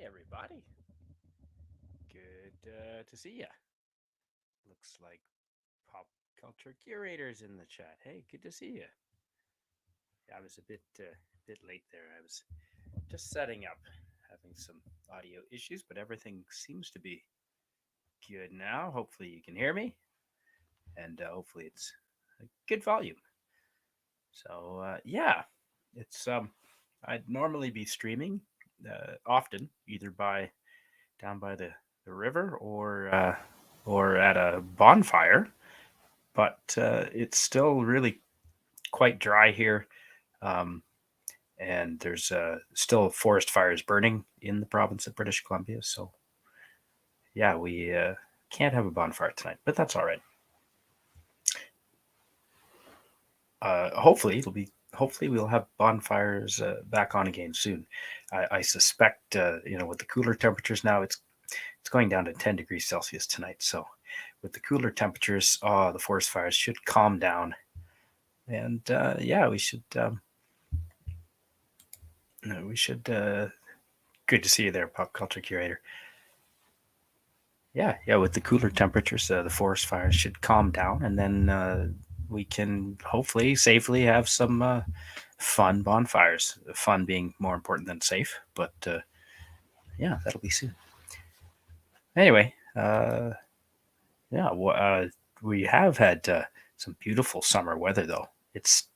everybody. Good to see you. Looks like pop culture curators in the chat. Hey, good to see you. I was a bit late there. I was just setting up, having some audio issues, but everything seems to be good now. Hopefully, you can hear me, and hopefully, it's a good volume. So, yeah, it's I'd normally be streaming often, either by down by the river or at a bonfire, but it's still really quite dry here, um, and there's still forest fires burning in the province of British Columbia. So yeah, we can't have a bonfire tonight, but that's all right. Hopefully it'll be. Hopefully we'll have bonfires back on again soon. I suspect, with the cooler temperatures now, it's going down to 10 degrees Celsius tonight. So with the cooler temperatures, the forest fires should calm down. And yeah, we should. Good to see you there, pop culture curator. Yeah. With the cooler temperatures, the forest fires should calm down, and then we can hopefully safely have some fun bonfires. Fun being more important than safe, but yeah, that'll be soon. Anyway, yeah, we have had some beautiful summer weather, though. It's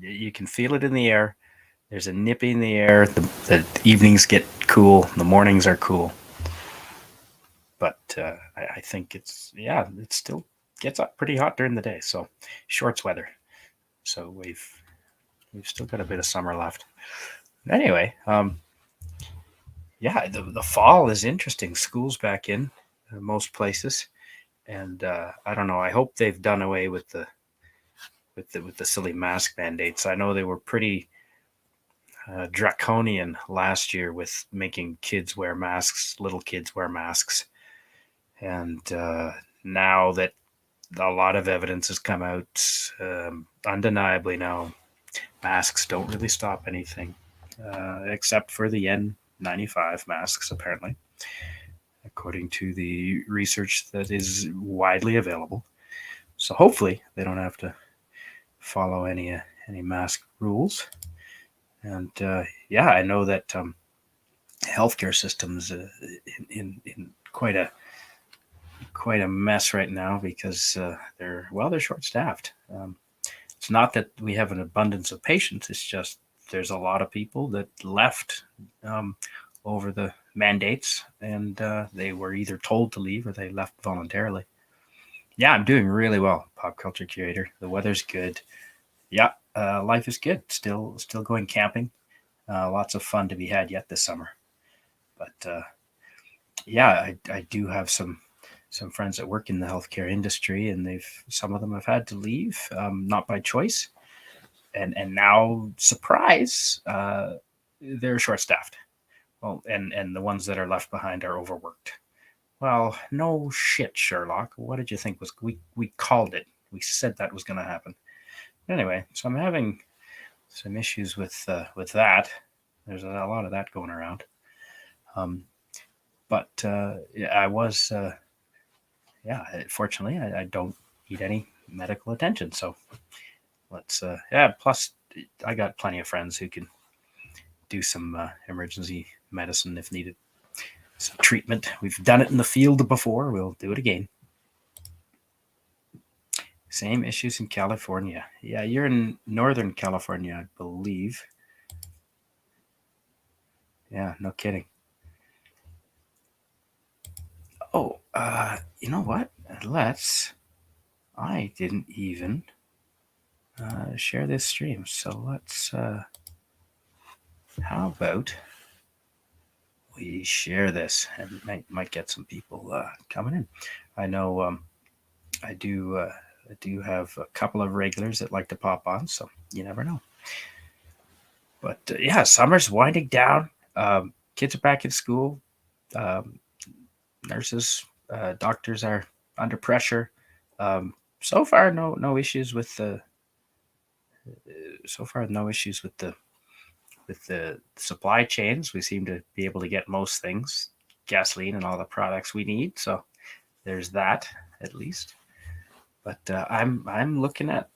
you can feel it in the air. There's a nippy in the air. The evenings get cool. The mornings are cool. But I think it still gets up pretty hot during the day. So shorts weather. So we've still got a bit of summer left. Anyway, yeah, the fall is interesting. School's back in most places, and I don't know. I hope they've done away with the silly mask mandates. I know they were pretty draconian last year with making kids wear masks, little kids wear masks, and now that a lot of evidence has come out, undeniably now, masks don't really stop anything, except for the N95 masks, apparently, according to the research that is widely available. So hopefully they don't have to follow any mask rules. And yeah, I know that healthcare systems in quite a mess right now because they're short staffed. It's not that we have an abundance of patients; it's just there's a lot of people that left um, over the mandates, and they were either told to leave or they left voluntarily. Yeah, I'm doing really well, pop culture curator. The weather's good. Yeah, life is good. Still going camping. Lots of fun to be had yet this summer. But yeah, I do have some friends that work in the healthcare industry, and some of them have had to leave, not by choice, and now surprise, they're short staffed. Well, and the ones that are left behind are overworked. Well, no shit, Sherlock. What did you think was we called it? We said that was going to happen. Anyway, so I'm having some issues with that. There's a lot of that going around. Um, but yeah, I was yeah. Fortunately, I don't need any medical attention, so let's yeah. Plus, I got plenty of friends who can do some emergency medicine if needed. Some treatment. We've done it in the field before. We'll do it again. Same issues in California. Yeah, you're in Northern California, I believe. Yeah, no kidding. Oh, you know what? Let's. I didn't even share this stream, so let's. How about we share this and might get some people coming in. I know I do. I do have a couple of regulars that like to pop on, so you never know. But yeah, summer's winding down. Kids are back in school. Um, Nurses, doctors are under pressure. So far, no issues with the. So far, no issues with with the supply chains, we seem to be able to get most things, gasoline and all the products we need. So there's that at least. But I'm looking at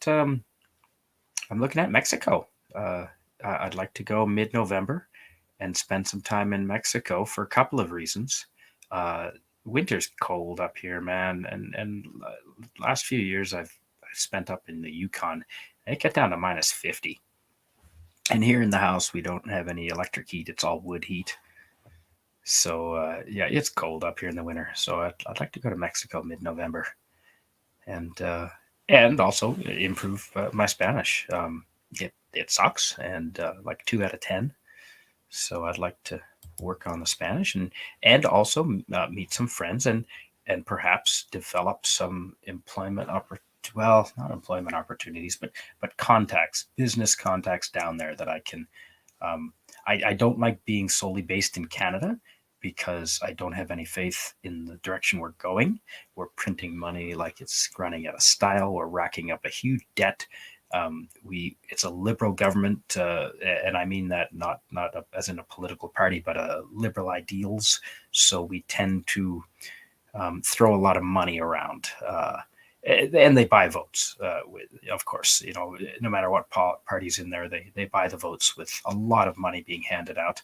Mexico. Uh, I'd like to go mid-November and spend some time in Mexico for a couple of reasons. Uh, Winter's cold up here, man, and last few years I've spent up in the Yukon. It got down to -50, and here in the house we don't have any electric heat; it's all wood heat. So yeah, it's cold up here in the winter. So I'd like to go to Mexico mid-November and also improve my Spanish. It sucks, and like 2 out of 10. So I'd like to work on the Spanish and also meet some friends and perhaps develop some employment well, not employment opportunities, but contacts, business contacts down there that I can. Um, I don't like being solely based in Canada because I don't have any faith in the direction we're going. We're printing money like it's running out of style. We're racking up a huge debt. It's a liberal government, and I mean that not as in a political party, but liberal ideals. So we tend to throw a lot of money around, and they buy votes. Of course, no matter what party's in there, they buy the votes with a lot of money being handed out.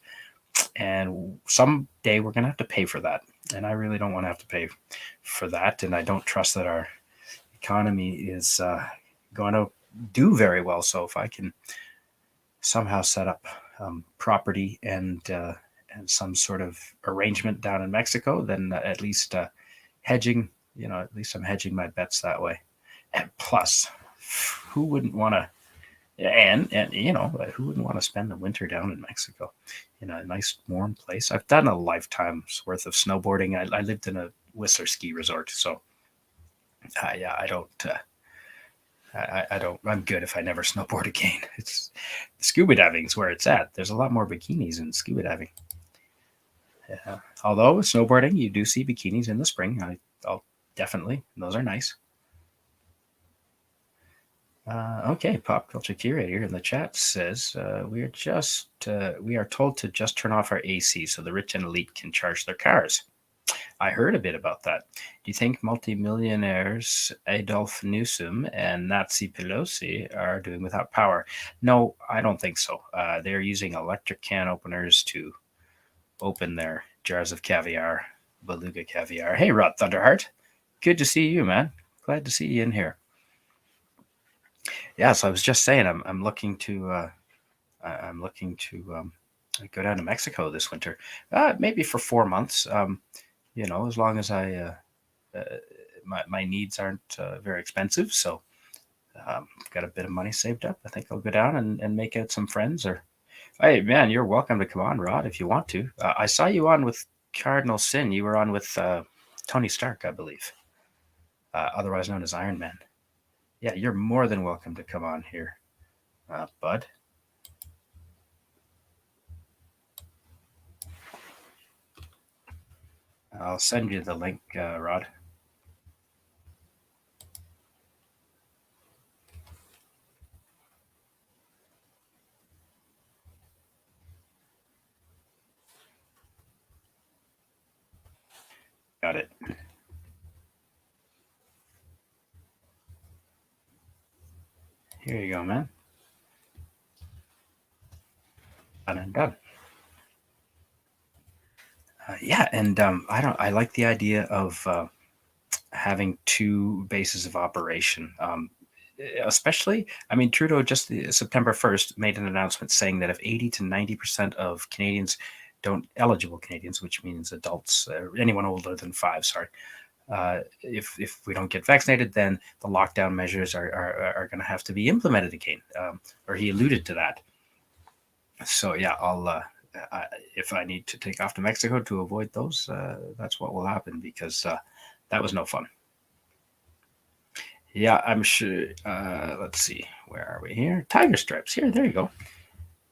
And someday we're going to have to pay for that, and I really don't want to have to pay for that. And I don't trust that our economy is going to do very well. So if I can somehow set up property and some sort of arrangement down in Mexico, then at least hedging, at least I'm hedging my bets that way. And plus, who wouldn't want to? And who wouldn't want to spend the winter down in Mexico, in a nice warm place? I've done a lifetime's worth of snowboarding. I lived in a Whistler ski resort, so yeah, I don't. I don't. I'm good if I never snowboard again. It's scuba diving is where it's at. There's a lot more bikinis in scuba diving. Yeah. Although snowboarding, you do see bikinis in the spring. I'll definitely. Those are nice. Okay, pop culture curator in the chat says we are told to just turn off our AC so the rich and elite can charge their cars. I heard a bit about that. Do you think multimillionaires Adolf Newsom and Nancy Pelosi are doing without power? No, I don't think so. They're using electric can openers to open their jars of caviar, beluga caviar. Hey, Rod Thunderheart. Good to see you, man. Glad to see you in here. Yeah, so I was just saying, I'm looking to go down to Mexico this winter, maybe for 4 months. As long as my needs aren't very expensive, so got a bit of money saved up. I think I'll go down and make out some friends. Or, hey, man, you're welcome to come on, Rod, if you want to. I saw you on with Cardinal Sin. You were on with Tony Stark, I believe, otherwise known as Iron Man. Yeah, you're more than welcome to come on here, bud. I'll send you the link, Rod. Got it. Here you go, man. Done and done. Yeah, and I like the idea of having two bases of operation. Especially, I mean, Trudeau just September 1st made an announcement saying that if 80 to 90% of Canadians eligible Canadians, which means adults, anyone older than 5, sorry, if we don't get vaccinated, then the lockdown measures are going to have to be implemented again. Or he alluded to that. So yeah, if I need to take off to Mexico to avoid those, that's what will happen, because that was no fun. Yeah, I'm sure. Let's see. Where are we here? Tiger Stripes. Here, there you go.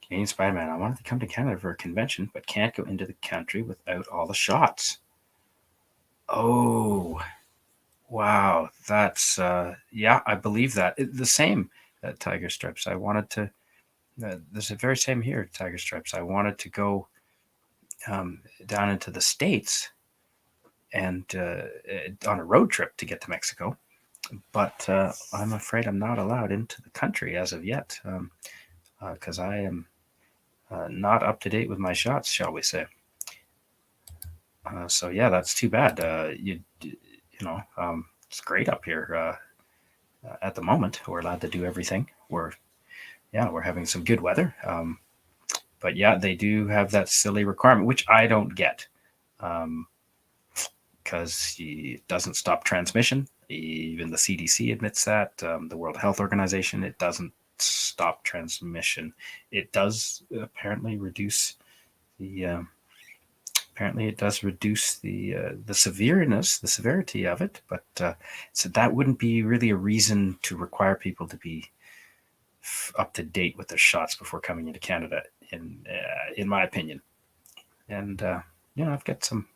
Canadian Spider-Man. I wanted to come to Canada for a convention, but can't go into the country without all the shots. Oh, wow. That's, yeah, I believe that. The same, Tiger Stripes. I wanted to There's the very same here, Tiger Stripes. I wanted to go down into the States and on a road trip to get to Mexico, but I'm afraid I'm not allowed into the country as of yet, because I am not up to date with my shots, shall we say. So yeah, that's too bad. It's great up here at the moment. We're allowed to do everything. We're having some good weather. But yeah, they do have that silly requirement, which I don't get, because it doesn't stop transmission. Even the CDC admits that. The World Health Organization, it doesn't stop transmission. It does apparently reduce the the severity of it, but so that wouldn't be really a reason to require people to be up to date with their shots before coming into Canada, in my opinion. And I've got some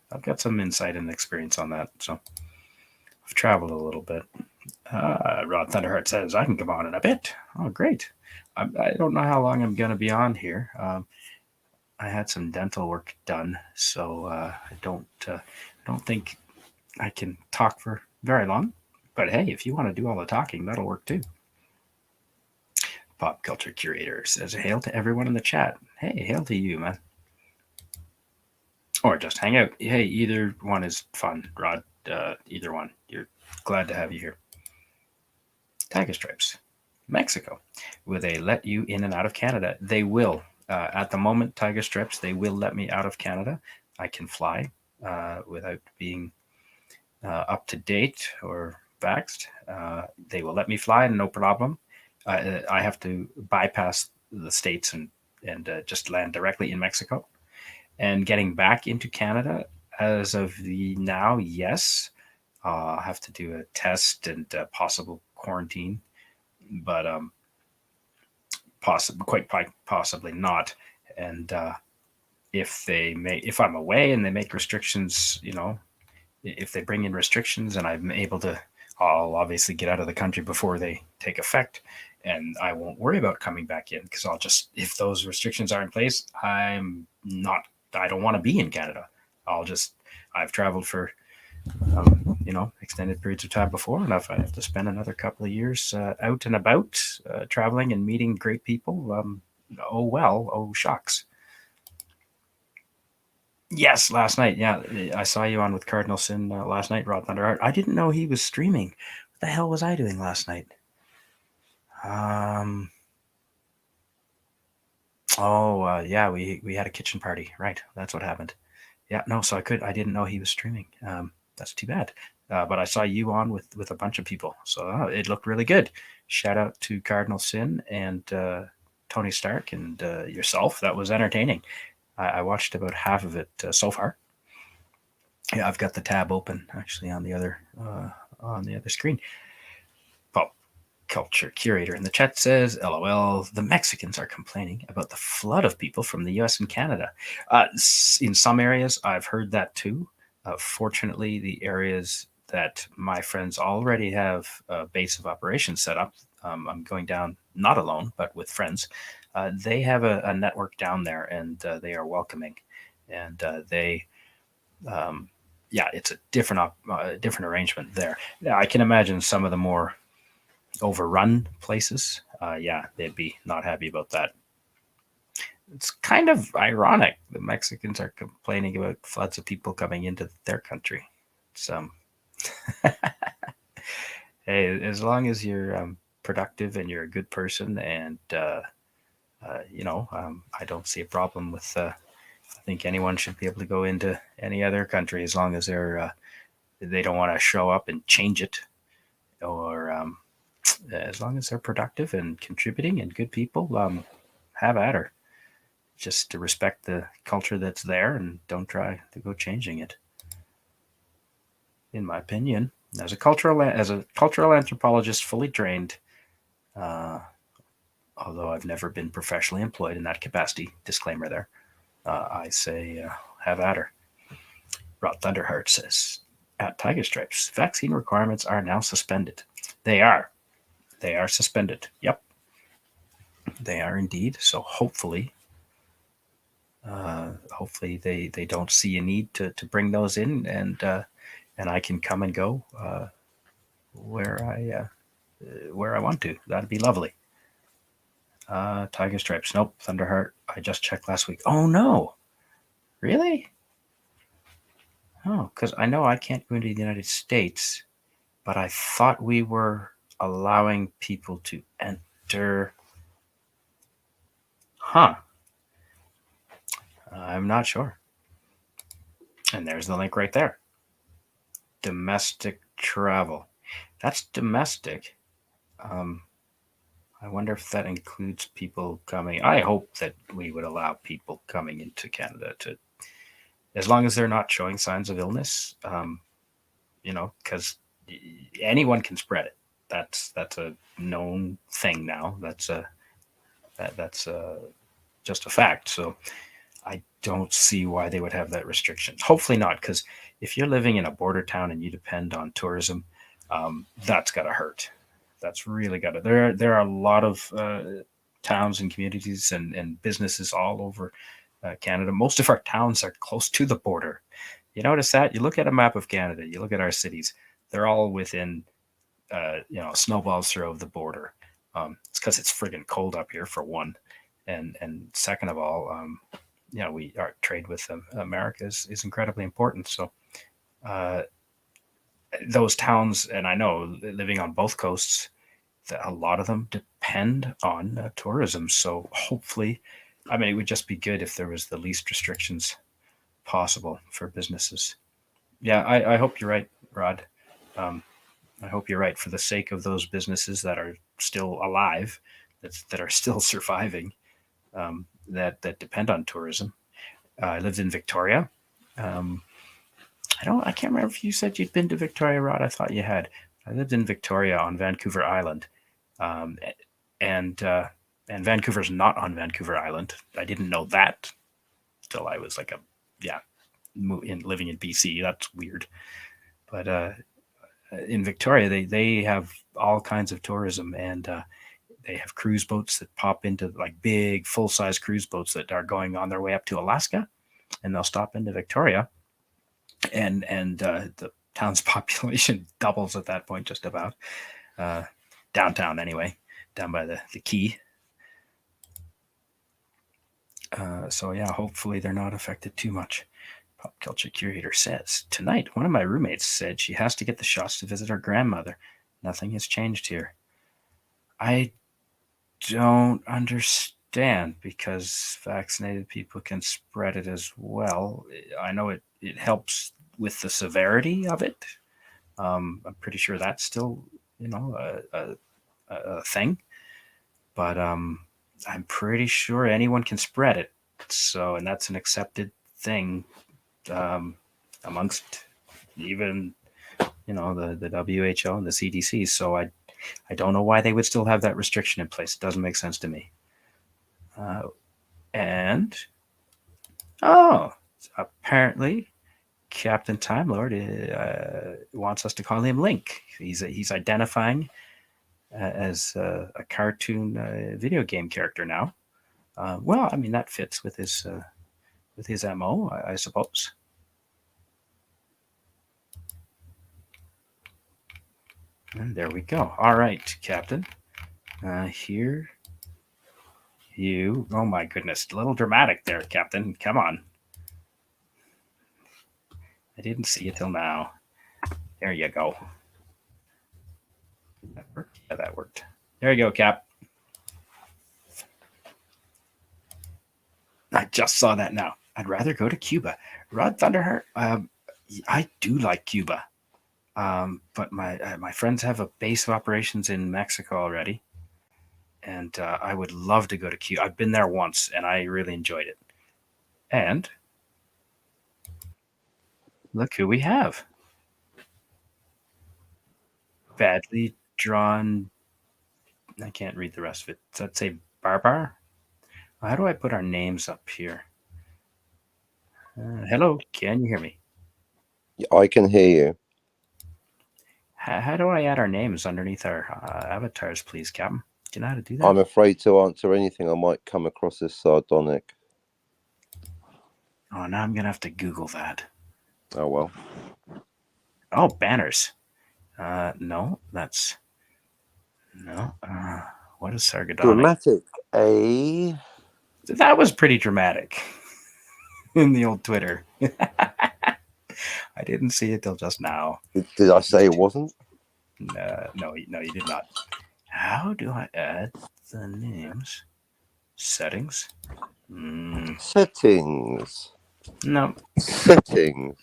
insight and experience on that, so I've traveled a little bit. Rod Thunderheart says I can come on in a bit. Oh, great! I don't know how long I'm going to be on here. I had some dental work done, so I don't think I can talk for very long. But hey, if you want to do all the talking, that'll work too. Pop Culture Curator says, hail to everyone in the chat. Hey, hail to you, man. Or just hang out. Hey, either one is fun, Rod. Either one. You're glad to have you here. Tiger Stripes. Mexico. Will they let you in and out of Canada? They will. At the moment, Tiger Stripes, they will let me out of Canada. I can fly without being up to date or vaxxed. They will let me fly, no problem. I have to bypass the states and just land directly in Mexico. And getting back into Canada, as of now, yes, I'll have to do a test and possible quarantine, but quite possibly not. And if I'm away and they make restrictions, if they bring in restrictions and I'm able to, I'll obviously get out of the country before they take effect, and I won't worry about coming back in, because if those restrictions are in place, I don't want to be in Canada. I've traveled for, extended periods of time before, and if I have to spend another couple of years out and about, traveling and meeting great people, oh shucks. Yes, last night. Yeah, I saw you on with Cardinal Sin last night, Rod Thunderheart. I didn't know he was streaming. What the hell was I doing last night? Yeah, we had a kitchen party. Right, that's what happened. Yeah, no, so I didn't know he was streaming. That's too bad. But I saw you on with a bunch of people, so it looked really good. Shout out to Cardinal Sin and Tony Stark and yourself. That was entertaining. I watched about half of it so far. Yeah, I've got the tab open actually on the other screen. Pop Culture Curator in the chat says, "LOL, the Mexicans are complaining about the flood of people from the U.S. and Canada." In some areas, I've heard that too. Fortunately, the areas that my friends already have a base of operations set up, I'm going down not alone, but with friends. They have a network down there, and they are welcoming, and it's a different arrangement there. Yeah, I can imagine some of the more overrun places. They'd be not happy about that. It's kind of ironic. The Mexicans are complaining about floods of people coming into their country. Hey, as long as you're productive and you're a good person, and I don't see a problem with. I think anyone should be able to go into any other country as long as they don't want to show up and change it, or as long as they're productive and contributing and good people. Have at her. Just to respect the culture that's there and don't try to go changing it. In my opinion, as a cultural anthropologist, fully trained, although I've never been professionally employed in that capacity, disclaimer there, I say have at her. Rod Thunderheart says, at Tiger Stripes, vaccine requirements are now suspended. They are suspended. Yep. They are indeed. So hopefully they don't see a need to bring those in, and I can come and go where I want to. That'd be lovely. Tiger Stripes. Nope. Thunderheart. I just checked last week. Oh no! Really? Oh, because I know I can't go into the United States, but I thought we were allowing people to enter. Huh. I'm not sure. And there's the link right there. Domestic travel. That's domestic. Um, I wonder if that includes people coming. I hope that we would allow people coming into Canada to, as long as they're not showing signs of illness, because anyone can spread it. That's a known thing now. That's just a fact. So I don't see why they would have that restriction. Hopefully not, because if you're living in a border town and you depend on tourism, that's got to hurt. That's really got to. There are a lot of towns and communities and businesses all over Canada. Most of our towns are close to the border. You notice that? You look at a map of Canada. You look at our cities. They're all within snowball's throw of the border. It's because it's friggin' cold up here for one, and second of all, our trade with America is incredibly important. So uh, those towns, and I know living on both coasts, that a lot of them depend on tourism. So hopefully, I mean, it would just be good if there was the least restrictions possible for businesses. Yeah, I hope you're right, Rod. Um, I hope you're right for the sake of those businesses that are still alive, that are still surviving, that depend on tourism. I lived in Victoria. Um, I can't remember if you said you'd been to Victoria, Rod. I thought you had. I lived in Victoria on Vancouver Island, um, and and Vancouver's not on Vancouver Island. I didn't know that till I was like living in BC. That's weird. But in Victoria, they have all kinds of tourism, and they have cruise boats that pop into like big full size cruise boats that are going on their way up to Alaska, and they'll stop into Victoria, and the town's population doubles at that point, just about uh, downtown anyway, down by the quay. So yeah, hopefully they're not affected too much. Pop culture curator says tonight one of my roommates said she has to get the shots to visit her grandmother. Nothing has changed here. I don't understand because vaccinated people can spread it as well. I know it helps with the severity of it. I'm pretty sure that's still, a thing. But I'm pretty sure anyone can spread it. So, and that's an accepted thing um, amongst even the WHO and the CDC. So I don't know why they would still have that restriction in place. It doesn't make sense to me. And apparently Captain Time Lord wants us to call him Link. He's identifying as a cartoon video game character now. Well, I mean that fits with his MO, I suppose. And there we go. All right, Captain. Here you. Oh my goodness, a little dramatic there, Captain. Come on. I didn't see it till now. There you go. That worked. Yeah, that worked. There you go, Cap. I just saw that now. I'd rather go to Cuba. Rod Thunderheart. I do like Cuba, but my friends have a base of operations in Mexico already, and I would love to go to Cuba. I've been there once, and I really enjoyed it. And look who we have. Badly drawn. I can't read the rest of it. Does that say Barbar? How do I put our names up here? Hello, can you hear me? I can hear you. How do I add our names underneath our avatars, please, Captain? Do you know how to do that? I'm afraid to answer anything. I might come across as sardonic. Oh, now I'm gonna have to Google that. Oh well. Oh, banners. No, that's no. What is sardonic? Dramatic, eh? That was pretty dramatic in the old Twitter. I didn't see it till just now. Did I say it wasn't? No, you did not. How do I add the names? Settings? Settings. No, Settings.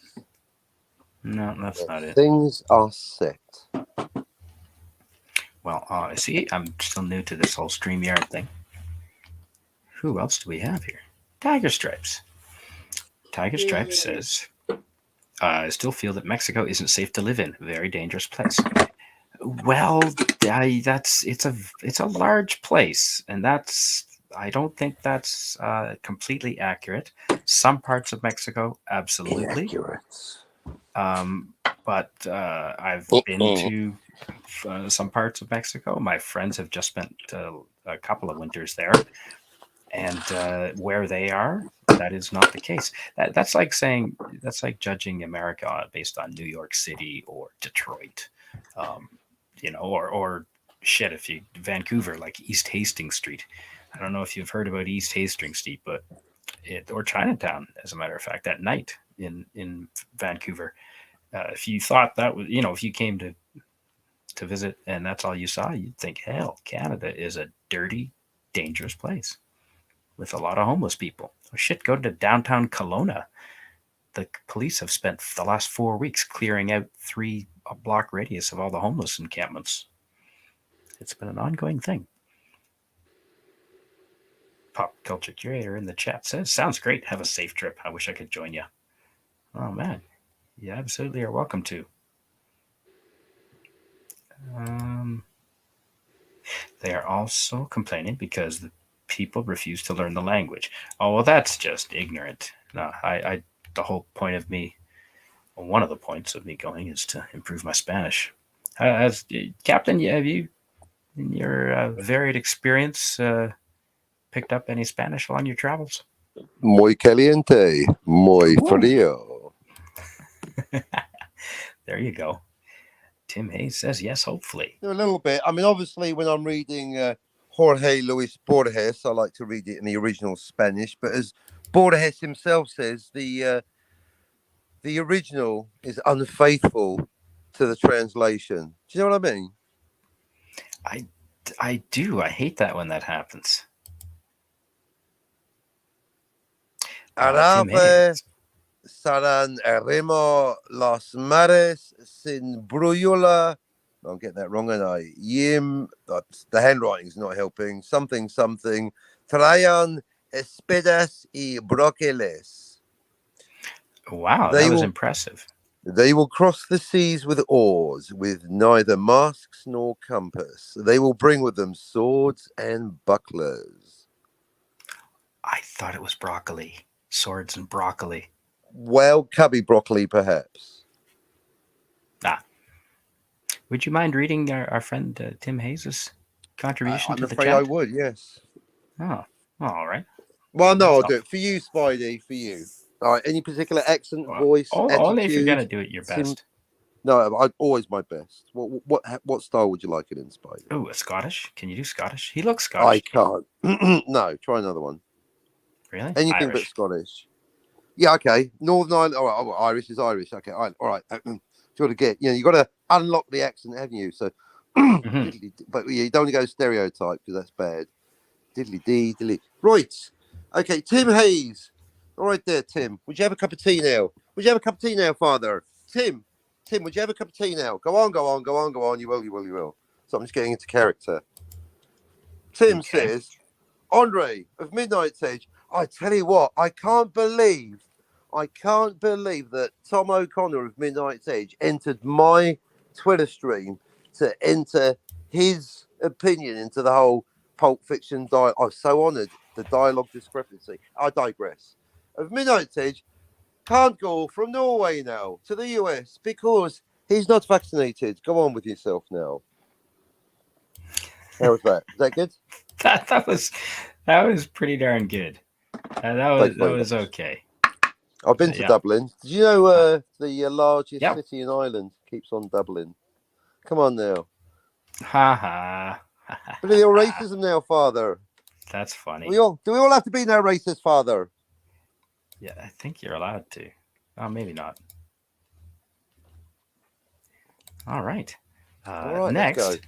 no, that's not it. Things are set. Well, see, I'm still new to this whole StreamYard thing. Who else do we have here? Tiger Stripes. Tiger Stripes says, I still feel that Mexico isn't safe to live in. Very dangerous place. Well, it's a large place, and I don't think that's completely accurate. Some parts of Mexico, absolutely. Inaccurate. But I've been to some parts of Mexico. My friends have just spent a couple of winters there, and where they are, that is not the case. That's like judging America based on New York City or Detroit, or shit. If you Vancouver, like East Hastings Street. I don't know if you've heard about East Hastings Street, but or Chinatown, as a matter of fact, at night in Vancouver. If you thought that was, if you came to visit and that's all you saw, you'd think, hell, Canada is a dirty, dangerous place with a lot of homeless people. Oh, shit, go to downtown Kelowna. The police have spent the last 4 weeks clearing out 3-block radius of all the homeless encampments. It's been an ongoing thing. Pop culture curator in the chat says, sounds great. Have a safe trip. I wish I could join you. Oh, man. You absolutely are welcome to. They are also complaining because the people refuse to learn the language. Oh, well, that's just ignorant. No, the whole point of me, one of the points of me going is to improve my Spanish. Captain, have you, in your varied experience, picked up any Spanish along your travels? Muy caliente, muy frío. There you go. Tim Hayes says yes, hopefully. A little bit. I mean, obviously, when I'm reading Jorge Luis Borges, I like to read it in the original Spanish. But as Borges himself says, the original is unfaithful to the translation. Do you know what I mean? I do. I hate that when that happens. Arabe saran remo los mares sin brujula. I'm getting that wrong, and I yim. The handwriting's not helping. Something. Trayan espadas y broqueles. Wow, that was impressive. They will cross the seas with oars, with neither masks nor compass. They will bring with them swords and bucklers. I thought it was broccoli. Swords and broccoli. Well, cubby broccoli, perhaps. Would you mind reading our friend Tim Hayes' contribution to the chat? I'm afraid I would, yes. Oh, all right. Well, no, I'll do it. For you, Spidey, for you. All right, any particular accent, voice, attitude? Only if you're going to do it your best. No, always my best. What style would you like it in, Spidey? Oh, a Scottish? Can you do Scottish? He looks Scottish. I can't. No, try another one. Really? Anything Irish. but Scottish. Yeah, okay. Northern Ireland. All right, Irish is Irish. Okay, all right. You got to get. You got to unlock the accent, haven't you? So, but you don't want to go stereotype because that's bad. Diddly dee, diddly. Right. Okay, Tim Hayes. All right there, Tim. Would you have a cup of tea now? Would you have a cup of tea now, Father? Tim, would you have a cup of tea now? Go on. You will. So I'm just getting into character. Tim says, Andre of Midnight's Edge, I tell you what, I can't believe that Tom O'Connor of Midnight's Edge entered my Twitter stream to enter his opinion into the whole Pulp Fiction dialogue. I'm so honoured. The dialogue discrepancy. I digress. Of Midnight's Edge can't go from Norway now to the US because he's not vaccinated. Go on with yourself now. How was that? Is that good? That was pretty darn good. Thanks That very was much. okay. I've been to Yeah. Dublin. Did you know the largest Yep. city in Ireland keeps on doubling? Come on now. Ha ha. But your racism now, father. That's funny. Do we all have to be now racist, father? Yeah, I think you're allowed to. Oh, maybe not. All right. All right, let's go. Next,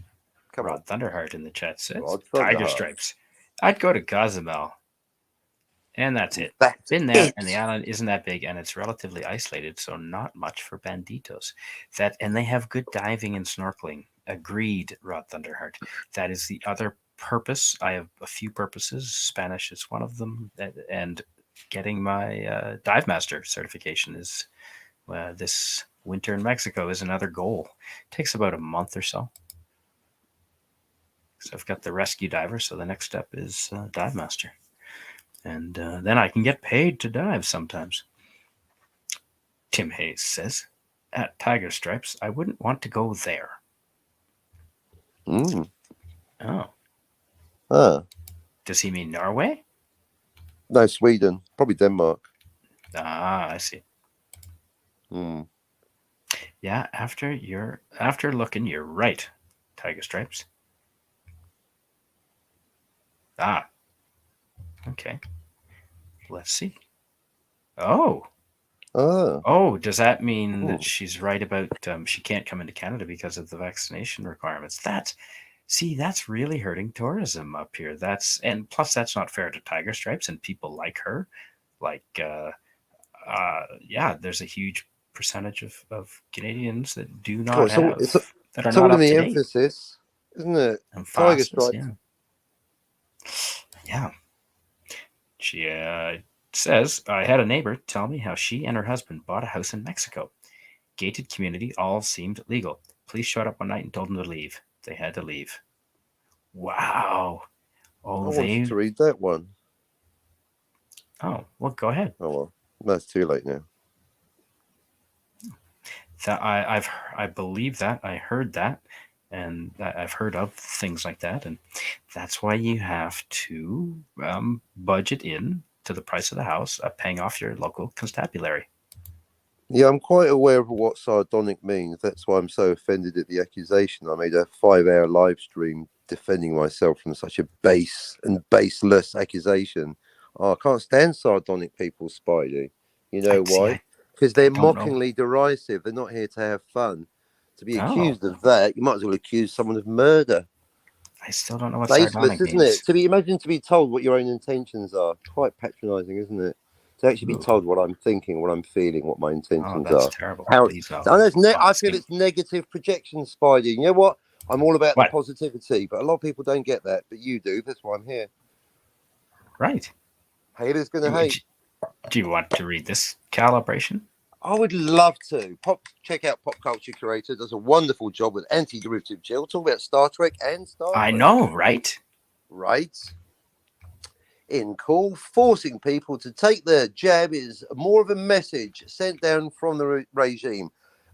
Come on. Rod Thunderheart in the chat says Rod Tiger Thunderheart. Stripes. I'd go to Cozumel. And that's it. That's Been there, it. and the island isn't that big, and it's relatively isolated, so not much for banditos. And they have good diving and snorkeling. Agreed, Rod Thunderheart. That is the other purpose. I have a few purposes. Spanish is one of them, and getting my dive master certification is this winter in Mexico is another goal. It takes about a month or so. So I've got the rescue diver, so the next step is dive master. And then I can get paid to dive sometimes. Tim Hayes says, at Tiger Stripes, I wouldn't want to go there. Mm. Oh. Does he mean Norway? No, Sweden. Probably Denmark. Ah, I see. Mm. Yeah, after looking, you're right, Tiger Stripes. Ah. Okay. Let's see. Oh, does that mean that she's right about she can't come into Canada because of the vaccination requirements? That's really hurting tourism up here. And plus that's not fair to Tiger Stripes and people like her. Like there's a huge percentage of Canadians that do not that are it's not all in up the to date. Emphasis, isn't it? Tiger Stripes. Yeah. She says, I had a neighbor tell me how she and her husband bought a house in Mexico. Gated community, all seemed legal. Police showed up one night and told them to leave. They had to leave. Wow. I wanted to read that one. Oh, well, go ahead. Oh, well, that's too late now. I believe that. I heard that. And I've heard of things like that. And that's why you have to budget in to the price of the house, paying off your local constabulary. Yeah, I'm quite aware of what sardonic means. That's why I'm so offended at the accusation. I made a 5-hour live stream defending myself from such a base and baseless accusation. Oh, I can't stand sardonic people, Spidey. You know why? Because they're mockingly derisive. They're not here to have fun. To be accused of that, you might as well accuse someone of murder. I still don't know what baseless, sardonic isn't means. it? Imagine to be told what your own intentions are. Quite patronising, isn't it? To actually be told what I'm thinking, what I'm feeling, what my intentions are. Terrible. I feel it's negative projection, Spidey. You know what? I'm all about the positivity, but a lot of people don't get that. But you do. That's why I'm here. Right. Haters gonna hate. Do you want to read this calibration? I would love to. Check out Pop Culture Creator. Does a wonderful job with Anti-Derivative Chill. Talk about Star Trek and Star Trek. I know, right? Right. In call, forcing people to take their jab is more of a message sent down from the regime.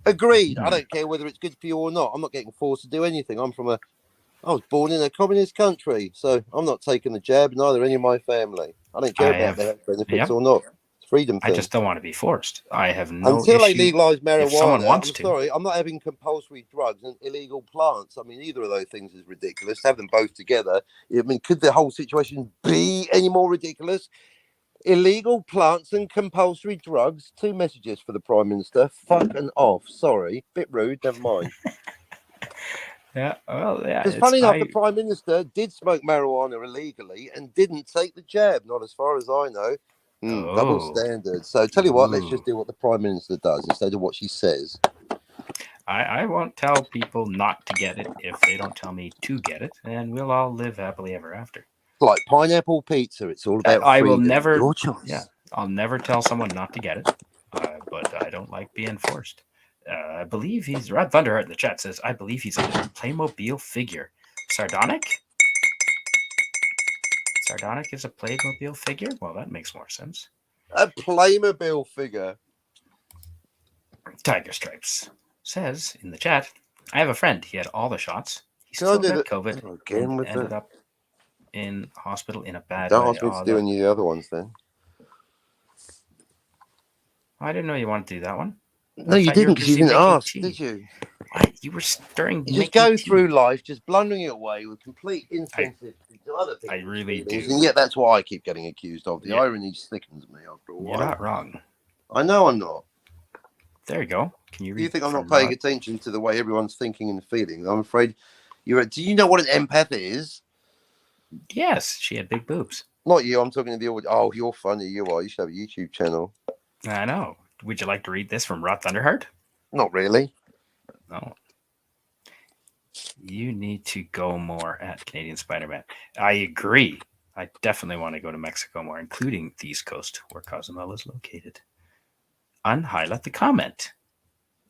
Agreed. I don't care whether it's good for you or not. I'm not getting forced to do anything. I was born in a communist country, so I'm not taking the jab, neither any of my family. I don't care about their benefits or not. It's freedom thing. I just don't want to be forced. I have no Until issue. They legalise marijuana, if someone wants I'm sorry, I'm not having compulsory drugs and illegal plants. I mean, either of those things is ridiculous. Have them both together. I mean, could the whole situation be any more ridiculous? Illegal plants and compulsory drugs. 2 messages for the Prime Minister. Fucking off. Sorry. Bit rude. Never mind. Yeah, well, yeah. Because funny enough, the Prime Minister did smoke marijuana illegally and didn't take the jab. Not as far as I know. Double standard. So tell you what, let's just do what the Prime Minister does instead of what she says. I won't tell people not to get it if they don't tell me to get it, and we'll all live happily ever after. Like pineapple pizza, it's all about freedom. I will never. Your choice. Yeah, I'll never tell someone not to get it, but I don't like being forced. I believe he's Rod Thunderheart in the chat says, I believe he's a Playmobil figure. Sardonic? Sardonic is a Playmobil figure? Well, that makes more sense. A Playmobil figure. Tiger Stripes says in the chat, I have a friend. He had all the shots. He Can I still do got the COVID again and with ended the? up in hospital in a bad Don't way. ask me to Oh, do that, any of the other ones then. I didn't know you wanted to do that one. No, I you thought you were didn't, because you busy didn't making ask, tea. did you? What? You were stirring, You just making go tea. through life just blundering it away with complete I insensitivity to other people's really feelings, do. and yet that's what I keep getting accused of. The Yeah, irony sickens me after a you're while. not wrong. I know I'm not. There you go. Can you read You think I'm from not paying Rod? attention to the way everyone's thinking and feeling? I'm afraid you're. Do you know what an empath is? Yes, she had big boobs. Not you. I'm talking to the audience. Oh, you're funny. You are. You should have a YouTube channel. I know. Would you like to read this from Rod Thunderheart? Not really. No. You need to go more at Canadian Spider-Man. I agree. I definitely want to go to Mexico more, including the East Coast, where Cozumel is located. Unhighlight the comment.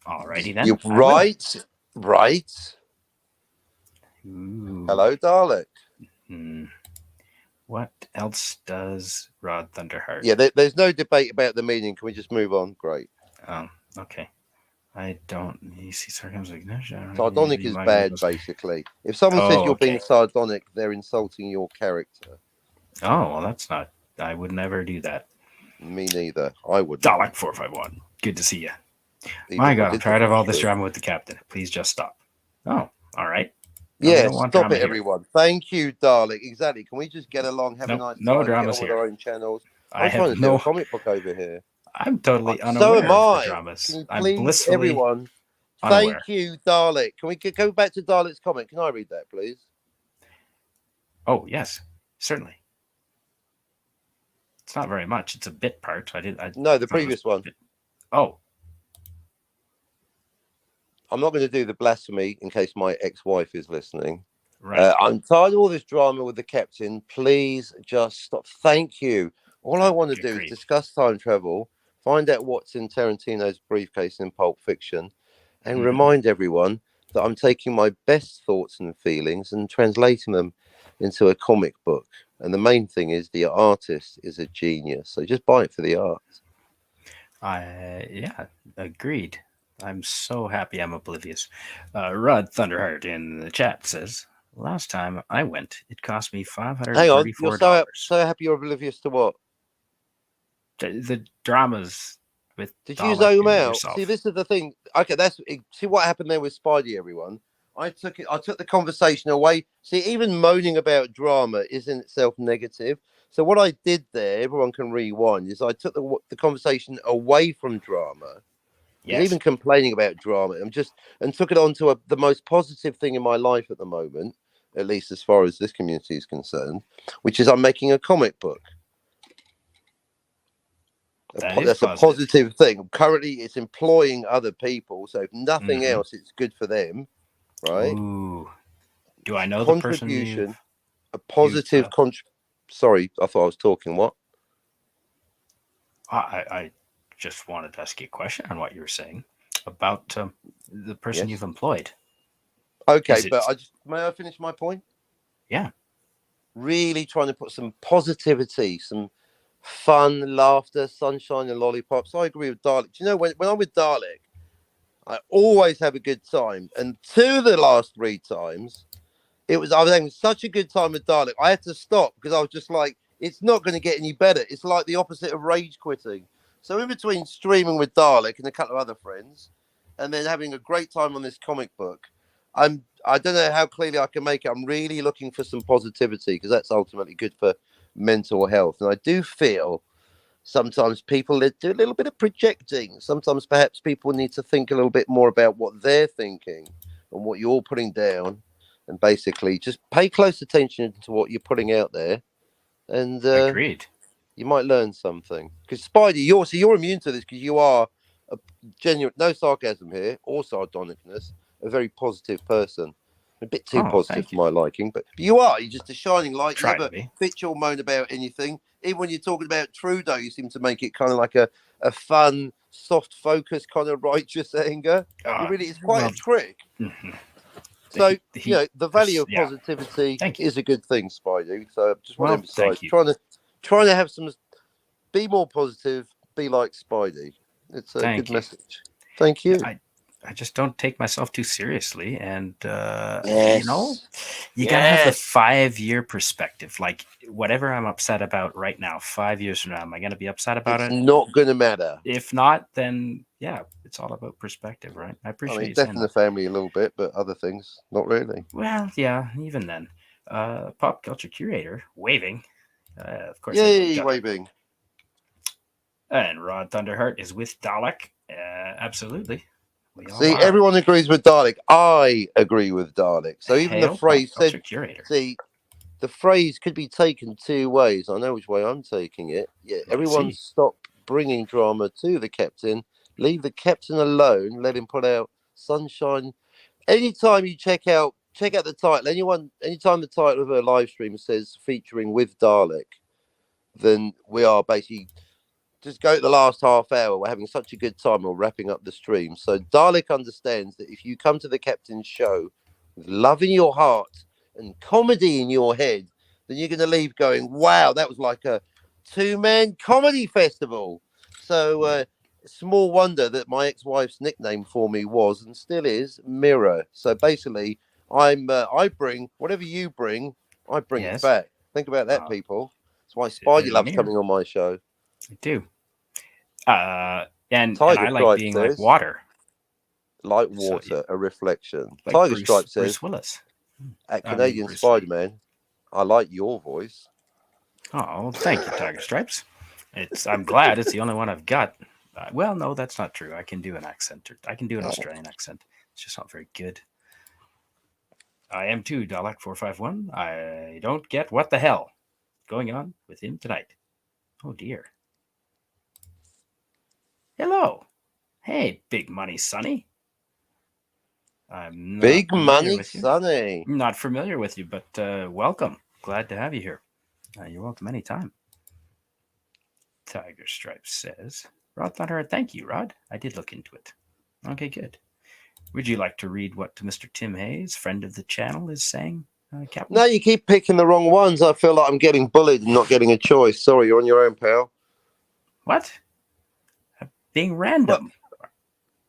Alrighty then. You're right. Right. Ooh. Hello, Dalek. What else does Rod Thunderheart? Yeah, there's no debate about the meaning. Can we just move on? Great. Okay. I don't. You see sarcasm like no. Sardonic is bad, basically. If someone says you're being sardonic, they're insulting your character. Oh, well, that's not. I would never do that. Me neither. I would. Dalek 451. Good to see you. My God, I'm tired of all this drama with the captain. Please just stop. Oh, all right. No, yeah, stop it, everyone. Thank you, Dalek. Exactly. Can we just get along, have a nice time, no dramas get on with here. our own channels? I'm trying to do a comic book over here. I'm totally unaware of the dramas. Can you please, I'm blissfully everyone? unaware. Thank you, Dalek. Can we go back to Dalek's comment? Can I read that, please? Oh, yes, certainly. It's not very much. It's a bit part. No, the previous one. Oh. I'm not going to do the blasphemy in case my ex-wife is listening. Right. I'm tired of all this drama with the captain. Please just stop. Thank you. All I want to do is discuss time travel, find out what's in Tarantino's briefcase in Pulp Fiction, and remind everyone that I'm taking my best thoughts and feelings and translating them into a comic book. And the main thing is the artist is a genius. So just buy it for the art. Yeah, agreed. I'm so happy I'm oblivious. Rod Thunderheart in the chat says, last time I went, it cost me $534. Hang on, you're so happy you're oblivious to what? The dramas with Did you zoom out? See, this is the thing. Okay, see what happened there with Spidey, everyone. I took the conversation away. See, even moaning about drama is in itself negative. So what I did there, everyone can rewind, is I took the conversation away from drama. Yes. Even complaining about drama, and took it on to the most positive thing in my life at the moment, at least as far as this community is concerned, which is I'm making a comic book. That's a positive thing. Currently, it's employing other people, so if nothing else, it's good for them, right? Ooh. Do I know the person? A positive Sorry, I thought I was talking. What? I just wanted to ask you a question on what you were saying about the person you've employed. Okay, but may I finish my point? Yeah. Really trying to put some positivity, some fun, laughter, sunshine, and lollipops. I agree with Dalek. Do you know, when I'm with Dalek, I always have a good time. And two of the last 3 times, I was having such a good time with Dalek. I had to stop because I was just like, it's not going to get any better. It's like the opposite of rage quitting. So in between streaming with Dalek and a couple of other friends, and then having a great time on this comic book, I don't know how clearly I can make it. I'm really looking for some positivity because that's ultimately good for mental health. And I do feel sometimes people do a little bit of projecting. Sometimes perhaps people need to think a little bit more about what they're thinking and what you're putting down, and basically just pay close attention to what you're putting out there. And agreed. You might learn something. Because Spidey, you're immune to this because you are a genuine, no sarcasm here or sardonicness, a very positive person. A bit too positive for my liking, but you're just a shining light. You never bitch or moan about anything. Even when you're talking about Trudeau, you seem to make it kind of like a fun, soft focus kind of righteous anger. It's quite a trick. So, the value of positivity is a good thing, Spidey. So I just want to emphasize, trying to have some, be more positive, be like Spidey. It's a good message. Thank you. I just don't take myself too seriously, and Yes. you gotta have the Yes. 5-year perspective. Like whatever I'm upset about right now, 5 years from now, am I gonna be upset about It's it? not going to matter. If not, then yeah, it's all about perspective, right? I I appreciate mean, you death saying in the that. family a little bit, but other things, not really. Well, yeah, even then, pop culture curator waving. Of course, I Yay, got. waving. And Rod Thunderheart is with Dalek. Absolutely, we all See, are. everyone agrees with Dalek. I agree with Dalek. So even the Hail, pop phrase culture said, curator. see, the phrase could be taken two ways. I know which way I'm taking it. Yeah, Let me everyone see. stop bringing drama to the captain. Leave the captain alone. Let him put out sunshine. Anytime you check out the title. Anytime the title of a live stream says featuring with Dalek, then we are basically just go to the last half hour. We're having such a good time. We're wrapping up the stream. So Dalek understands that if you come to the captain's show with love in your heart and comedy in your head, then you're going to leave going, wow, that was like a two-man comedy festival. So small wonder that my ex-wife's nickname for me was and still is Mirror. So basically, I bring whatever you bring, I bring it Yes. back. Think about that, people. That's why Spidey loves Mirror. coming on my show. I do. And Tiger I like Stripe being like says, water. like So water, a reflection. like Tiger Stripe Bruce says, Willis. at I mean Canadian Bruce Lee. Spider Man, I like your voice. Oh, well, thank you, Tiger Stripes. I'm glad it's the only one I've got. Well, no, that's not true. I can do an accent. I can do an Australian accent. It's just not very good. I am too, Dalek451. I don't get what the hell going on with him tonight. Oh dear. Hello. Hey, Big Money Sonny. I'm not Big familiar Money with you. Sonny. Not familiar with you, but welcome. Glad to have you here. You're welcome anytime. Tiger Stripes says, Rod Thunder, thank you, Rod. I did look into it. Okay, good. Would you like to read what Mr. Tim Hayes, friend of the channel, is saying, Captain? No, you keep picking the wrong ones. I feel like I'm getting bullied and not getting a choice. Sorry, you're on your own, pal. What? Being random. Well,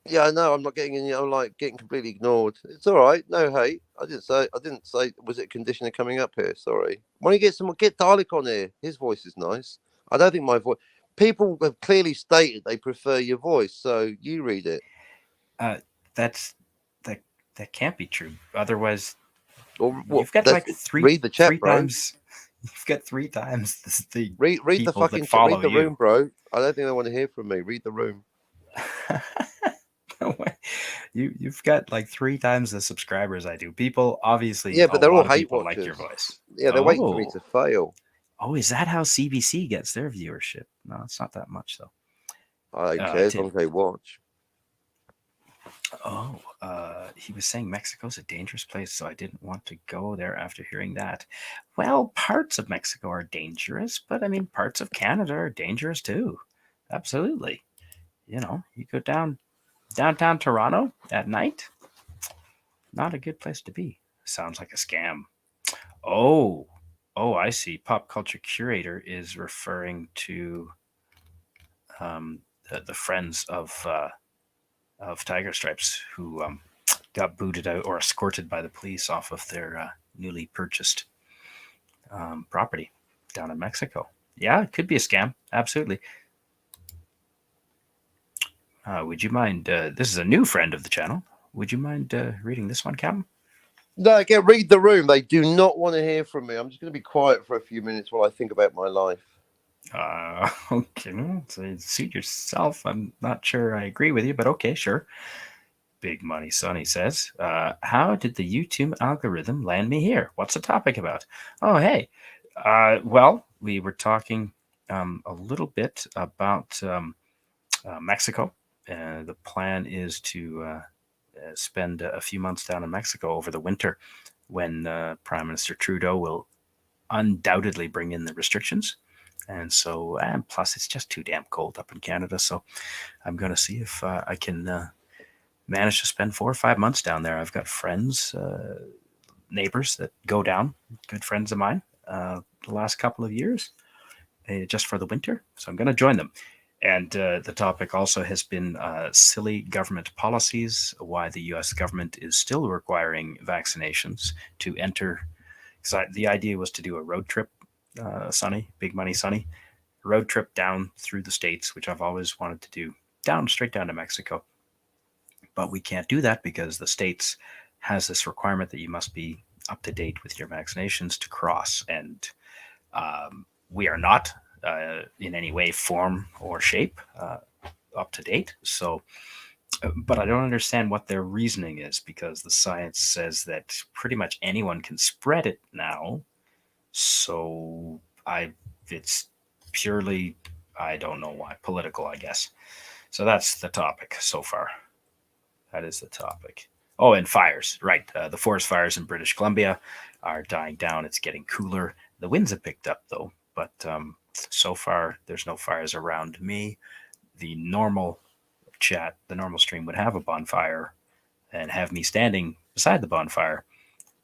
yeah, I know. I'm not getting any. I'm like getting completely ignored. It's all right. No hate. I didn't say. I didn't say. Was it a conditioner coming up here? Sorry. Why don't you get Dalek on here? His voice is nice. I don't think my voice. People have clearly stated they prefer your voice, so you read it. That's that can't be true. Otherwise, Or what? you've got Let's like three read the chat, bro. times. You've got 3 times the Read the people that fucking follow read the you. room, bro. I don't think they want to hear from me. Read the room. No way. You've got like 3 times the subscribers I do. People obviously Yeah, a but they're lot all of hate people like your watchers. voice. Yeah, they're waiting for me to fail. Oh, is that how CBC gets their viewership? No, it's not that much though. I don't care as Tim. long as they watch. Oh, he was saying Mexico's a dangerous place, so I didn't want to go there after hearing that. Well, parts of Mexico are dangerous, but I mean, parts of Canada are dangerous too. Absolutely. You go downtown Toronto at night, not a good place to be. Sounds like a scam. Oh, I see. Pop culture curator is referring to the friends of Tiger Stripes who got booted out or escorted by the police off of their newly purchased property down in Mexico. Yeah, it could be a scam. Absolutely. Would you mind? This is a new friend of the channel. Would you mind reading this one, Captain? No, again, read the room. They do not want to hear from me. I'm just going to be quiet for a few minutes while I think about my life. Okay, so suit yourself. I'm not sure I agree with you, but okay, sure. Big Money Sonny says, how did the YouTube algorithm land me here? What's the topic about? Oh, hey. Well, we were talking a little bit about Mexico. The plan is to spend a few months down in Mexico over the winter when Prime Minister Trudeau will undoubtedly bring in the restrictions. And so, and plus, it's just too damn cold up in Canada. So I'm going to see if I can manage to spend 4 or 5 months down there. I've got friends, neighbors that go down, good friends of mine, the last couple of years, just for the winter. So I'm going to join them. And the topic also has been silly government policies, why the US government is still requiring vaccinations to enter. Because the idea was to do a road trip, Sonny, big money Sonny, road trip down through the states, which I've always wanted to do, straight down to Mexico. But we can't do that because the states has this requirement that you must be up to date with your vaccinations to cross. And we are not in any way, form, or shape up to date. So, but I don't understand what their reasoning is, because the science says that pretty much anyone can spread it now. So it's purely, I don't know why, political, I guess. So that's the topic so far. That is the topic. Oh, and fires, right? The forest fires in British Columbia are dying down. It's getting cooler. The winds have picked up though, but so far there's no fires around me. The normal chat, the normal stream would have a bonfire and have me standing beside the bonfire,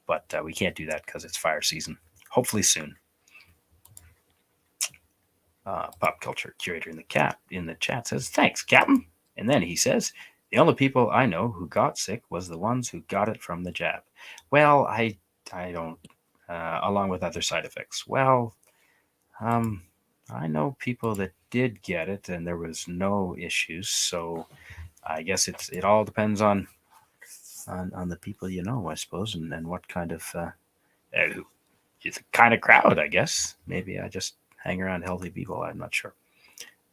but we can't do that because it's fire season. Hopefully soon. Pop culture curator in the chat says, "Thanks, Captain." And then he says, "The only people I know who got sick was the ones who got it from the jab." Well, I don't, along with other side effects. Well, I know people that did get it and there was no issues. So I guess it all depends on the people you know, I suppose, and what kind of it's a kind of crowd, I guess. Maybe I just hang around healthy people. I'm not sure.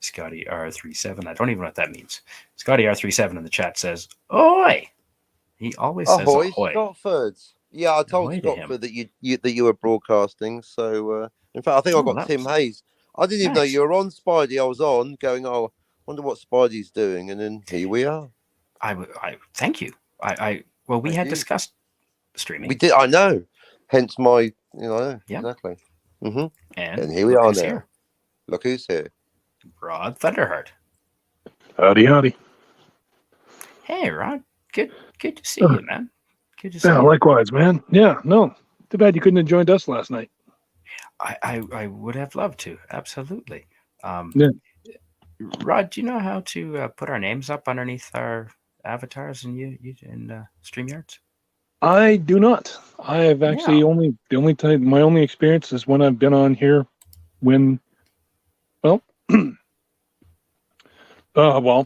Scotty R37. I don't even know what that means. Scotty R37 in the chat says, "Oi!" He always says Ahoy, ahoy. Scotford. Yeah, I told Ahoy to him. Scotford that you were broadcasting. So in fact, I think I Oh, got that Tim was Hayes. I didn't even know nice. you were on Spidey. I was on going, oh, wonder what Spidey's doing, and then here we are. I thank you. Well, we Thank had you. discussed We streaming. did. I know. Hence my, Yeah. exactly. And here we look are who's now. here. Look who's here. Rod Thunderheart. Howdy, howdy. Hey, Rod. Good to see you, man. Good to see Yeah, you. likewise, man. Yeah, no. Too bad you couldn't have joined us last night. I would have loved to. Absolutely. Yeah. Rod, do you know how to put our names up underneath our avatars in StreamYards? I do not. I have actually Yeah. the only time, my only experience is when I've been on here when, well,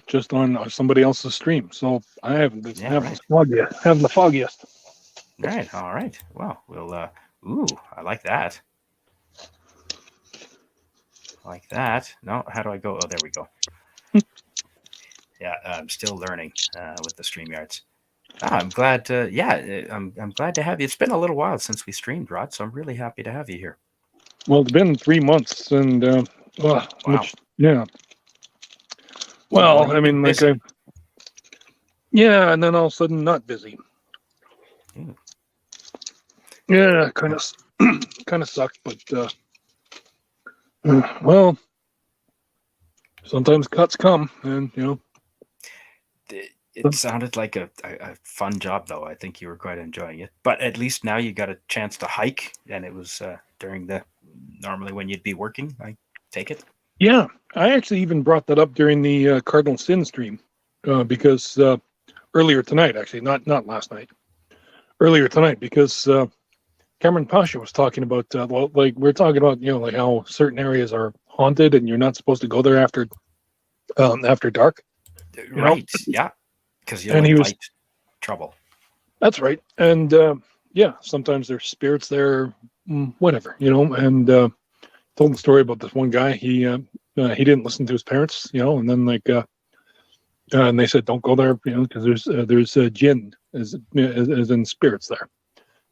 just on somebody else's stream. So I haven't the foggiest. Right. All right. Well, ooh, I like that. Like that. No, how do I go? Oh, there we go. Yeah, I'm still learning with the StreamYards. I'm glad. I'm glad to have you. It's been a little while since we streamed, Rod, so I'm really happy to have you here. Well, it's been 3 months, and Wow. which yeah. Well, I mean, like and then all of a sudden, not busy. Ooh. Yeah, kind of sucked, but well, sometimes cuts come, and It sounded like a fun job, though. I think you were quite enjoying it. But at least now you got a chance to hike, and it was during normally when you'd be working, I take it. Yeah, I actually even brought that up during the Cardinal Sin stream because earlier tonight, actually, not last night, earlier tonight, because Cameron Pasha was talking about, like we're talking about, like how certain areas are haunted and you're not supposed to go there after dark. Right. Yeah. Because you'll invite trouble. That's right. And yeah, sometimes there's spirits there, whatever, and told the story about this one guy. He didn't listen to his parents, and then and they said don't go there, because there's jinn as in spirits there.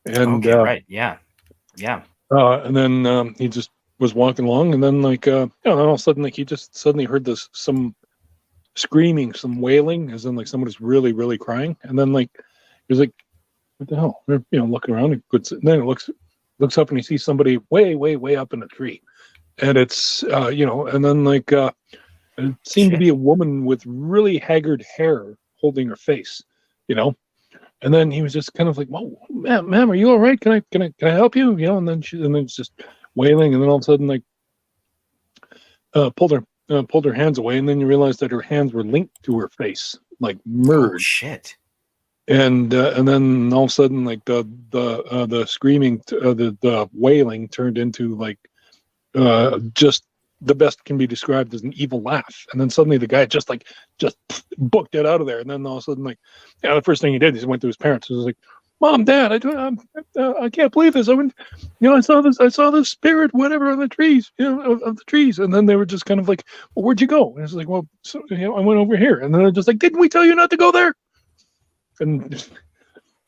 And okay, right, yeah. And then he just was walking along, and then then all of a sudden, he just suddenly heard some screaming, some wailing, as in somebody's really, really crying, and then he was like, "What the hell?" Looking around, and then it looks up and he sees somebody way, way, way up in a tree, and it's and then it seemed to be a woman with really haggard hair holding her face, and then he was just kind of like, "Whoa, ma'am, are you all right? Can I help you?" And then it's just wailing, and then all of a sudden pulled pulled her hands away, and then you realize that her hands were linked to her face, like Oh merged. shit! And then all of a sudden, like the screaming, the wailing turned into like just the best can be described as an evil laugh. And then suddenly the guy just booked it out of there. And then all of a sudden, like, the first thing he did is he went to his parents. He was like, "Mom, Dad, I can't believe this. I went, I saw this spirit, whatever, on the trees, of the trees." And then they were just kind of like, "Well, where'd you go?" And it's like, "Well, so, I went over here." And then they're just like, "Didn't we tell you not to go there?" And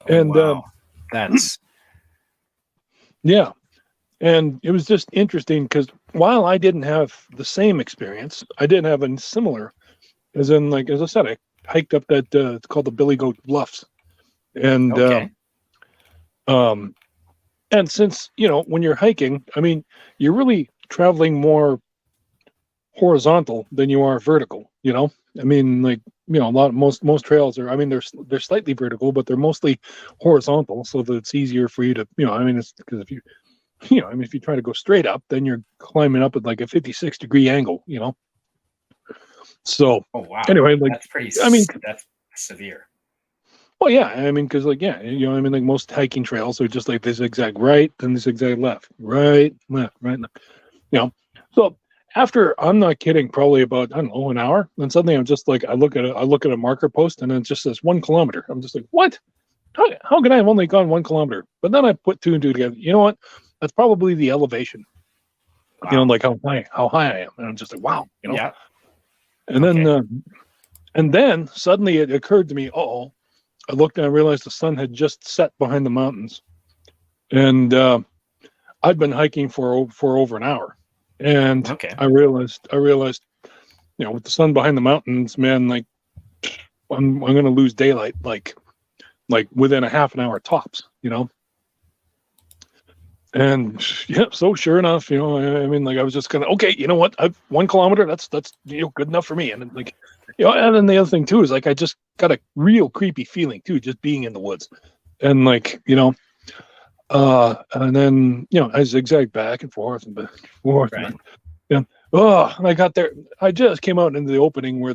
Wow. That's yeah. And it was just interesting because while I didn't have the same experience, I did have a similar, as in, like, as I said, I hiked up that, it's called the Billy Goat Bluffs. And, okay. and since, when you're hiking, I mean, you're really traveling more horizontal than you are vertical, I mean, like, most trails are, I mean, they're slightly vertical, but they're mostly horizontal so that it's easier for you to, I mean, it's because if you try to go straight up, then you're climbing up at like a 56-degree angle, So Oh wow. anyway, like, That's pretty. I mean, That's severe. well, yeah, I mean, because like, yeah, I mean, like most hiking trails are just like the zigzag right, then the zigzag left, right, left, right, left, So after, I'm not kidding, probably about, I don't know, an hour, then suddenly I'm just like, I look at a marker post and it just says 1 kilometer. I'm just like, what? How can I have only gone 1 kilometer? But then I put 2 and 2 together. You know what? That's probably the elevation. Wow. Like how high I am, and I'm just like, wow, Yeah. And then suddenly it occurred to me, I looked and I realized the sun had just set behind the mountains, and I'd been hiking for over an hour, and Okay. I realized, with the sun behind the mountains, man, like I'm going to lose daylight, like within a half an hour tops, And yeah, so sure enough, I mean, like I was just gonna, okay, you know what? 1 kilometer, that's good enough for me. And then, like, and then the other thing too is like I just got a real creepy feeling too, just being in the woods, and like and then I zigzagged back and forth and back and forth, Right. and and I got there. I just came out into the opening when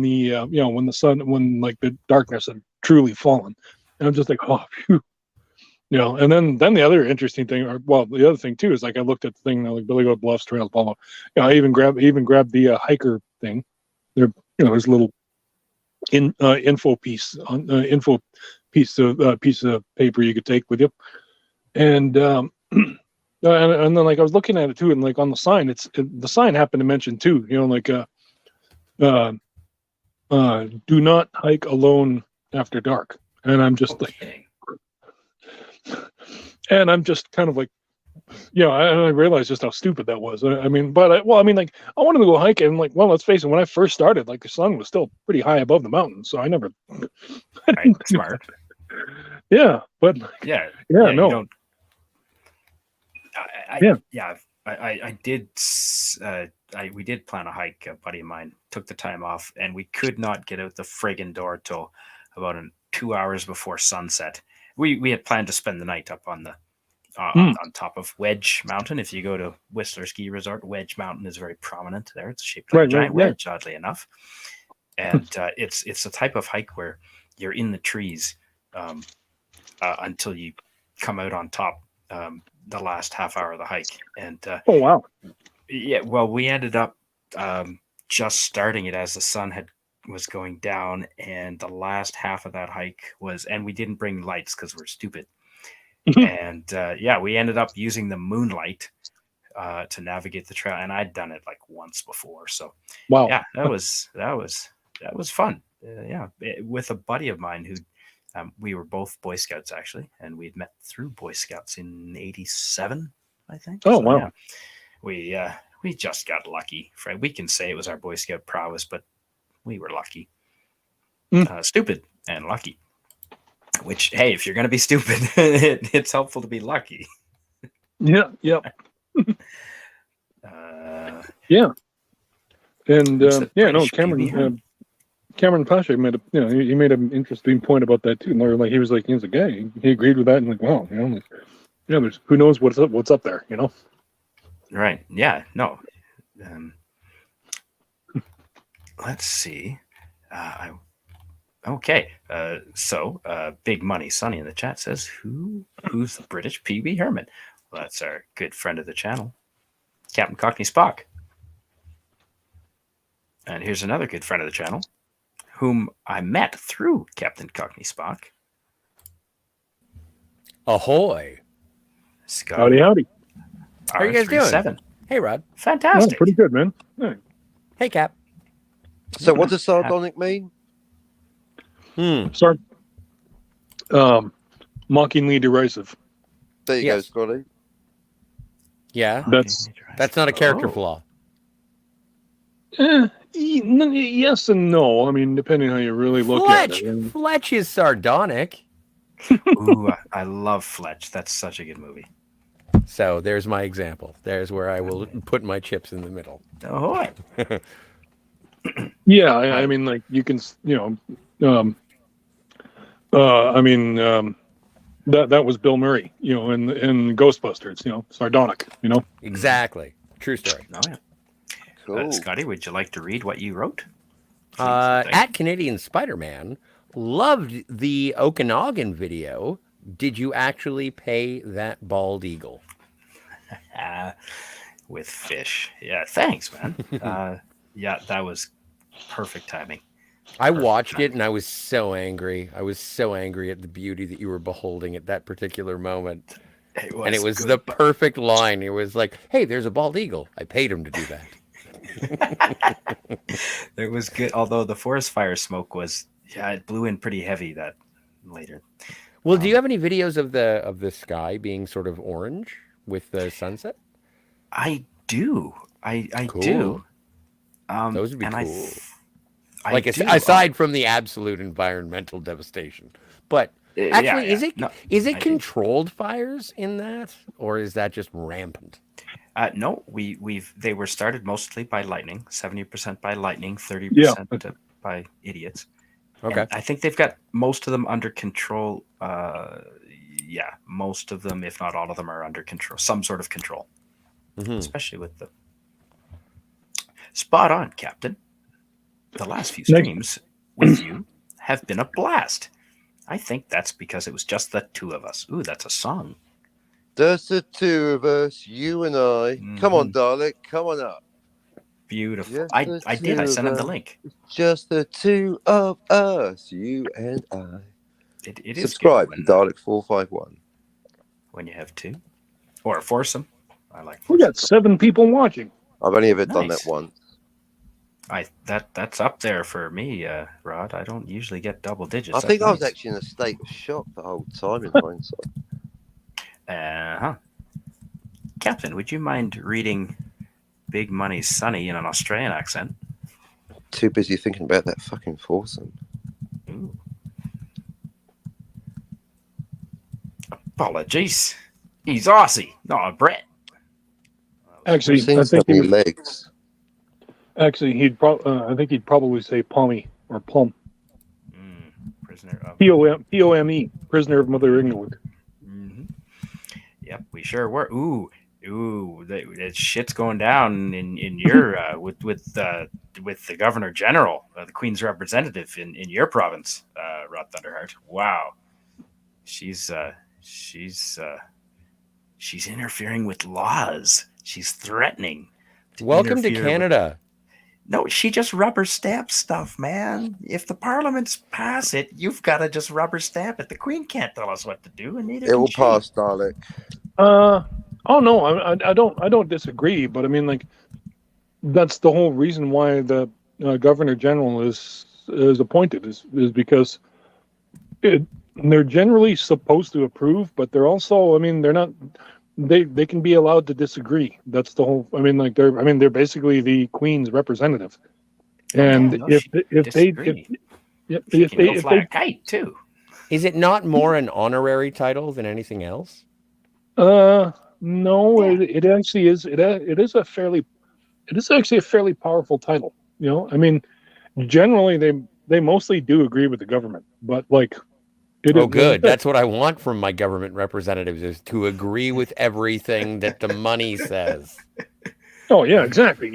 the sun, when like the darkness had truly fallen, and I'm just like, oh, phew. And then the other interesting thing, the other thing too, is like I looked at the thing, like Billy Goat Bluffs, trails, blah blah. I even grabbed the hiker thing. There's a little info piece piece of paper you could take with you, and and then like I was looking at it too, and like on the sign, the sign happened to mention too, like do not hike alone after dark, and I'm just Okay. and I'm just kind of like, I realized just how stupid that was. I mean, but I wanted to go hiking, and like, well, let's face it, when I first started, like the sun was still pretty high above the mountains, so I never. Right. Smart. Yeah, but Yeah. no. You don't, I did. We did plan a hike. A buddy of mine took the time off, and we could not get out the friggin' door till about 2 hours before sunset. We had planned to spend the night up on the on top of Wedge Mountain. If you go to Whistler Ski Resort, Wedge Mountain is very prominent there. It's shaped like a giant wedge, oddly enough, and it's the type of hike where you're in the trees until you come out on top the last half hour of the hike. And oh wow, yeah. Well, we ended up just starting it as the sun was going down, and the last half of that hike and we didn't bring lights because we're stupid. And we ended up using the moonlight to navigate the trail, and I'd done it like once before. So wow, yeah, that was fun. With a buddy of mine who we were both Boy Scouts actually, and we'd met through Boy Scouts in '87, I think. Oh so, wow, yeah, we just got lucky. Fred, we can say it was our Boy Scout prowess, but we were lucky, stupid and lucky. Which, hey, if you're going to be stupid, it's helpful to be lucky. Yeah. Yeah. And Cameron Pasha made he made an interesting point about that too. And like he was like, he agreed with that, and like, wow, there's who knows what's up there, Right. Yeah. No. let's see. Okay. So Big Money Sonny in the chat says, who's the British Pee Wee Herman? Well, that's our good friend of the channel, Captain Cockney Spock. And here's another good friend of the channel, whom I met through Captain Cockney Spock. Ahoy. Scotty. Howdy. How are you guys doing? R37. Hey, Rod. Fantastic. Oh, pretty good, man. Yeah. Hey, Cap. So what does sardonic mean? Sorry. Mockingly derisive. There you Yes. go, Scotty. Yeah, That's not a character Oh. flaw. Yes and no. I mean, depending how you really look at Fletch. it. And Fletch is sardonic. Ooh, I love Fletch. That's such a good movie. So there's my example. There's where I will put my chips in the middle. Ahoy. yeah, I mean, like you can, that was Bill Murray, in Ghostbusters, sardonic, Exactly. True story. Oh, yeah. Cool. Scotty, would you like to read what you wrote? Please, At Canadian Spider-Man, loved the Okanagan video. Did you actually pay that bald eagle? With fish. Yeah, thanks, man. Yeah, that was perfect timing. I watched it and I was so angry. I was so angry at the beauty that you were beholding at that particular moment. And it was good. the perfect line. It was like, hey, there's a bald eagle. I paid him to do that. It was good, although the forest fire smoke was, it blew in pretty heavy that later. Well, do you have any videos of the sky being sort of orange with the sunset? I do. I Cool. do. Those would be and cool. I Like do. aside from the absolute environmental devastation, but actually, is it controlled fires in that, or is that just rampant? No, they were started mostly by lightning, 70% by lightning, 30% by idiots. Okay. And I think they've got most of them under control. Most of them, if not all of them, are under control, some sort of control, especially with the spot on, Captain. The last few streams with you have been a blast. I think that's because it was just the two of us. Ooh, that's a song. Just the two of us, you and I. Come on, darling, come on up. Beautiful. Just I the did. I two sent him of the us. link. Just the two of us, you and I. It is Subscribe good to Dalek451. when you have two, or a foursome. I like. we got 7 people watching. I've only ever done Nice. that once. That's up there for me, Rod. I don't usually get double digits. I think I was actually in a state of shock the whole time in hindsight. Captain, would you mind reading Big Money Sonny in an Australian accent? Too busy thinking about that fucking foursome. Ooh. Apologies. He's Aussie, not a Brit. Actually, Seen I so think many legs. I think he'd probably say Pommy or Plum. Prisoner of P-O-M-E, prisoner of Mother England. Yep, we sure were. Ooh, that shit's going down in your with the Governor General, the Queen's representative in your province, Rod Thunderheart. Wow, she's interfering with laws. She's threatening. Welcome to Canada. No, she just rubber stamps stuff, man. If the parliaments pass it, you've got to just rubber stamp it. The Queen can't tell us what to do, and neither It will can she. pass, Dalek. Oh no, I don't disagree, but I mean, like, that's the whole reason why the Governor General is appointed is because they're generally supposed to approve, but they're also, I mean, they're not. They can be allowed to disagree. That's the whole. I mean, like they're basically the Queen's representative, and if they fly a kite too. Is it not more an honorary title than anything else? No, it actually is. It is actually a fairly powerful title. I mean, generally they mostly do agree with the government, but like. Good. That's what I want from my government representatives, is to agree with everything that the money says. Oh yeah, exactly.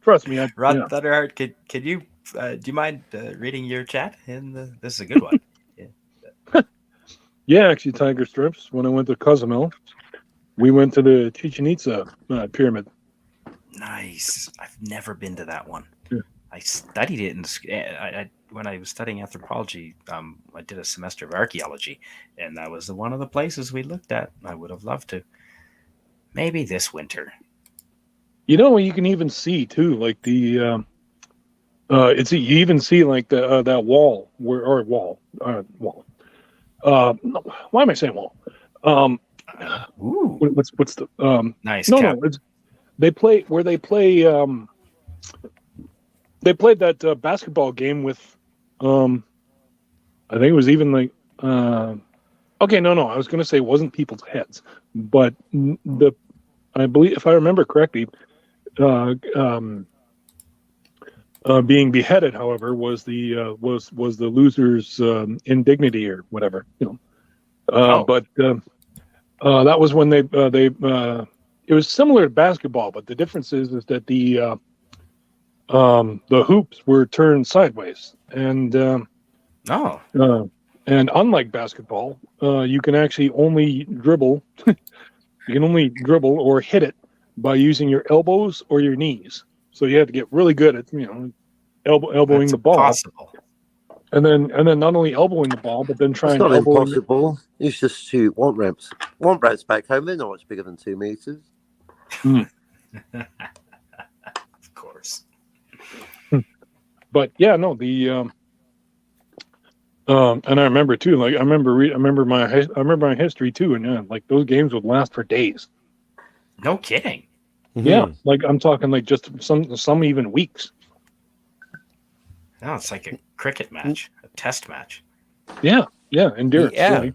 Trust me. Rod Thunderheart, can you do you mind reading your chat? This is a good one. Yeah, actually, Tiger Strips. When I went to Cozumel, we went to the Chichen Itza pyramid. Nice. I've never been to that one. Yeah. I studied it when I was studying anthropology. I did a semester of archaeology, and that was one of the places we looked at. I would have loved to. Maybe this winter. You know, you can even see too, like the you even see like the that wall wall. Why am I saying wall? Ooh. What's the Nice. No, it's they play they played that basketball game with I think it was even like okay, no, I was going to say it wasn't people's heads, but I believe, if I remember correctly, being beheaded, however, was the loser's indignity or whatever, you know. But that was when they it was similar to basketball, but the difference is that the hoops were turned sideways, and and unlike basketball, you can actually only dribble. You can only dribble or hit it by using your elbows or your knees. So you have to get really good at elbowing the ball. Possible. And then not only elbowing the ball, but then trying to elbow. It's not impossible. It's just shoot want ramps. Want ramps back home. They're not much bigger than 2 meters. Of course. But yeah, no, the and I remember too. Like I remember my history too, and yeah, like those games would last for days. No kidding. Mm-hmm. Yeah, like I'm talking like just some even weeks. No, it's like a cricket match, a test match. Yeah, endurance. Yeah. Really.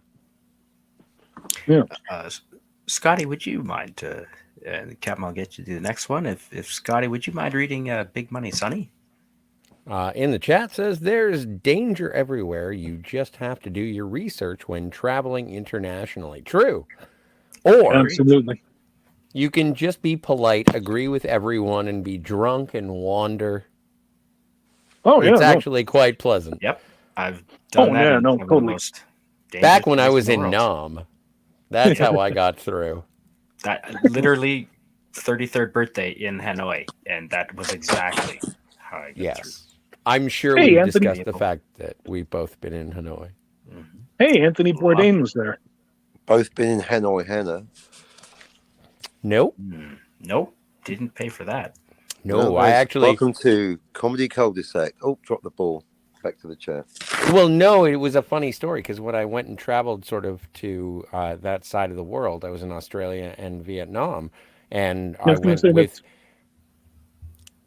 Yeah. Scotty, would you mind? Captain, I'll get you to the next one. If Scotty, would you mind reading Big Money Sonny? In the chat says there's danger everywhere. You just have to do your research when traveling internationally. True. Or absolutely. You can just be polite, agree with everyone, and be drunk and wander. Oh, yeah. It's actually quite pleasant. Yep. I've done that in some of the most back when I was in Nam. That's how I got through. That literally 33rd birthday in Hanoi, and that was exactly how I got through. I'm sure we discussed the fact that we've both been in Hanoi. Mm-hmm. Hey, Anthony Bourdain was there. Both been in Hanoi, Hannah. Nope. Nope. Didn't pay for that. No, I actually... Welcome to Comedy Cul-de-sac. Oh, drop the ball. Back to the chat. Well, no, it was a funny story because when I went and traveled sort of to that side of the world, I was in Australia and Vietnam, and I went with...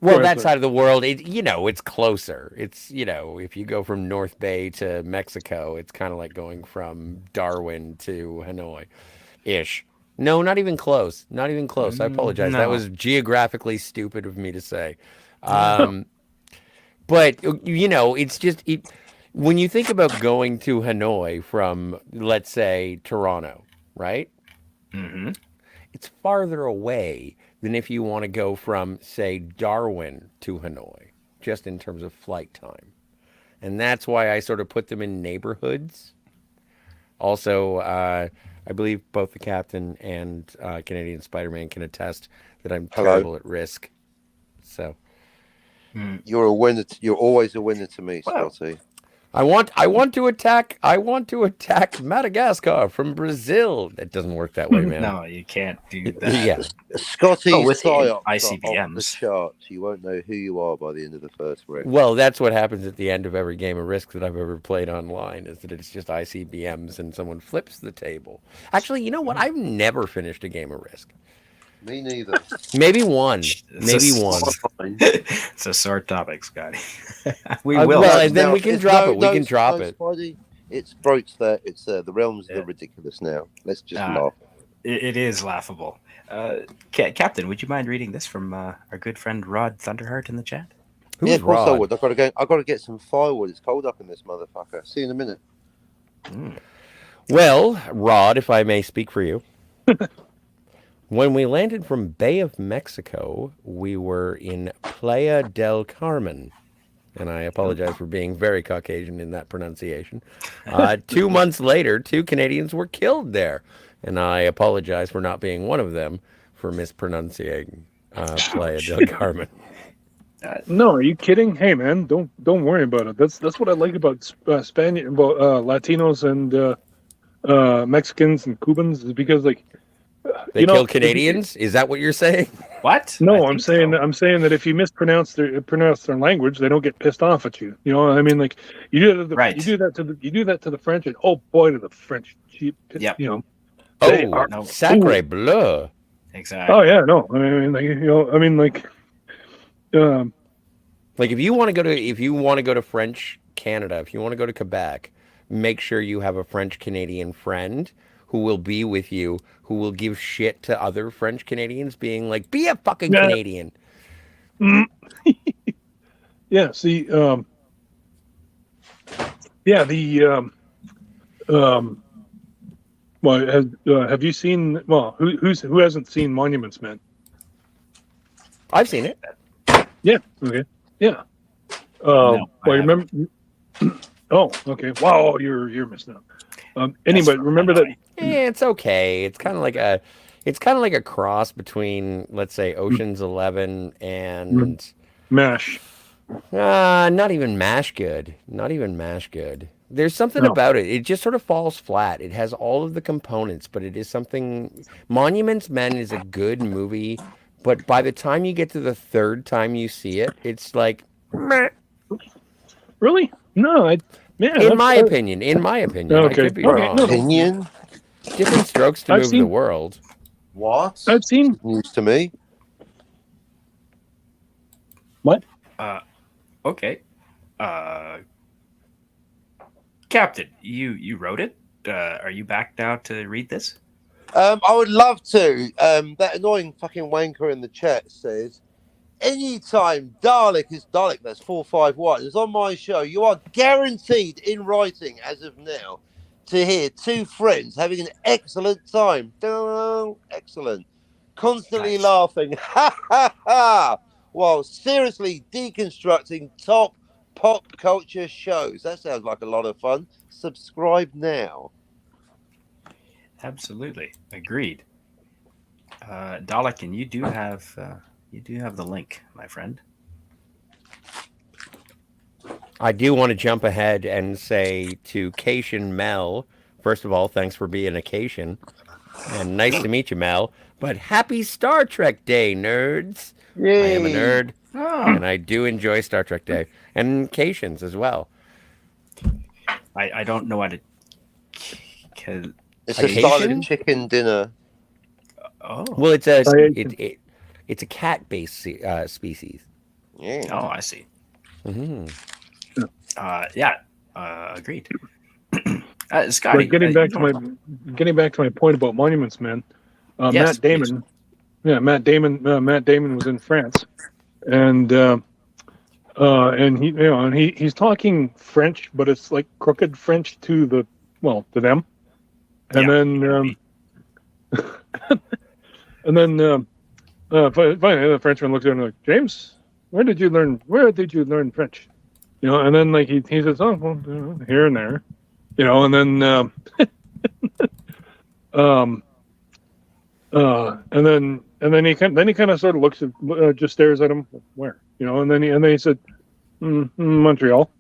Well, that side of the world, it's closer. It's, if you go from North Bay to Mexico, it's kind of like going from Darwin to Hanoi-ish. No, not even close. Not even close. I apologize. No. That was geographically stupid of me to say. But, it's just... when you think about going to Hanoi from, let's say, Toronto, right? Mm-hmm. It's farther away than if you want to go from, say, Darwin to Hanoi, just in terms of flight time. And that's why I sort of put them in neighborhoods. Also, I believe both the captain and Canadian Spider-Man can attest that I'm terrible at risk. So you're a winner. You're always a winner to me, Scotty. I want to attack Madagascar from Brazil. It doesn't work that way, man. No, you can't do that. Yeah. Scotty's with psyops ICBMs. Off the charts. You won't know who you are by the end of the first round. Well, that's what happens at the end of every game of Risk that I've ever played online, is that it's just ICBMs and someone flips the table. Actually, you know what? I've never finished a game of Risk. Me neither. Maybe one. It's a sore topic, Scotty. We will. Well, and then we can drop it. We can drop it. Spidey, it's broached there. It's the realms of the ridiculous now. Let's just laugh. It is laughable. Captain, would you mind reading this from our good friend Rod Thunderheart in the chat? Who's of course Rod? I would. I've got to get some firewood. It's cold up in this motherfucker. See you in a minute. Well, Rod, if I may speak for you. When we landed from Bay of Mexico, we were in Playa del Carmen. And I apologize for being very Caucasian in that pronunciation. 2 months later, 2 Canadians were killed there. And I apologize for not being one of them for mispronouncing Playa del Carmen. No, are you kidding? Hey, man, don't worry about it. That's what I like about Spanish, about Latinos and Mexicans and Cubans, is because like They kill Canadians? Is that what you're saying? What? No, I'm saying that if you mispronounce their language, they don't get pissed off at you. You know, I mean, like you do that. You do that to the French, and oh boy, to the French, you know, they are sacre bleu. Exactly. Oh yeah, no, like if you want to go to French Canada, if you want to go to Quebec, make sure you have a French Canadian friend who will be with you, who will give shit to other French Canadians, being like, "Be a fucking Canadian." Yeah. See. Yeah. Well, have you seen? Well, who hasn't seen Monuments Men? I've seen it. Yeah. Okay. Yeah. No, well, remember? Oh, okay. Wow, you're missing out. Anyway, remember that? Yeah, it's okay. It's kind of like a cross between, let's say, Ocean's 11 and MASH. Not even MASH good. Not even MASH good. There's something about it. It just sort of falls flat. It has all of the components, but it is something. Monuments Men is a good movie, but by the time you get to the third time you see it, it's like, meh. Really? No, in my opinion, okay. I could be wrong. Opinion? Different strokes to move the world. What? I've seen news to me. What? Okay. Captain, you wrote it. Are you back now to read this? I would love to. That annoying fucking wanker in the chat says, anytime Dalek, that's 451, is on my show, you are guaranteed in writing as of now to hear 2 friends having an excellent time. Excellent. Constantly laughing. Ha ha ha. While seriously deconstructing top pop culture shows. That sounds like a lot of fun. Subscribe now. Absolutely, agreed. Dalek, and you do have the link, my friend. I do want to jump ahead and say to Cation Mel, first of all, thanks for being a Cation, and nice to meet you, Mel. But happy Star Trek Day, nerds! Yay. I am a nerd, and I do enjoy Star Trek Day, and Cations as well. I don't know what it's a silent chicken dinner. Oh, well, it's a cat-based species. Yeah. Oh, I see. Mm-hmm. Agreed. Scotty, getting back to my point about Monuments Men. Yes, Matt Damon. Please. Yeah, Matt Damon was in France, and he's talking French, but it's like crooked French to them, and then finally the Frenchman looks at him like, James, where did you learn French? You know, and then like he says, oh, well, here and there, you know, and then and then he kind of sort of looks at just stares at him, where, you know, and then he said, Montreal,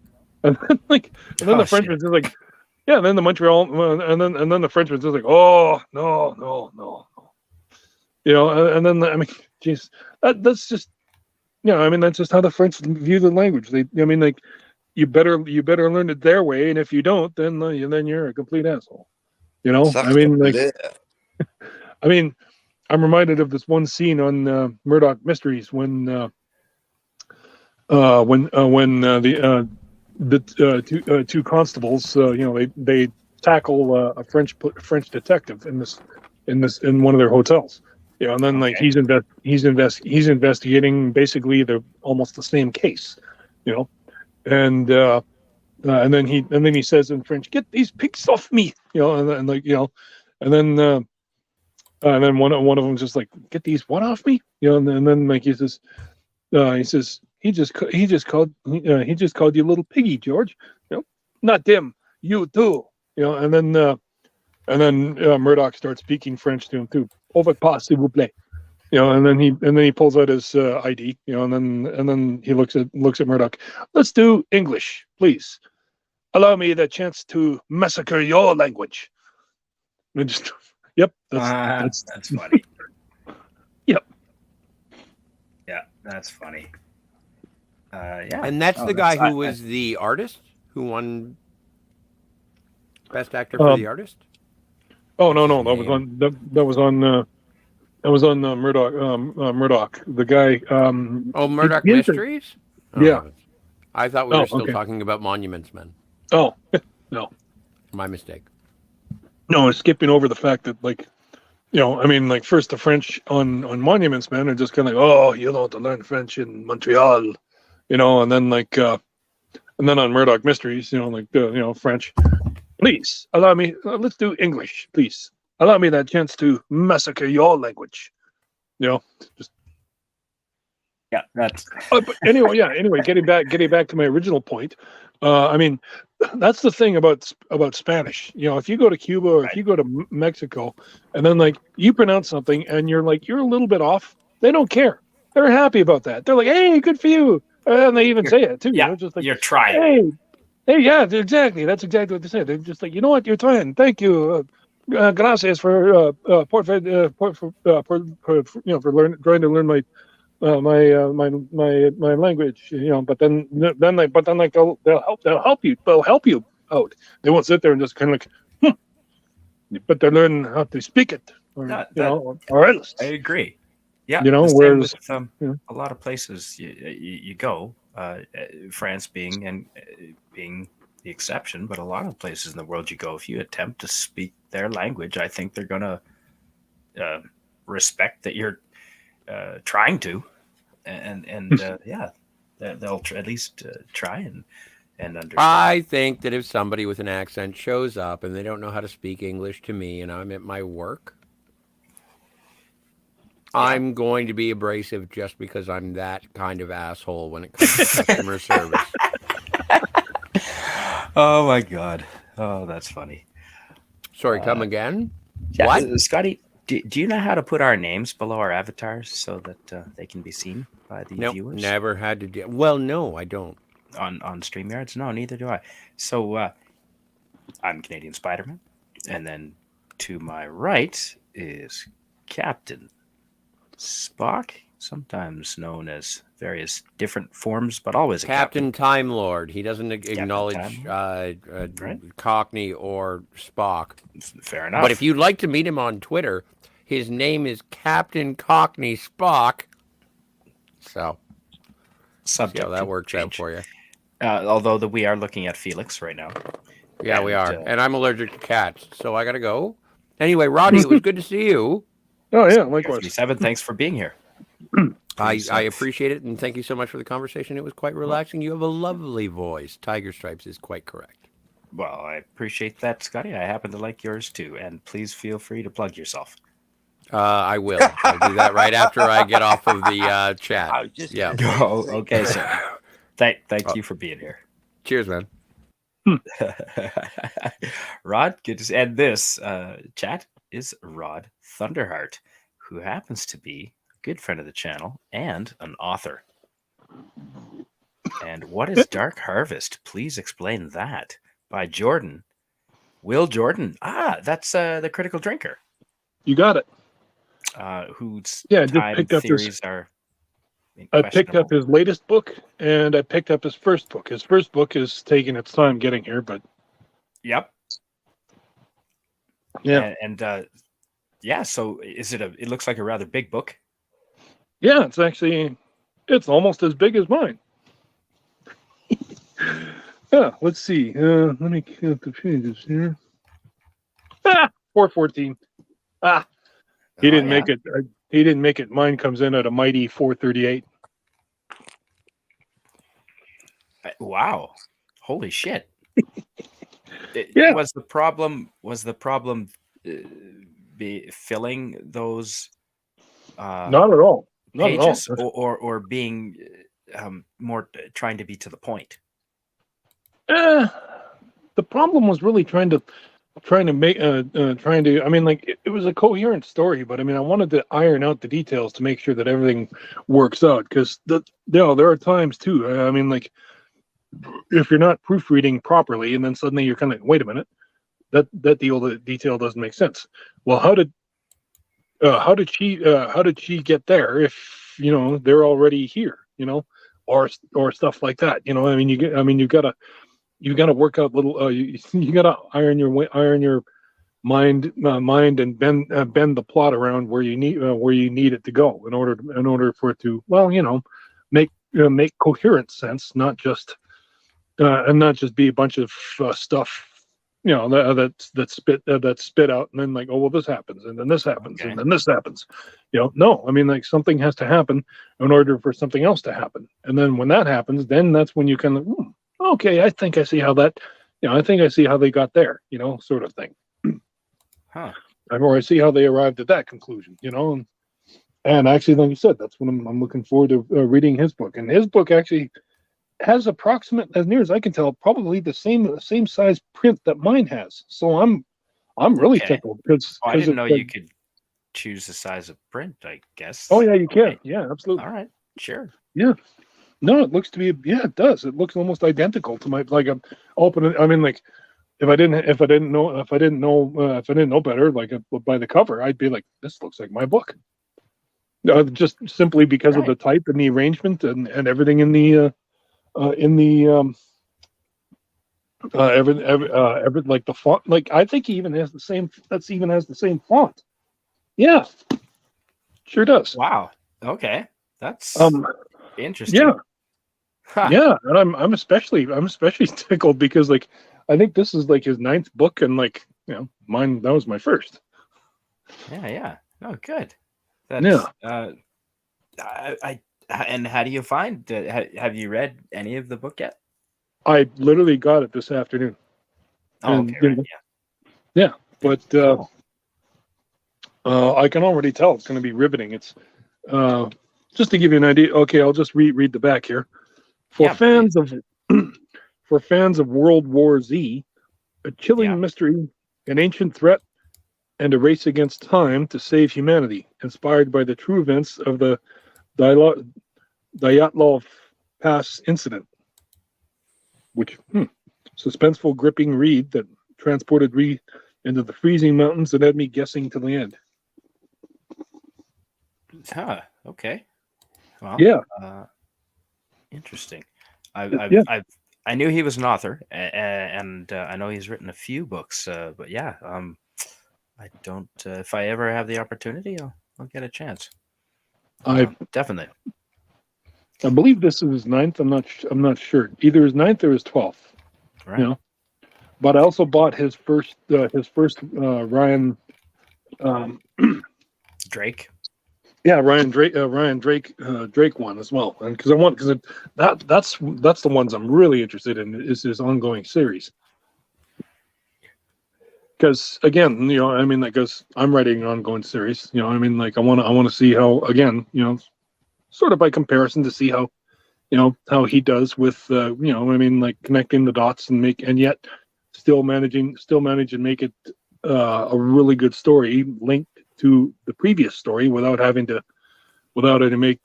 and then the Frenchman's just like, yeah, and then the Montreal, and then the Frenchman's just like, oh no, you know, and then I mean, geez, that's just, you know, I mean, that's just how the French view the language. You better learn it their way, and if you don't, then you're a complete asshole. You know, I mean, I mean, I'm reminded of this one scene on Murdoch Mysteries when the two constables, you know, they tackle a French detective in one of their hotels. You know, and then like he's investigating basically almost the same case. You know, and then he says in French, "Get these pigs off me!" You know, and like, you know, and then And then one of them's just like, get these what off me, and then like he says he just called you little piggy, George. Not them, you too. And then Murdoch starts speaking French to him too. Over pas, s'il vous plaît. And then he pulls out his ID, and then he looks at Murdoch. Let's do English, please. Allow me the chance to massacre your language. And just, yep, that's funny. Yep. Yeah, that's funny. Yeah, and that's the guy who was the artist who won Best Actor for the Artist. Oh no, that was on Murdoch. Murdoch, the guy. Murdoch Mysteries. Yeah, I thought we were still talking about Monuments Men. Oh no, my mistake. No, it's skipping over the fact that first the French on Monuments Men are just kind of like, oh, you don't learn French in Montreal, and then on Murdoch Mysteries, French. Please allow me. Let's do English, please. Allow me that chance to massacre your language. Just. Yeah, that's. But anyway, getting back to my original point. That's the thing about Spanish. If you go to Cuba or if you go to Mexico, and then you pronounce something and you're a little bit off, they don't care. They're happy about that. They're like, hey, good for you, and they even say it too. Yeah, just like you're trying. Hey, yeah, exactly. That's exactly what they say. They're just like, you know what, you're trying. Thank you. Gracias for trying to learn my my language. But then they'll help you. They'll help you out. They won't sit there and just kind of like, but they're learning how to speak it. Or else. I agree. Yeah, whereas with, a lot of places you go, France being the exception, but a lot of places in the world you go, if you attempt to speak their language, I think they're going to respect that you're trying to, and they'll at least try and understand. I think that if somebody with an accent shows up and they don't know how to speak English to me, and I'm at my work, I'm going to be abrasive just because I'm that kind of asshole when it comes to customer service. Oh my God. Oh, that's funny. Sorry, come again? Yeah, what? Scotty, do you know how to put our names below our avatars so that they can be seen by the viewers? Never had to do. Well, no, I don't. On StreamYards? No, neither do I. So I'm Canadian Spider-Man. And then to my right is Captain Spock, sometimes known as various different forms, but always a Captain Time Lord. He doesn't acknowledge right? Cockney or Spock. Fair enough. But if you'd like to meet him on Twitter, his name is Captain Cockney Spock. So, see how that works out for you. Although we are looking at Felix right now. Yeah, we are. And I'm allergic to cats, so I got to go. Anyway, Roddy, it was good to see you. Oh, yeah, likewise. 37, thanks for being here. I appreciate it, and thank you so much for the conversation. It was quite relaxing. You have a lovely voice. Tiger Stripes is quite correct. Well, I appreciate that, Scotty. I happen to like yours, too. And please feel free to plug yourself. I will. I'll do that right after I get off of the chat. Yeah. Oh, okay, sir. Thank you for being here. Cheers, man. Rod, good to see. And this chat is Rod Thunderheart, who happens to be a good friend of the channel and an author. And what is Dark Harvest? Please explain that. By Jordan. Will Jordan. That's the Critical Drinker. You got it. Whose time theories are I picked up his latest book, and I picked up his first book. His first book is taking its time getting here, but... Yep. Yeah. And so is it it looks like a rather big book. Yeah, it's almost as big as mine. Yeah, let's see. Let me count the pages here. 414. He didn't make it. He didn't make it. Mine comes in at a mighty 438. Wow. Holy shit. Yeah. Was the problem be filling those Not at all. Not pages, at all. or being more trying to be to the point? The problem was really trying to make I mean, like, it was a coherent story, but I mean, I wanted to iron out the details to make sure that everything works out, because there are times too, I mean, like, if you're not proofreading properly and then suddenly you're kind of, wait a minute, that detail doesn't make sense. Well, how did she get there if they're already here, or stuff like that, I mean, you gotta work out little you gotta iron your mind and bend the plot around where you need it to go in order for it to, make coherent sense, not just be a bunch of stuff, that spit out, and then, like, oh well, this happens, and then this happens, Okay. and then this happens. No, I mean, like, something has to happen in order for something else to happen, and then when that happens, then that's when you kind of, okay, I think I see how that, I think I see how they got there, sort of thing. Huh. Or I see how they arrived at that conclusion, and actually, like you said, that's what I'm looking forward to reading his book. And his book actually has approximate, as near as I can tell, probably the same size print that mine has. So I'm really tickled, because I didn't know you could choose the size of print, I guess. Oh yeah, you can. Right. Yeah, absolutely. All right, sure. Yeah. No, it looks to be, it does. It looks almost identical to my, like, I'm open. I mean, like, if I didn't know better, like, by the cover, I'd be like, this looks like my book. Just simply because of the type and the arrangement and everything in the like the font. Like, I think he even has the same font. Yeah, sure does. Wow. Okay, that's interesting. Yeah. Huh. Yeah, and I'm especially tickled because, like, I think this is like his 9th book, and, like, mine, that was my first. Yeah. Oh, good. That's, Yeah. And how do you find? Have you read any of the book yet? I literally got it this afternoon. Oh, And, okay. Right, yeah. But Cool. I can already tell it's going to be riveting. It's just to give you an idea. Okay, I'll just read the back here. For fans of World War Z, a chilling mystery, an ancient threat, and a race against time to save humanity, inspired by the true events of the Dyatlov Pass incident. Which, suspenseful, gripping read that transported me into the freezing mountains and had me guessing to the end. Huh. Okay. Well, yeah. Interesting. I knew he was an author, and I know he's written a few books. But yeah, I don't. If I ever have the opportunity, I'll get a chance. Definitely. I believe this is his 9th. I'm not sure. Either his 9th or his 12th. Right. But I also bought his first Ryan Drake. Yeah, Ryan Drake one as well, and because that's the ones I'm really interested in, is his ongoing series. Because again, I mean, because I'm writing an ongoing series, I mean, like, I want to see how, again, sort of by comparison, to see how, how he does with, I mean, like, connecting the dots and yet still manage and make it a really good story linked to the previous story without having to make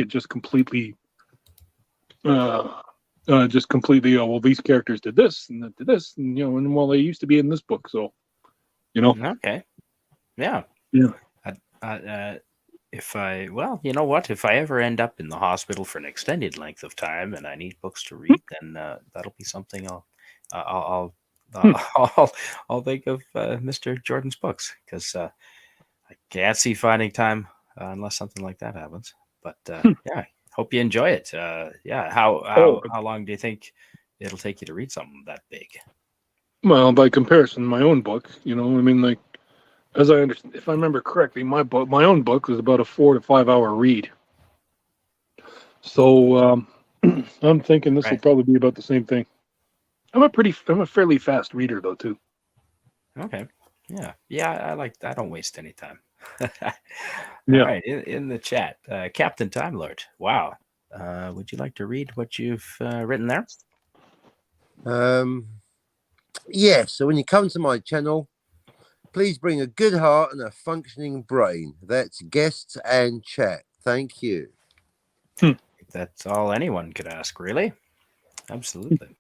it just completely well, these characters did this and that did this, and and well, they used to be in this book, so Okay. Yeah. If I ever end up in the hospital for an extended length of time and I need books to read, then that'll be something I'll think of Mr. Jordan's books, because I can't see finding time unless something like that happens. But yeah, hope you enjoy it. How long do you think it'll take you to read something that big? Well, by comparison, my own book, I mean, like, as I understand, if I remember correctly, my own book was about a 4 to 5 hour read. So I'm thinking this will probably be about the same thing. I'm a fairly fast reader, though, too. Okay. Yeah. I don't waste any time. All Yeah. right. In the chat, Captain Time Lord. Wow. Would you like to read what you've written there? Yeah, so when you come to my channel, please bring a good heart and a functioning brain. That's guests and chat. Thank you. That's all anyone could ask, really. Absolutely.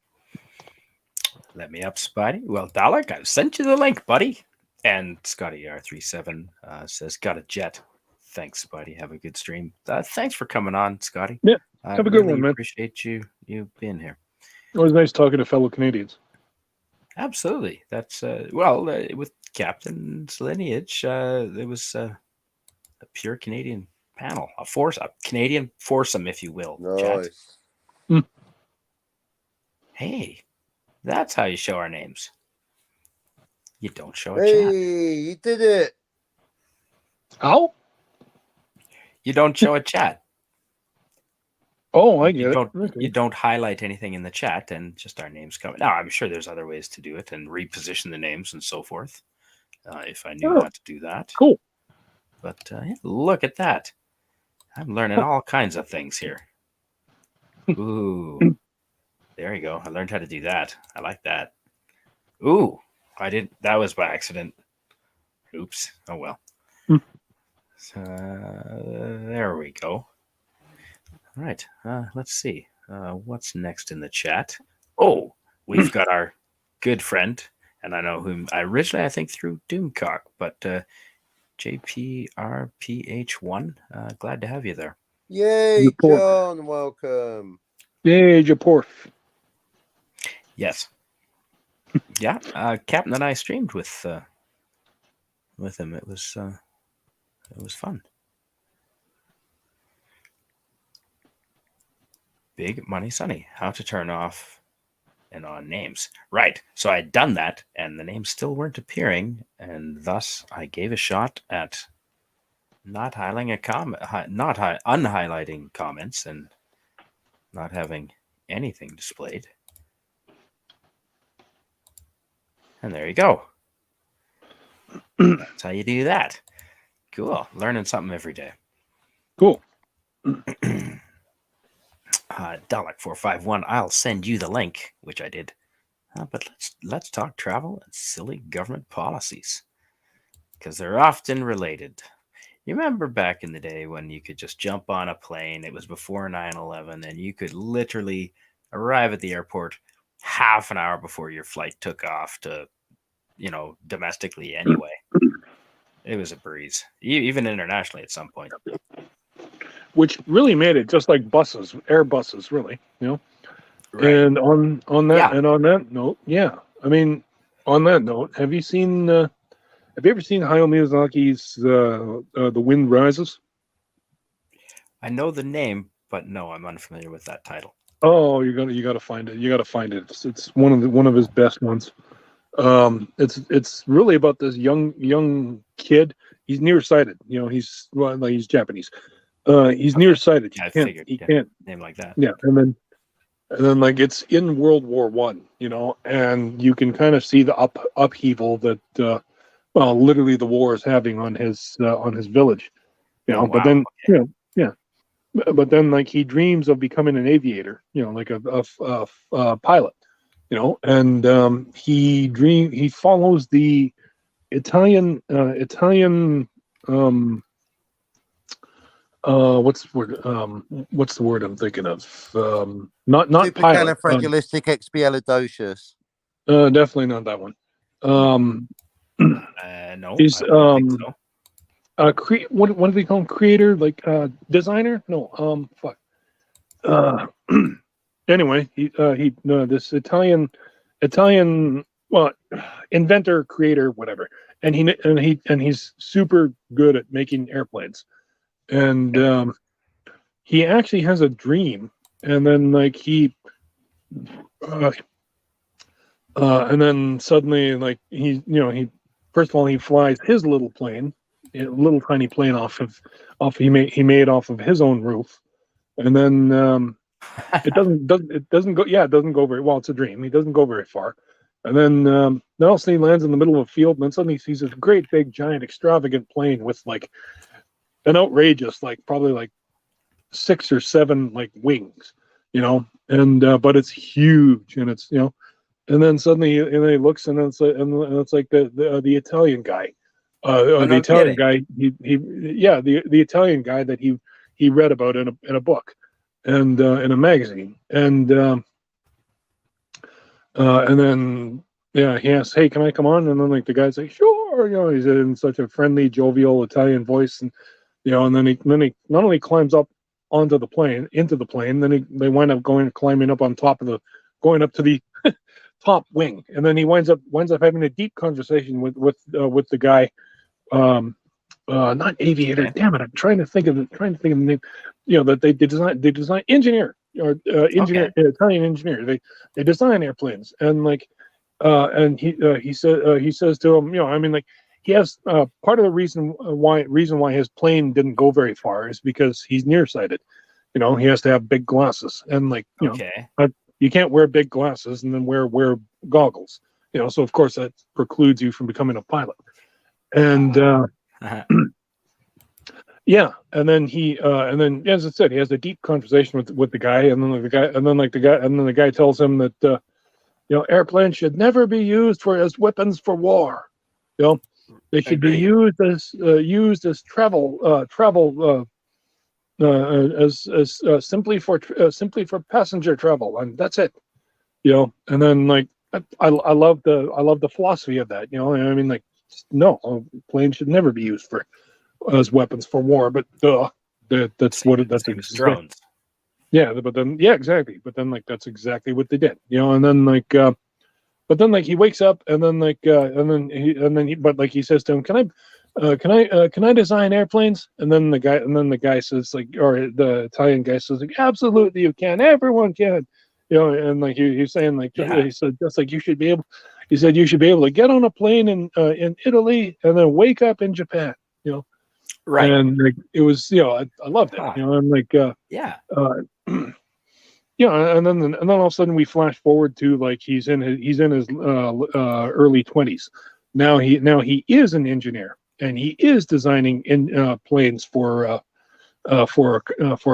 Let me up, Spidey. Well, Dalek, I've sent you the link, buddy. And Scotty R37 says, got a jet. Thanks, Spidey. Have a good stream. Thanks for coming on, Scotty. Yeah. I Have a good really one, man. appreciate you being here. Always nice talking to fellow Canadians. Absolutely. That's with Captain's lineage, it was a pure Canadian panel, a Canadian foursome, if you will. Chat. Nice. Hey, that's how you show our names. You don't show a Hey, chat. you did it. Ow? You don't show a chat. Oh, I get it. You don't highlight anything in the chat, and just our names come. Now, I'm sure there's other ways to do it and reposition the names and so forth. If I knew how to do that. Cool. But look at that. I'm learning all kinds of things here. Ooh. There you go. I learned how to do that. I like that. Ooh. That was by accident. Oops. Oh, well. There we go. All right. Let's see. What's next in the chat? Oh, we've got our good friend, and I know whom I originally, I think, through Doomcock, but JPRPH1, glad to have you there. Yay, John. Welcome. Yay, Japorf. Yes. Yeah. Captain and I streamed with him. It was fun. Big Money Sunny. How to turn off and on names. Right. So I'd done that, and the names still weren't appearing, and thus I gave a shot at not highlighting a comment, unhighlighting comments, and not having anything displayed. And there you go. That's how you do that. Cool. Learning something every day. Cool. Dalek451, I'll send you the link, which I did. But let's talk travel and silly government policies, because they're often related. You remember back in the day when you could just jump on a plane? It was before 9/11, and you could literally arrive at the airport half an hour before your flight took off to, domestically anyway. It was a breeze, even internationally at some point. Which really made it just like buses, Airbuses, really, Right. And on that, yeah. And on that note, yeah. I mean, on that note, have you ever seen Hayao Miyazaki's The Wind Rises? I know the name, but no, I'm unfamiliar with that title. Oh, you gotta find it. You gotta find it. It's one of his best ones. It's really about this young kid. He's nearsighted. He's Japanese. He's nearsighted. He can't name like that. Yeah, and then like it's in World War I, and you can kind of see the upheaval that literally the war is having on his village, Wow. But then but then like he dreams of becoming an aviator, like a pilot, and he follows the Italian what's the word I'm thinking of? Not pilot. Supercalifragilisticexpialidocious. Definitely not that one. No. He's I don't think so. what do they call him? Creator, like designer? No. Fuck. Anyway, this Italian inventor, creator, whatever, and he's super good at making airplanes. And he actually has a dream, and then like he and then suddenly like he first of all he flies his little plane, a little tiny plane he made off of his own roof, and then it doesn't go very well. It's a dream. He doesn't go very far, And then all of a sudden he lands in the middle of a field, and then suddenly he sees this great big giant extravagant plane with like an outrageous, like probably like 6 or 7 like wings, and but it's huge, and it's and then suddenly and then he looks, and it's like the Italian guy, the Italian guy the Italian guy that he read about in a book and in a magazine, and then he asks, "Hey, can I come on?" And then like the guy's like, "Sure," he's in such a friendly, jovial Italian voice, and and then he not only climbs up into the plane, then they wind up climbing up on top of going up to the top wing, and then he winds up having a deep conversation with the guy, not aviator. Okay. Damn it! I'm trying to think of the name. That they design engineer or engineer, okay. Italian engineer. They design airplanes, and like and he says to him, I mean, like he has part of the reason why his plane didn't go very far is because he's nearsighted. He has to have big glasses, and like you can't wear big glasses and then wear goggles. So of course that precludes you from becoming a pilot. And and then as I said, he has a deep conversation with the guy, and then the guy tells him that airplanes should never be used as weapons for war. They should be used as travel simply for passenger travel, and that's it. And then like I love the philosophy of that. I mean, like, no, planes should never be used as weapons for war. But that's drones. Yeah, but then exactly. But then like that's exactly what they did. And then like but then like he wakes up, and then like but like he says to him, can I design airplanes? And then the guy says, like, or the Italian guy says, like, absolutely you can, everyone can. And like he's saying, like, he said, just like you should be able to get on a plane in Italy and then wake up in Japan. Right. And like it was, I loved it. And like and then all of a sudden we flash forward to like he's in his early 20s. Now he is an engineer, and he is designing planes for a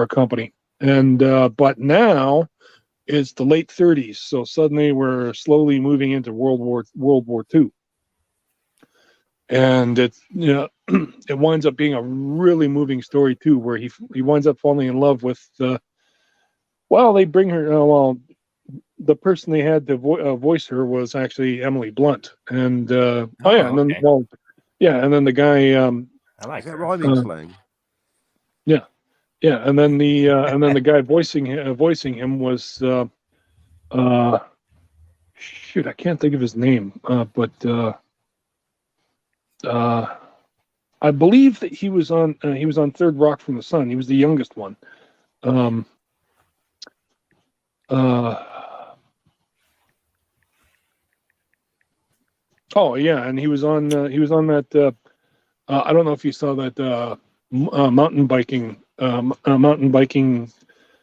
company. And but now it's the late 30s, so suddenly we're slowly moving into World War II, and it's it winds up being a really moving story too, where he winds up falling in love with they bring her the person they had to voice her was actually Emily Blunt, and and then and then the guy I like that rhyming slang. And then the guy voicing him was shoot, I can't think of his name, but I believe that he was on Third Rock from the Sun. He was the youngest one. And he was on that. I don't know if you saw that mountain biking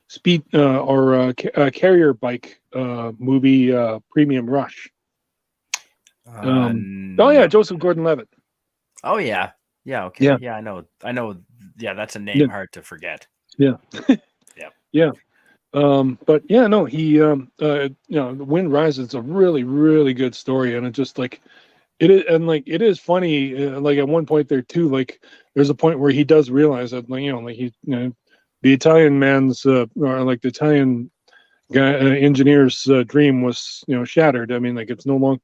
speed or carrier bike movie, Premium Rush. Joseph Gordon-Levitt. Oh yeah, okay, yeah, I know. Yeah, that's a name hard to forget. Yeah. But he The Wind Rises is a really, really good story, and it just like it is, and like it is funny. Like at one point there too, like there's a point where he does realize that the Italian man's or like the Italian guy engineer's dream was shattered. I mean, like it's no longer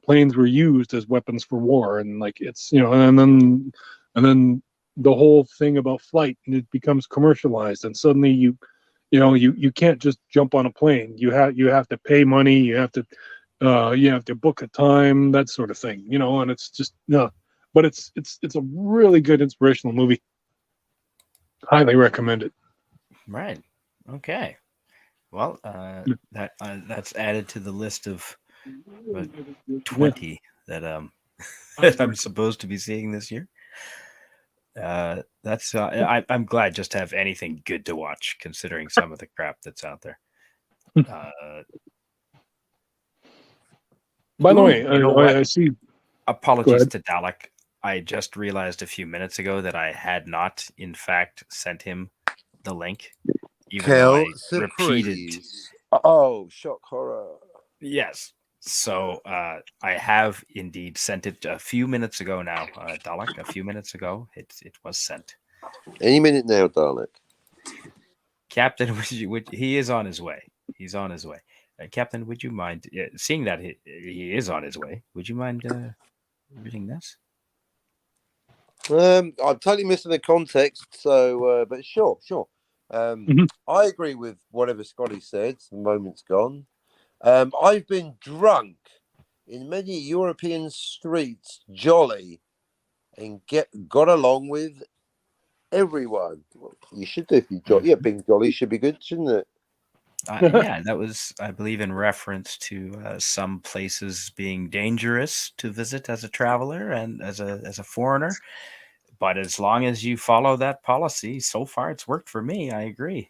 planes were used as weapons for war, and like it's and then the whole thing about flight, and it becomes commercialized, and suddenly you can't just jump on a plane. You have to pay money. You have to book a time, that sort of thing. And it's just but it's a really good inspirational movie. Highly recommend it. Right. Okay. Well, that's added to the list of 20 that I'm supposed to be seeing this year. That's I'm glad just to have anything good to watch, considering some of the crap that's out there. By the Ooh, way, you know what? I see. Go Apologies ahead. to Dalek. I just realized a few minutes ago that I had not, in fact, sent him the link, even though Kel I repeated. surprise. Oh, shock horror. Yes. So I have indeed sent it a few minutes ago now, Dalek. A few minutes ago, it was sent. Any minute now, Dalek. Captain, he is on his way. He's on his way. Captain, would you mind seeing that he is on his way? Would you mind reading this? I'm totally missing the context, so but sure. Mhm. I agree with whatever Scotty said. The moment's gone. I've been drunk in many European streets, jolly, and got along with everyone. Well, you should do if you yeah, being jolly should be good, shouldn't it? Yeah, that was, I believe, in reference to some places being dangerous to visit as a traveler and as a foreigner. But as long as you follow that policy, so far it's worked for me. I agree.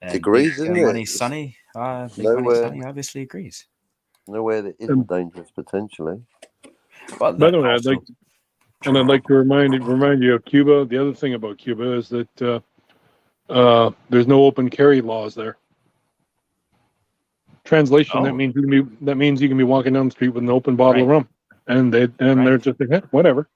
And Agrees, isn't it? Money Sonny, Big Money Nowhere, Sonny obviously agrees. nowhere that isn't dangerous potentially. Well, By that the way, also, I'd like to remind you of Cuba. The other thing about Cuba is that there's no open carry laws there. Translation: that oh, means you can be walking down the street with an open bottle of right, rum, and they're right. just like, whatever.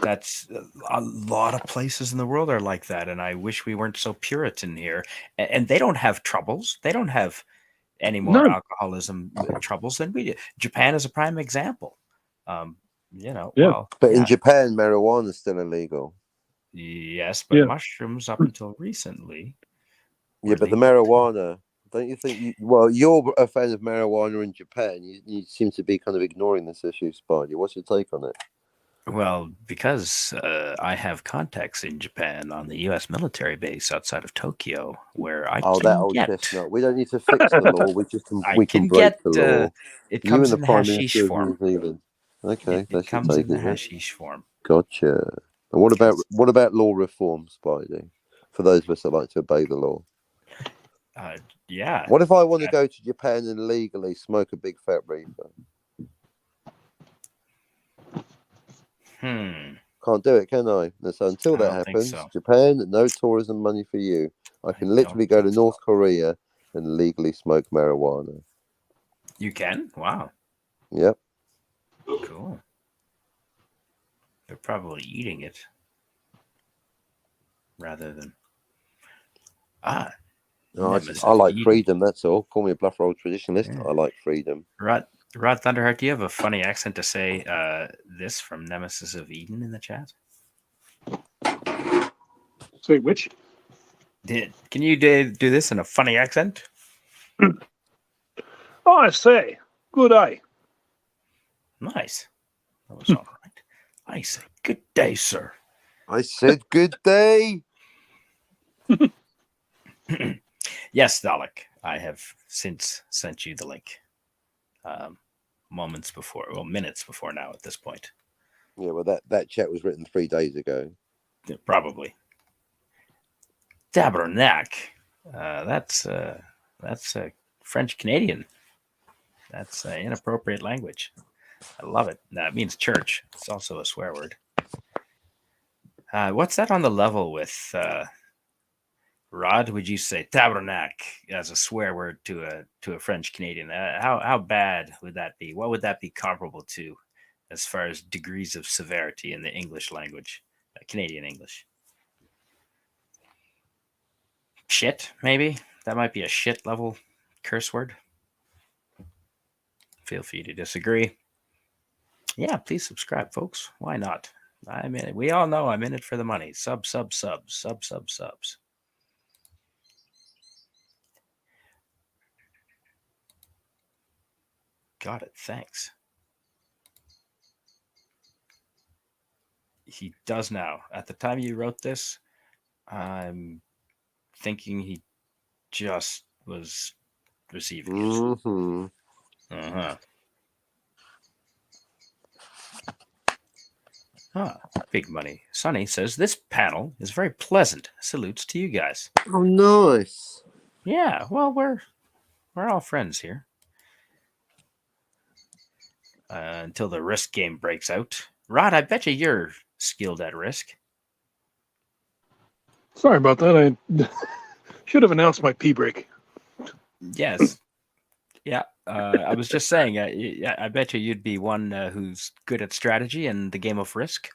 That's a lot of places in the world are like that, and I wish we weren't so Puritan here. And they don't have troubles. They don't have any more None. alcoholism troubles than we do. Japan is a prime example. Yeah. Well, But in yeah, Japan, marijuana is still illegal. yes, but Yeah. mushrooms up until recently Yeah, were but the legal. marijuana, don't you think? Well, you're a fan of marijuana in Japan. You seem to be kind of ignoring this issue, Spidey. What's your take on it? Well, because I have contacts in Japan on the U.S. military base outside of Tokyo, where I Oh, that can old get, chestnut. We don't need to fix the law. I We can can break get. the law. It You comes and the in Prime hashish Minister of New form. Zealand. Okay, It that's your comes take, in the is it? hashish form. Gotcha. And Because, what about law reform, Spidey? For those of us that like to obey the law. yeah. What if I want to go to Japan and legally smoke a big fat reefer? Can't do it, can I? So until I that don't think happens, so. Japan, no tourism money for you. I can literally go to North Korea and legally smoke marijuana. You can? Wow. Yep. Cool. They're probably eating it rather than No, Nemesis I of like Eden. freedom, that's all. Call me a bluff roll traditionalist. Yeah. I like freedom. Rod Thunderheart, do you have a funny accent to say this from Nemesis of Eden in the chat? Say which? Can you do this in a funny accent? Oh, I say, good eye. Nice. That was all right. I say, good day, sir. I said good day. Yes, Dalek. I have since sent you the link. Minutes before now at this point. Yeah, well, that chat was written 3 days ago. Yeah, probably. Tabernacle. That's French Canadian. That's inappropriate language. I love it. That means church. It's also a swear word. What's that on the level with Rod? Would you say tabernacle as a swear word to a French Canadian? How bad would that be? What would that be comparable to, as far as degrees of severity in the English language, Canadian English? Shit, maybe that might be a shit level curse word. Feel free to disagree. Yeah, please subscribe, folks. Why not? I'm in it. We all know I'm in it for the money. Subs. Got it. Thanks. He does now. At the time you wrote this, I'm thinking he just was receiving it. Mm-hmm. Big Money Sonny says this panel is very pleasant. Salutes to you guys. Oh, nice. Yeah, well, we're all friends here. until the Risk game breaks out. Rod, I bet you're skilled at Risk. Sorry about that. I should have announced my pee break. Yes. Yeah. I was just saying, I bet you'd be one who's good at strategy and the game of Risk.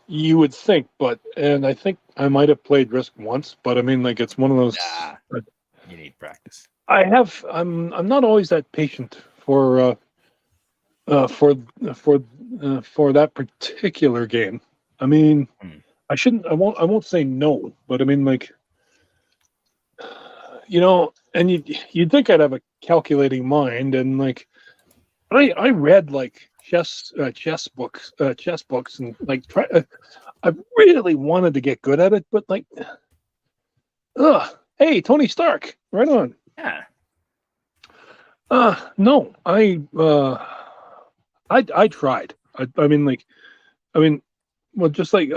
You would think, and I think I might have played Risk once, but I mean, like, it's one of those. You need practice. I'm not always that patient for that particular game. I mean, I won't say no, but I mean, like, and you'd think I'd have a calculating mind, and like, I read like chess books, and like I really wanted to get good at it, but like, hey, Tony Stark, right on. Yeah. No, I tried. I mean, well, just like,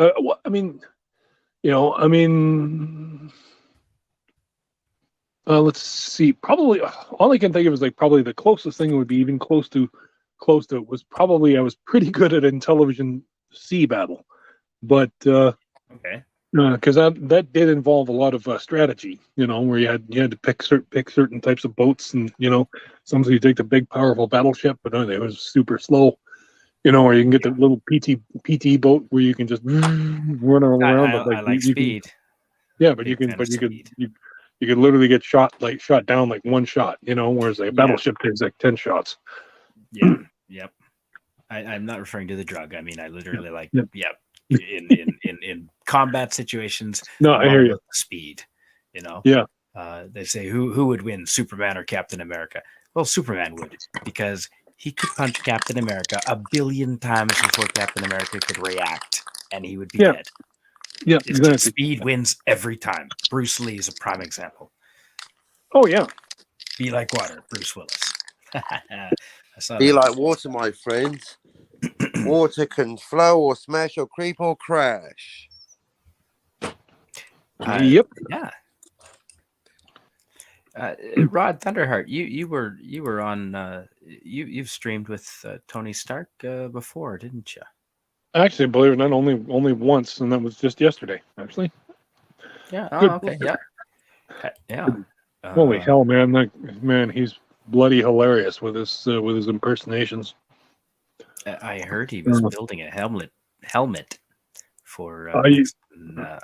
let's see. Probably all I can think of is like probably the closest thing would be even close to it was probably I was pretty good at Intellivision Sea Battle, but okay. Because that did involve a lot of strategy, where you had to pick certain types of boats, and sometimes you take the big powerful battleship, but it was super slow, or you can get the little PT boat where you can just run around. I like speed. But you can literally get shot down like one shot, whereas a battleship takes like 10 shots. Yeah. Yep. I'm not referring to the drug. I mean, I literally in combat situations. No, I hear you. Speed, Yeah. They say who would win, Superman or Captain America? Well, Superman would, because he could punch Captain America 1 billion times before Captain America could react, and he would be dead. Yeah, exactly. Speed wins every time. Bruce Lee is a prime example. Oh yeah. Be like water, Bruce Willis. Be like water, my friends. Water can flow or smash or creep or crash. Yep. Yeah. Rod Thunderheart, you were on. You've streamed with Tony Stark before, didn't you? Actually, believe it or not, only once, and that was just yesterday. Actually. Yeah. Oh, okay. Yeah. Yeah. Holy hell, man! He's bloody hilarious with his impersonations. I heard he was building a helmet for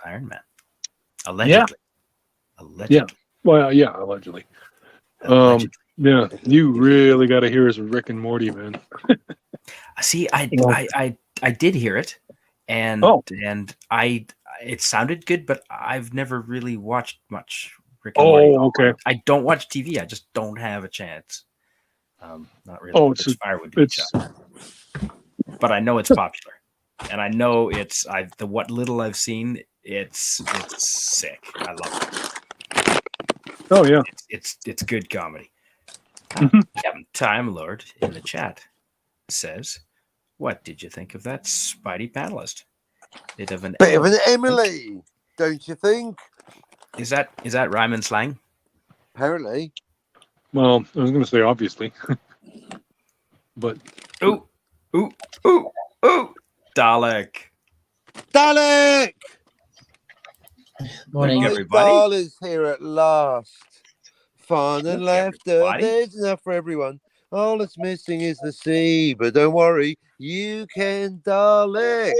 Iron Man. Allegedly. Yeah. Allegedly. Yeah. Well, yeah, allegedly. Yeah, you really got to hear his Rick and Morty, man. See, I did hear it, and it sounded good, but I've never really watched much Rick and Morty. Okay. I don't watch TV. I just don't have a chance. Not really. It's firewood. But I know it's popular, and I know it's the what little I've seen. It's sick. I love it. Oh yeah, it's good comedy. Captain Time Lord in the chat says, "What did you think of that Spidey panelist? Bit of an Emily, don't you think? Is that Ryman slang? Apparently. Well, I was going to say obviously, but ooh, Dalek. Morning, everybody. Dalek's here at last. Fun and laughter. There's enough for everyone. All that's missing is the sea, but don't worry, you can, Dalek.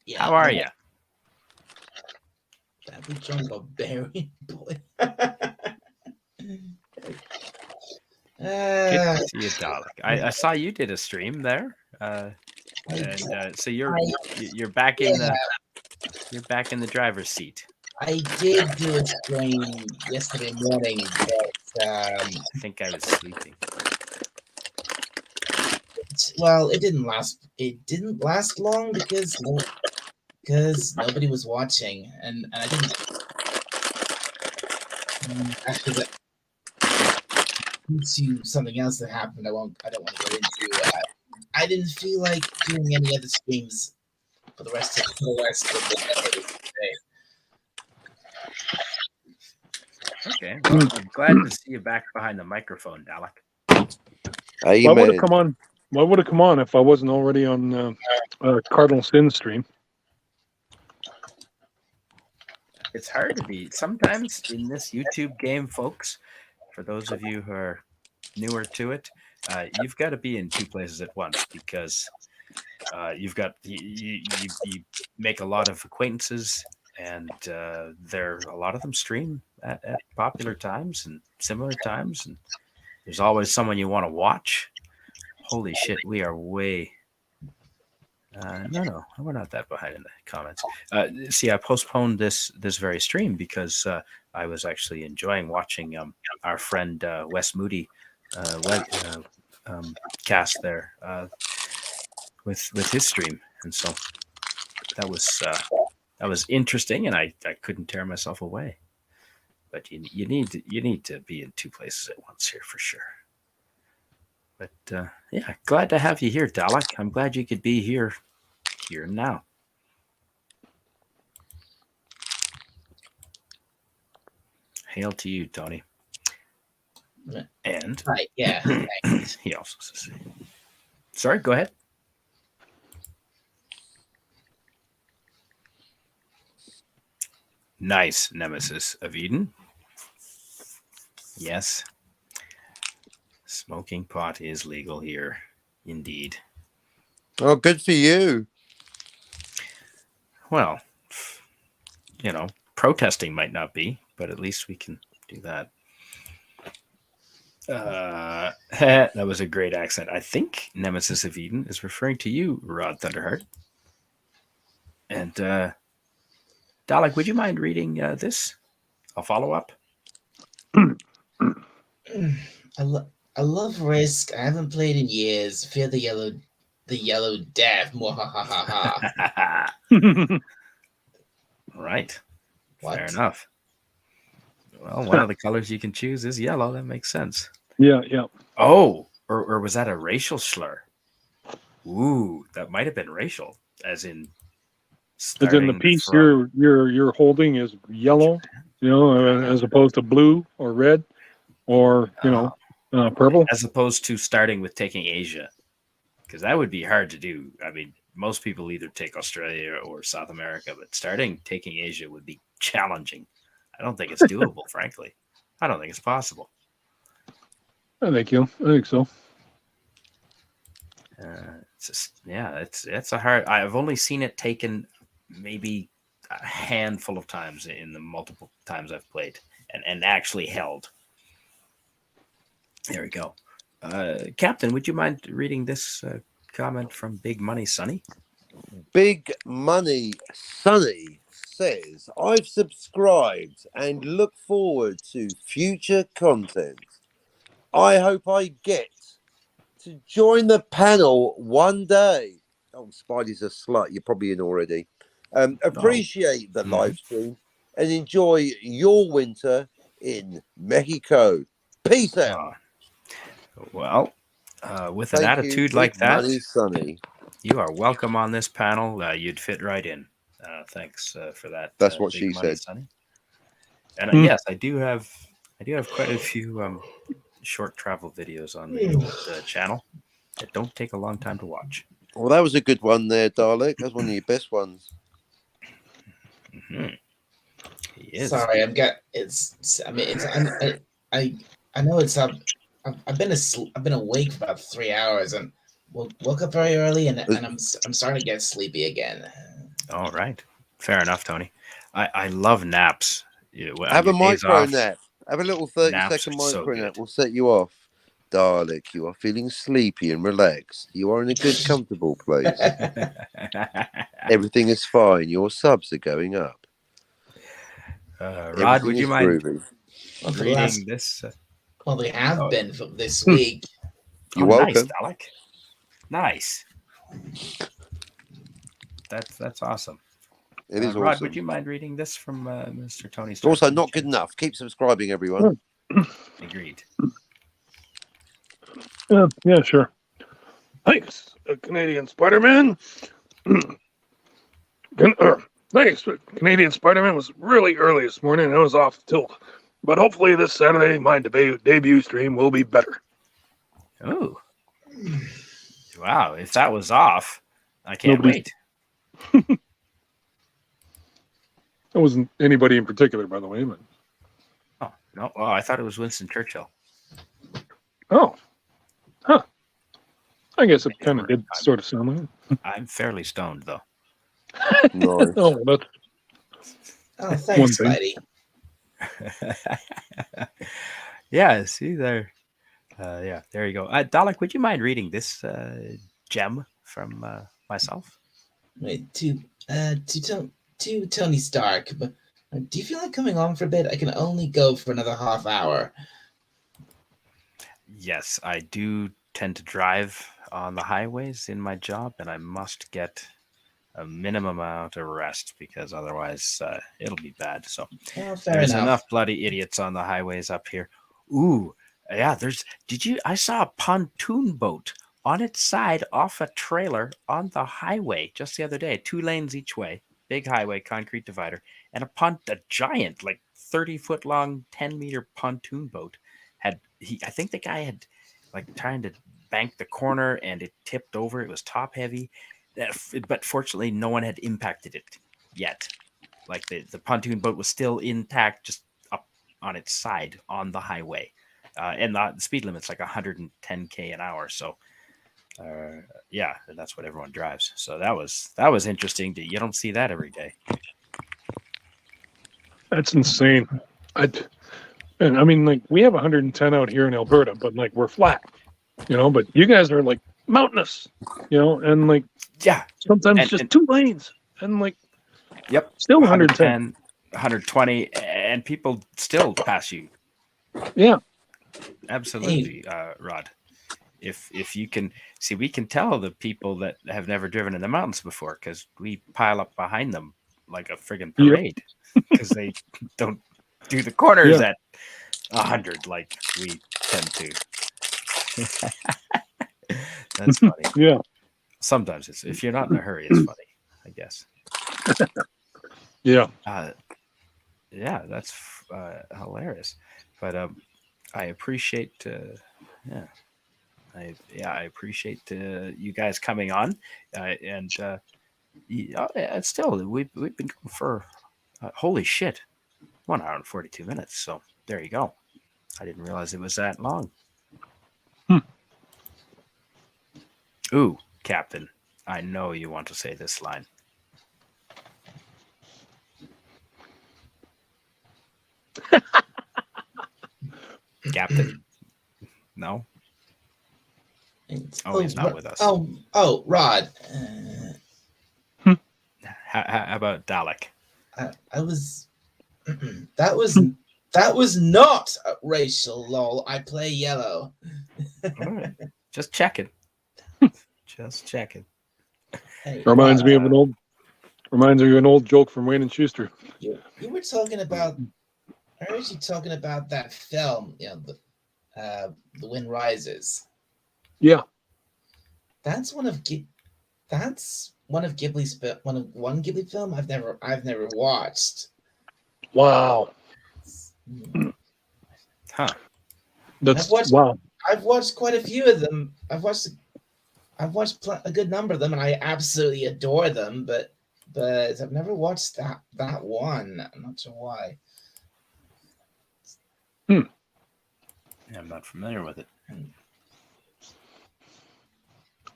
Yeah, how are you? That was John Barbarian boy. Good to see you, Dalek. I saw you did a stream there, so you're back in the driver's seat. I did do a stream yesterday morning, but I think I was sleeping. Well, it didn't last. It didn't last long because nobody was watching, and I didn't. After that, into something else that happened. I don't want to go into. I didn't feel like doing any other streams for the rest of the day. Okay. Well, I'm glad to see you back behind the microphone, Alec. Why would it Amen. come on? Why would it come on if I wasn't already on Cardinal Sin stream? It's hard to be sometimes in this YouTube game, folks. For those of you who are newer to it, you've got to be in two places at once because you've got you make a lot of acquaintances, and there a lot of them stream at popular times and similar times, and there's always someone you want to watch. Holy shit, we are way. No, we're not that behind in the comments. See, I postponed this very stream because I was actually enjoying watching our friend Wes Moody cast there with his stream, and so that was interesting, and I couldn't tear myself away. But you need to be in two places at once here for sure. But yeah, glad to have you here, Dalek. I'm glad you could be here now. Hail to you, Tony. And Right, yeah. he also says, sorry, go ahead. Nice, Nemesis of Eden. Yes. Smoking pot is legal here, indeed. Oh, good for you. Well, protesting might not be, but at least we can do that. That was a great accent. I think Nemesis of Eden is referring to you, Rod Thunderheart. And Dalek, would you mind reading this? I'll follow up. I love Risk. I haven't played in years. Fear the yellow death. Mwahahaha. Right. What? Fair enough. Well, one of the colors you can choose is yellow. That makes sense. Yeah. Oh, or was that a racial slur? Ooh, that might have been racial, as in. As in the piece you're holding is yellow, as opposed to blue or red, or purple. As opposed to starting with taking Asia, because that would be hard to do. I mean, most people either take Australia or South America, but taking Asia would be challenging. I don't think it's doable, frankly. I don't think it's possible. Thank you. I think so. It's just, yeah, it's a hard. I've only seen it taken maybe a handful of times in the multiple times I've played and actually held. There we go. Captain, would you mind reading this comment from Big Money Sonny? Big Money Sonny says, I've subscribed and look forward to future content. I hope I get to join the panel one day. Oh, Spidey's a slut. You're probably in already. Appreciate the live stream and enjoy your winter in Mexico. Peace out. Well, with an Thank attitude you, like Big that, Money Sonny. you are welcome on this panel. You'd fit right in. Thanks for that. That's what Big she Money said. Sonny. And yes, I do have quite a few short travel videos on the old channel that don't take a long time to watch. Well, that was a good one there, Dalek. That's one of your best ones. Mm-hmm. He is. Sorry, I've got it's. I mean, it's. I know it's. I've been awake for about 3 hours and woke up very early and I'm starting to get sleepy again. All right, fair enough, Tony. I love naps. Have a micro nap. Have a little 30-second micro so nap. We'll set you off. Dalek, you are feeling sleepy and relaxed. You are in a good, comfortable place. Everything is fine. Your subs are going up. Rod, would you mind reading this? Well, they have been for this week. You're welcome. Nice, Dalek. Nice. That's awesome. It is Rod, awesome. would you mind reading this from Mr. Tony's? Also, not good enough. Keep subscribing, everyone. Agreed. Yeah, sure. Thanks, Canadian Spider-Man. Thanks, Canadian Spider-Man was really early this morning. I was off till But hopefully this Saturday, my debut stream will be better. Oh, wow! If that was off, I can't wait. It wasn't anybody in particular, by the way. But... Oh no! Oh, I thought it was Winston Churchill. Oh, huh. I guess it kind of did sort of sound like it. I'm fairly stoned, though. Nice. Oh, that's thanks, one Spidey. Yeah, see there. Yeah, there you go. Dalek, would you mind reading this gem from myself? Wait, to Tony Stark, but do you feel like coming on for a bit? I can only go for another half hour. Yes, I do tend to drive on the highways in my job, and I must get a minimum amount of rest because otherwise it'll be bad. So there's enough bloody idiots on the highways up here. Ooh, yeah, I saw a pontoon boat on its side off a trailer on the highway just the other day, 2 lanes each way, big highway, concrete divider, and a giant, like 30-foot long, 10-meter pontoon boat I think the guy had like trying to bank the corner and it tipped over. It was top heavy, but fortunately no one had impacted it yet. Like the pontoon boat was still intact, just up on its side on the highway. And the speed limit's like 110 an hour. So yeah, that's what everyone drives. So that was interesting. You don't see that every day. That's insane. And I mean, like, we have 110 out here in Alberta, but like we're flat, but you guys are like mountainous, and like, yeah, sometimes just 2 lanes and like, yep, still 110, 120, and people still pass you. Yeah, absolutely. Rod, if you can see, we can tell the people that have never driven in the mountains before because we pile up behind them like a friggin' parade because they don't do the corners at 100 like we tend to. That's funny. Yeah. Sometimes if you're not in a hurry, it's funny, I guess. Yeah. Yeah, that's hilarious. But I appreciate. I appreciate you guys coming on, and still we've been going for holy shit. 1 hour and 42 minutes. So there you go. I didn't realize it was that long. Ooh, Captain, I know you want to say this line. Captain, no? He's not with us. Oh, Rod. How about Dalek? I was... That was not racial, lol. I play yellow. All right. Just checking. Just checking. Hey, reminds me of an old joke from Wayne and Schuster. You were talking about. I heard you talking about that film. The Wind Rises. Yeah. That's one of Ghibli's one Ghibli film I've never watched. Wow. Huh. I've watched quite a few of them. I've watched a good number of them, and I absolutely adore them. But I've never watched that one. I'm not sure why. Yeah, I'm not familiar with it.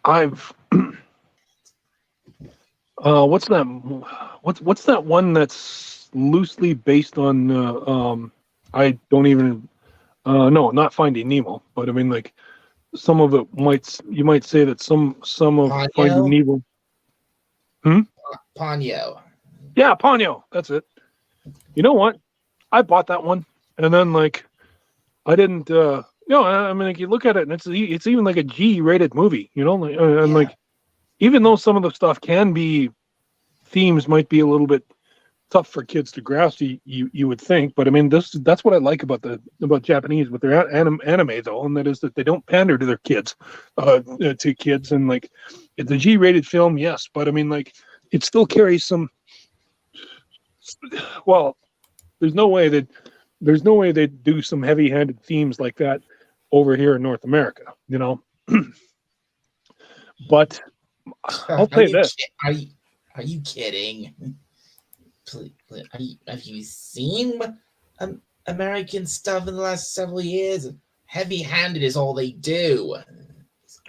I've what's that one that's loosely based on I don't even no, not Finding Nemo, but I mean, like, some of it you might say that some of Ponyo? Finding Nemo. Ponyo. Yeah, Ponyo. That's it. You know what? I bought that one, and then like I didn't. I mean, like, you look at it, and it's even like a G-rated movie. And like, even though some of the stuff themes might be a little bit tough for kids to grasp, you would think, but I mean, that's what I like about Japanese with their anime though, and that is that they don't pander to their kids, to kids, and like, it's a G-rated film, yes, but I mean, like, it still carries some. Well, there's no way that there's no way they'd do some heavy-handed themes like that over here in North America, you know. But I'll say this: Are you kidding? Please, have you seen American stuff in the last several years? Heavy-handed is all they do.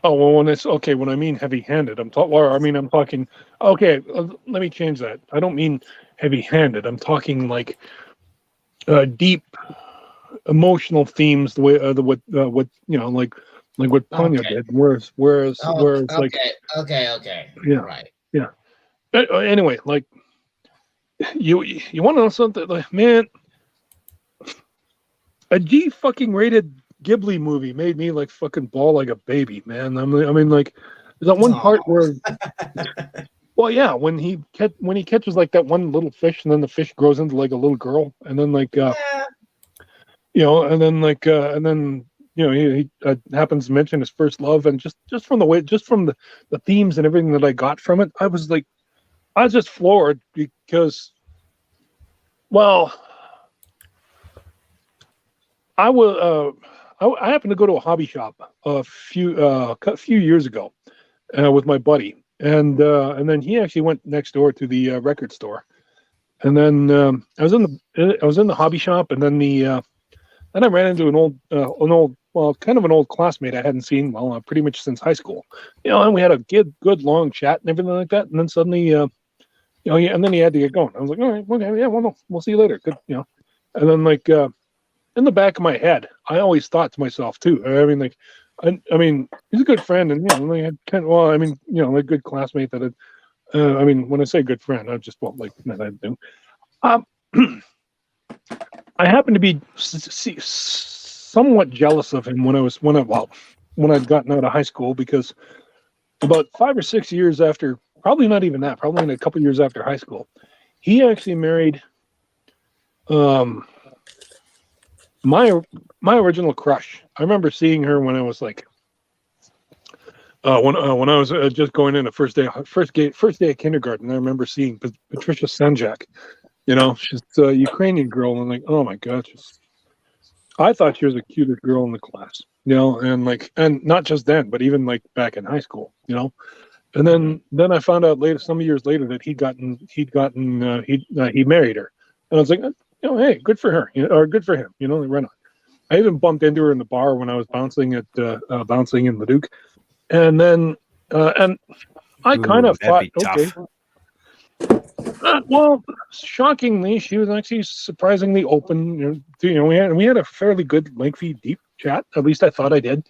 Oh well, when I mean heavy-handed, I'm talking. Okay, let me change that. I don't mean heavy-handed. I'm talking like deep emotional themes. The way what you know, like what Ponyo did. Whereas like Okay. Yeah. Right. Yeah. Anyway, like you want to know something? Like, man, a G fucking rated Ghibli movie made me like fucking bawl like a baby, man. I mean, like, there's that one part where, well, yeah, when he catches like that one little fish, and then the fish grows into like a little girl, and then like, you know, and then like, and then you know, he happens to mention his first love, and just from the themes and everything that I got from it, I was just floored because, well, I happened to go to a hobby shop a few years ago with my buddy, and then he actually went next door to the record store, and then I was in the hobby shop, and then then I ran into an old kind of an old classmate I hadn't seen pretty much since high school, you know, and we had a good long chat and everything like that, and then suddenly you know, and then he had to get going. I was like, all right, okay, yeah, well, no, we'll see you later. Good, you know, and then like. In the back of my head, I always thought to myself too. I mean, like, I mean, he's a good friend, and you know, I had I mean, you know, a good classmate that. I mean, when I say good friend, I just like that I do. I happen to be somewhat jealous of him when I'd gotten out of high school, because about 5 or 6 years after, probably not even that, probably in a couple years after high school, he actually married. My original crush. I remember seeing her when I was like, when I was just going in the first day of kindergarten. I remember seeing Patricia Sanjak. You know, she's a Ukrainian girl, and like, oh my god, I thought she was the cutest girl in the class. You know, and not just then, but even like back in high school. You know, and then I found out later, some years later, that he married her, and I was like, you know, hey, good for her, you know, or good for him, you know, right on. I even bumped into her in the bar when I was bouncing in Leduc, and then and I kind of thought, okay, well, shockingly, she was actually surprisingly open. You know, we had a fairly good, lengthy, deep chat. At least I thought I did.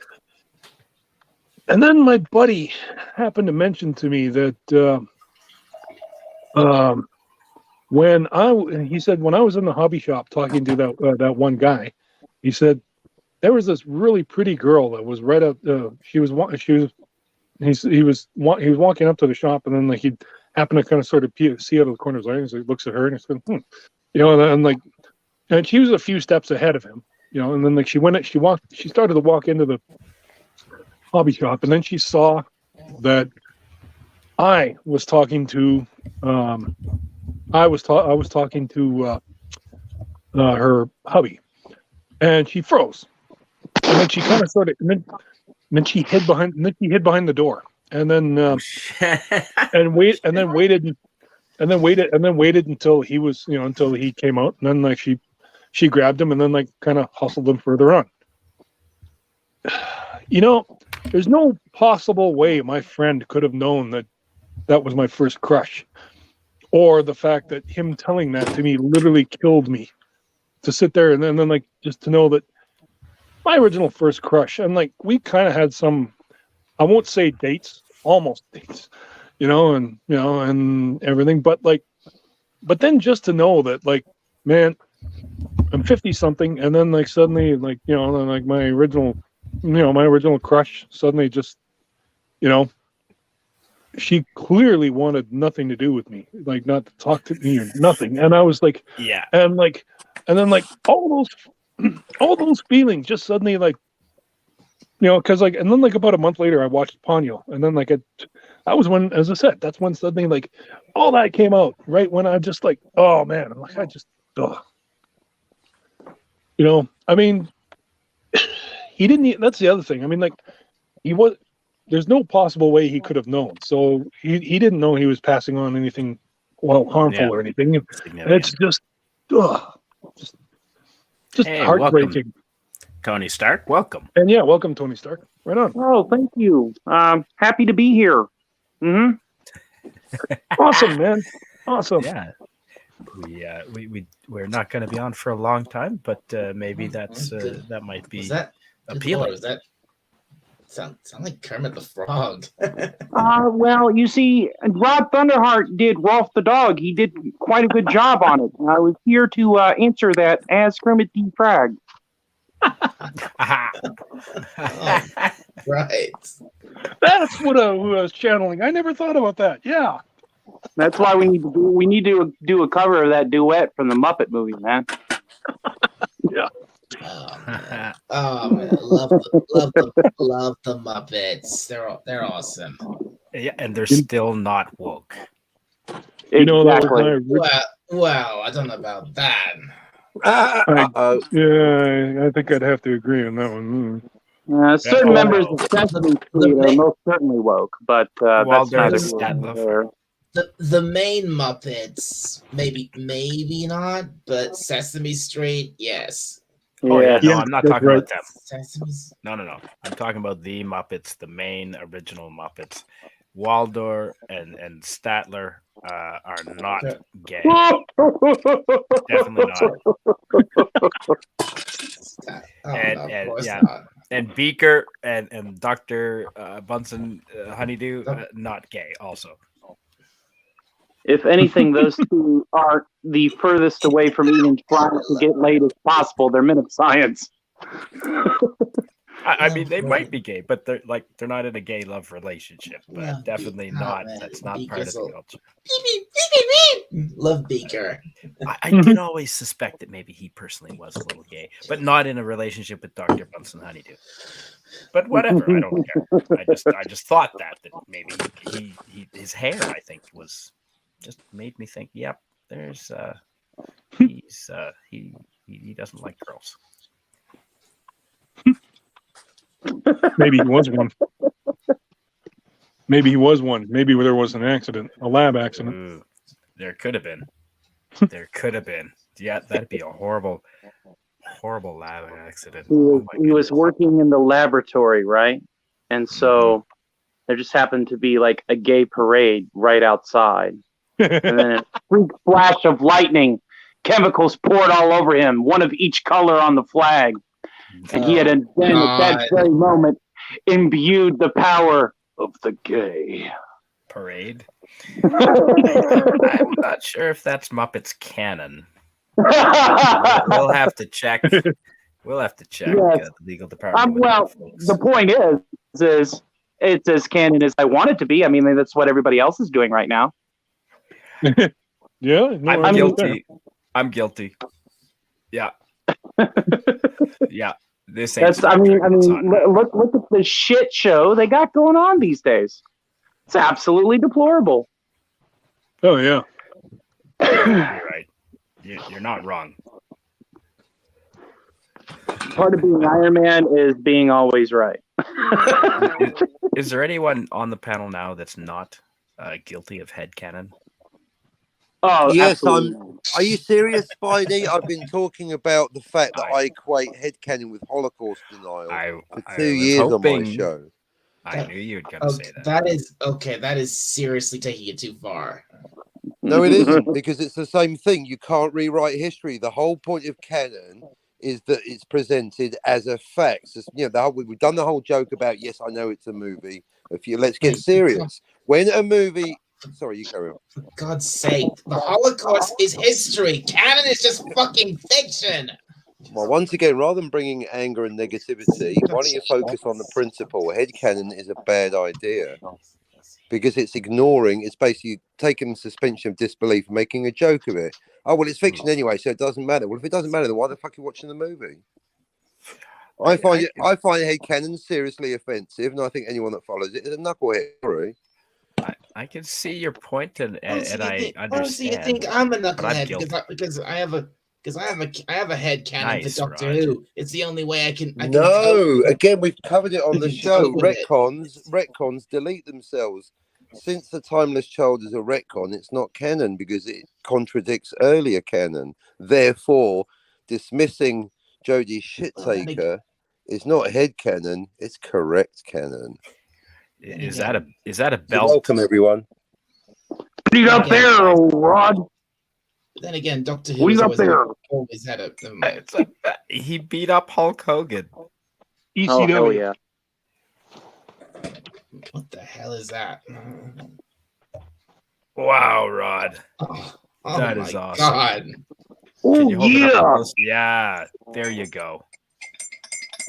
And then my buddy happened to mention to me that he said when I was in the hobby shop talking to that one guy, he said there was this really pretty girl that was right up. He was walking up to the shop, and then like he happened to kind of sort of see out of the corner of his eye, so he looks at her and he's going, you know, and she was a few steps ahead of him, you know, and then like she started to walk into the hobby shop, and then she saw that I was talking to talking to her hubby, and she froze, and then she kind of started, and then she hid behind the door, and then waited until he was, you know, until he came out, and then like she grabbed him and then like kind of hustled him further on. You know, there's no possible way my friend could have known that was my first crush. Or the fact that him telling that to me literally killed me, to sit there and then like just to know that my original first crush, and like we kind of had some, I won't say dates, almost dates, you know, and everything, but then just to know that, like, man, I'm 50 something, and then like suddenly, like, you know, like my original crush suddenly just, you know, she clearly wanted nothing to do with me, like not to talk to me or nothing. And I was like, yeah. And then like all those feelings just suddenly, like, you know, because like, and then like about a month later I watched Ponyo, and then like that was when, as I said, that's when suddenly like all that came out, right when I just like, oh man, I'm like, You know, I mean, he didn't. That's the other thing. I mean, like he was. There's no possible way he could have known. So he didn't know he was passing on anything, well, harmful or anything. And it's just, just Hey, heartbreaking. welcome, Tony Stark. Welcome. And yeah, welcome, Tony Stark. Right on. Oh, thank you. Happy to be here. Mm-hmm. Awesome, man. Awesome. Yeah. We're not going to be on for a long time, but maybe that might be appealing. Was that sound like Kermit the Frog? Well, you see, Rod Thunderheart did Rolf the dog. He did quite a good job on it. I was here to answer that as Kermit the Frog. Right. That's what I was channeling. I never thought about that. Yeah. That's why we need to do a cover of that duet from the Muppet movie, man. Yeah. Oh man, love the Muppets. They're awesome. Yeah, and they're still not woke. You know, exactly. Well, I don't know about that. Yeah, I think I'd have to agree on that one. Certain members of Sesame Street are most certainly woke, but that's neither here nor there. The main Muppets, maybe not, but Sesame Street, yes. Oh yeah, no, I'm not talking about them. Sesame's... No. I'm talking about the Muppets, the main original Muppets. Waldorf and Statler are not gay. Definitely not. And Beaker and Dr. Bunsen Honeydew, not gay also. If anything, those two are the furthest away from even trying to get laid as possible. They're men of science. I mean, they might be gay, but they're not in a gay love relationship. But definitely not. Man. That's not Beaker's part of the culture. Love Beaker. I did always suspect that maybe he personally was a little gay, but not in a relationship with Dr. Bunsen Honeydew. But whatever, I don't care. I just thought that maybe his hair, I think, was just made me think. Yep, there's he doesn't like girls. Maybe he was one. Maybe there was an accident, a lab accident. Ooh, there could have been. Yeah, that'd be a horrible lab accident. He was working in the laboratory, right? And so there just happened to be like a gay parade right outside. And then a freak flash of lightning, chemicals poured all over him, one of each color on the flag. And he had at that very moment imbued the power of the gay parade. I'm not sure if that's Muppets canon. We'll have to check. Yes. The legal department. Well, the point is it's as canon as I want it to be. I mean, that's what everybody else is doing right now. Yeah, no, I'm guilty. I'm guilty. Yeah. Yeah. This ain't. I mean, look at the shit show they got going on these days. It's absolutely deplorable. Oh yeah. You're right. You're not wrong. Part of being Iron Man is being always right. Is there anyone on the panel now that's not guilty of headcanon? Oh, yes, absolutely. Are you serious, Spidey? I've been talking about the fact that I equate headcanon with Holocaust denial for 2 years on my show. I knew you were going to say that. That is okay. That is seriously taking it too far. No, it isn't, because it's the same thing. You can't rewrite history. The whole point of canon is that it's presented as a fact. So, we've done the whole joke about, yes, I know it's a movie. Let's get serious. When a movie... Sorry, you carry on. For God's sake, the Holocaust is history. Canon is just fucking fiction. Well, once again, rather than bringing anger and negativity, why don't you focus on the principle? Headcanon is a bad idea because it's basically taking suspension of disbelief and making a joke of it. Oh, well, it's fiction anyway, so it doesn't matter. Well, if it doesn't matter, then why the fuck are you watching the movie? I find headcanon seriously offensive, and I think anyone that follows it is a knucklehead. Sorry. I can see your point, and I understand. Honestly, you think I'm a knucklehead because I have a Because I have a head canon Nice, for Doctor Rod. Who. It's the only way I can. No, again, we've covered it on the can show. cope with it. Retcons delete themselves. Since the Timeless Child is a retcon, it's not canon because it contradicts earlier canon. Therefore, dismissing Jodie's shit-taker is not head canon; it's correct canon. Is that a You're belt? welcome, everyone. What do you got there, Rod? Then again, Doctor Who What do you has got there? always had a. Never mind. It's like he beat up Hulk Hogan. ECW. Oh, hell yeah. What the hell is that? Wow, Rod. Oh That my is awesome. God. Can Oh, you hold it up yeah. close? Yeah, there you go.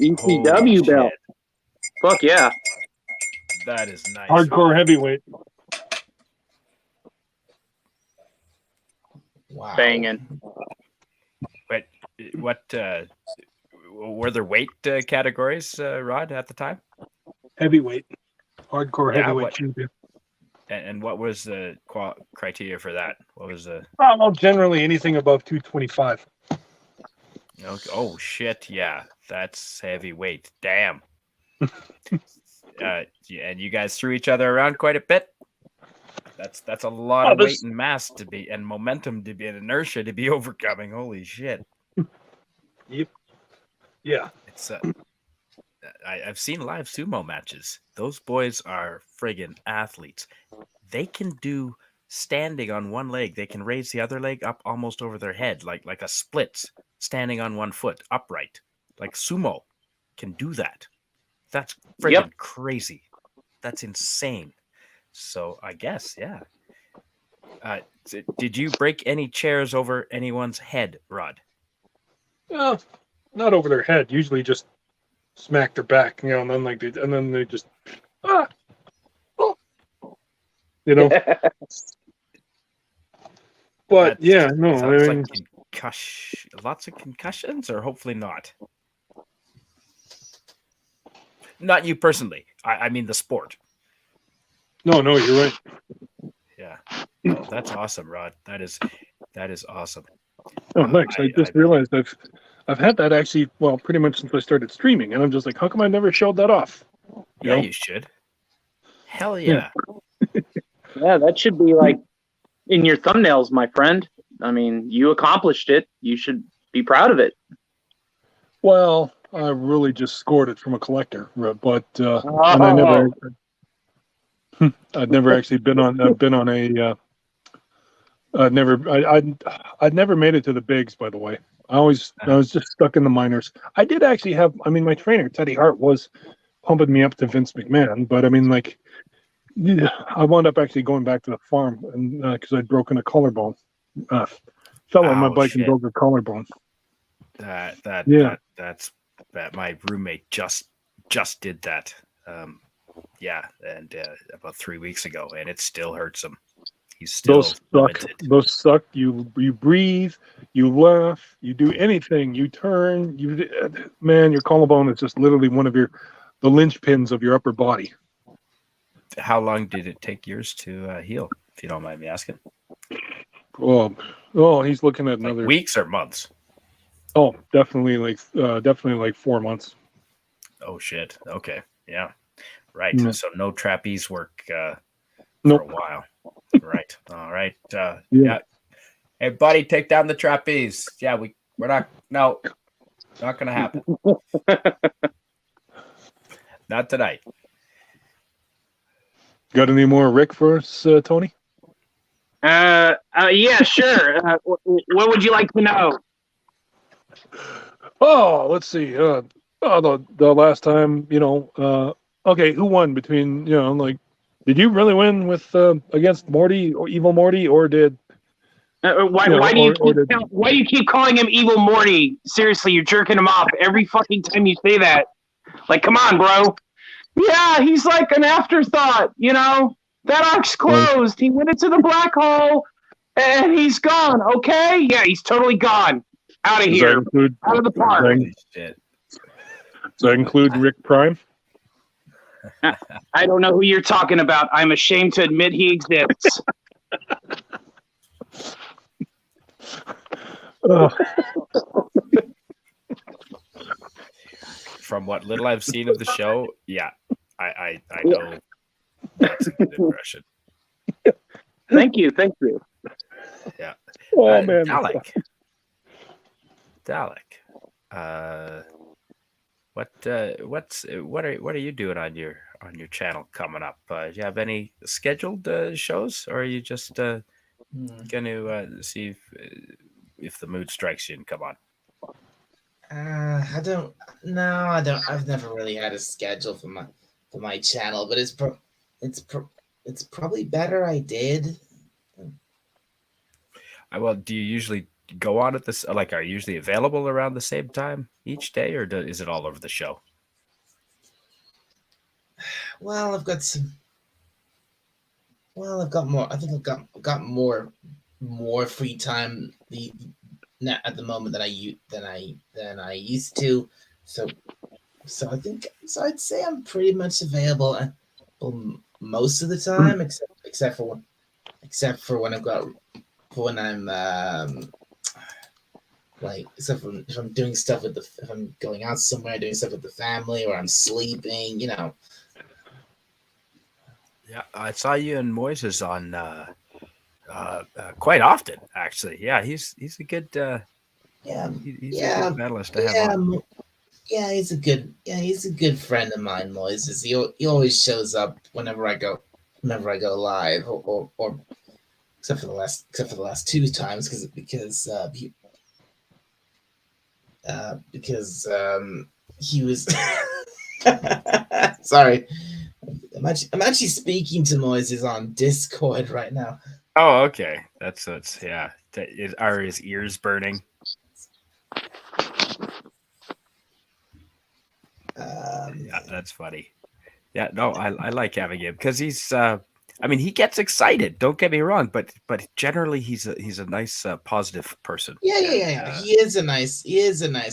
ECW Holy belt. shit. Fuck yeah. That is nice. Hardcore heavyweight. Wow. Banging. But what were there weight categories, Rod, at the time? Heavyweight. Hardcore Yeah, heavyweight what- champion. And what was the criteria for that? What was the? Well, generally anything above 225. Okay. Oh shit! Yeah, that's heavyweight. Damn. Yeah, and you guys threw each other around quite a bit. That's a lot of weight and mass to be, and momentum to be, and inertia to be overcoming. Holy shit! Yep. Yeah. It's I've seen live sumo matches. Those boys are friggin' athletes. They can do standing on one leg. They can raise the other leg up almost over their head, like a splits, standing on one foot upright. Like sumo can do that. That's friggin' crazy. That's insane. So I guess, yeah. Did you break any chairs over anyone's head, Rod? Not over their head. Usually just smack their back, and then they just But yeah, no, sounds I mean, like lots of concussions, or hopefully not. Not you personally. I mean the sport. no, you're right. Yeah, oh, that's awesome, Rod. That is awesome. Oh, thanks. I just realized I've had that actually, well, pretty much since I started streaming, and I'm just like, how come I never showed that off? You should. Hell yeah. Yeah, that should be like in your thumbnails, my friend. I mean, you accomplished it. You should be proud of it. Well, I really just scored it from a collector, but and I'd never actually been on a. I'd never made it to the bigs, by the way. I was just stuck in the minors. I did actually have. I mean, my trainer Teddy Hart was pumping me up to Vince McMahon, but I mean, like, I wound up actually going back to the farm and because I'd broken a collarbone. Fell on my bike and broke a collarbone. That's my roommate just did that. About 3 weeks ago, and it still hurts him. He's still Those suck. limited. Those suck. You breathe, you laugh, you do anything, you turn. Man, your collarbone is just literally one of the linchpins of your upper body. How long did it take yours to heal, if you don't mind me asking? Oh, he's looking at another weeks or months. Oh, definitely like 4 months. Oh shit. Okay. Yeah. Right. Yeah. So no trapeze work for Nope. a while. Right. All right. Yeah. Hey, buddy, take down the trapeze. Yeah, we're not. No, not gonna happen. Not tonight. Got any more Rick for us, Tony? Yeah, sure. What would you like to know? Oh, let's see. The last time, okay, who won between, did you really win with against Morty or Evil Morty, or did why do you keep calling him Evil Morty? Seriously, you're jerking him off every fucking time you say that. Like, come on, bro. Yeah, he's like an afterthought, That arc's closed. He went into the black hole, and he's gone, okay? Yeah, he's totally gone. Out of here. Out of the park. Shit. Does that include Rick Prime? I don't know who you're talking about. I'm ashamed to admit he exists. From what little I've seen of the show, yeah, I know that's a good impression. Thank you. Yeah. Oh man. Dalek. What are you doing on your channel coming up? Do you have any scheduled shows, or are you just going to see if the mood strikes you and come on? I don't. No, I don't. I've never really had a schedule for my channel, but it's probably better I did. Well, do you usually go on at this? Like, are you usually available around the same time each day, or is it all over the show? Well, I've got some. Well, I've got more. I think I've got more free time at the moment than I used to. So I think I'd say I'm pretty much available most of the time, except for when I've got when I'm like except for if I'm doing stuff if I'm going out somewhere doing stuff with the family or I'm sleeping, you know. Yeah, I saw you and Moises on quite often, actually. Yeah, he's a good he's a good medalist to have on. Yeah, he's a good friend of mine, Moises. He always shows up whenever I go live, or except for the last two times because he was sorry. I'm actually speaking to Moises on Discord right now. Oh, okay. That's yeah. Are his ears burning? Yeah, that's funny. Yeah, no, I like having him because he's. I mean, he gets excited. Don't get me wrong, but generally he's a nice, positive person. Yeah. He is a nice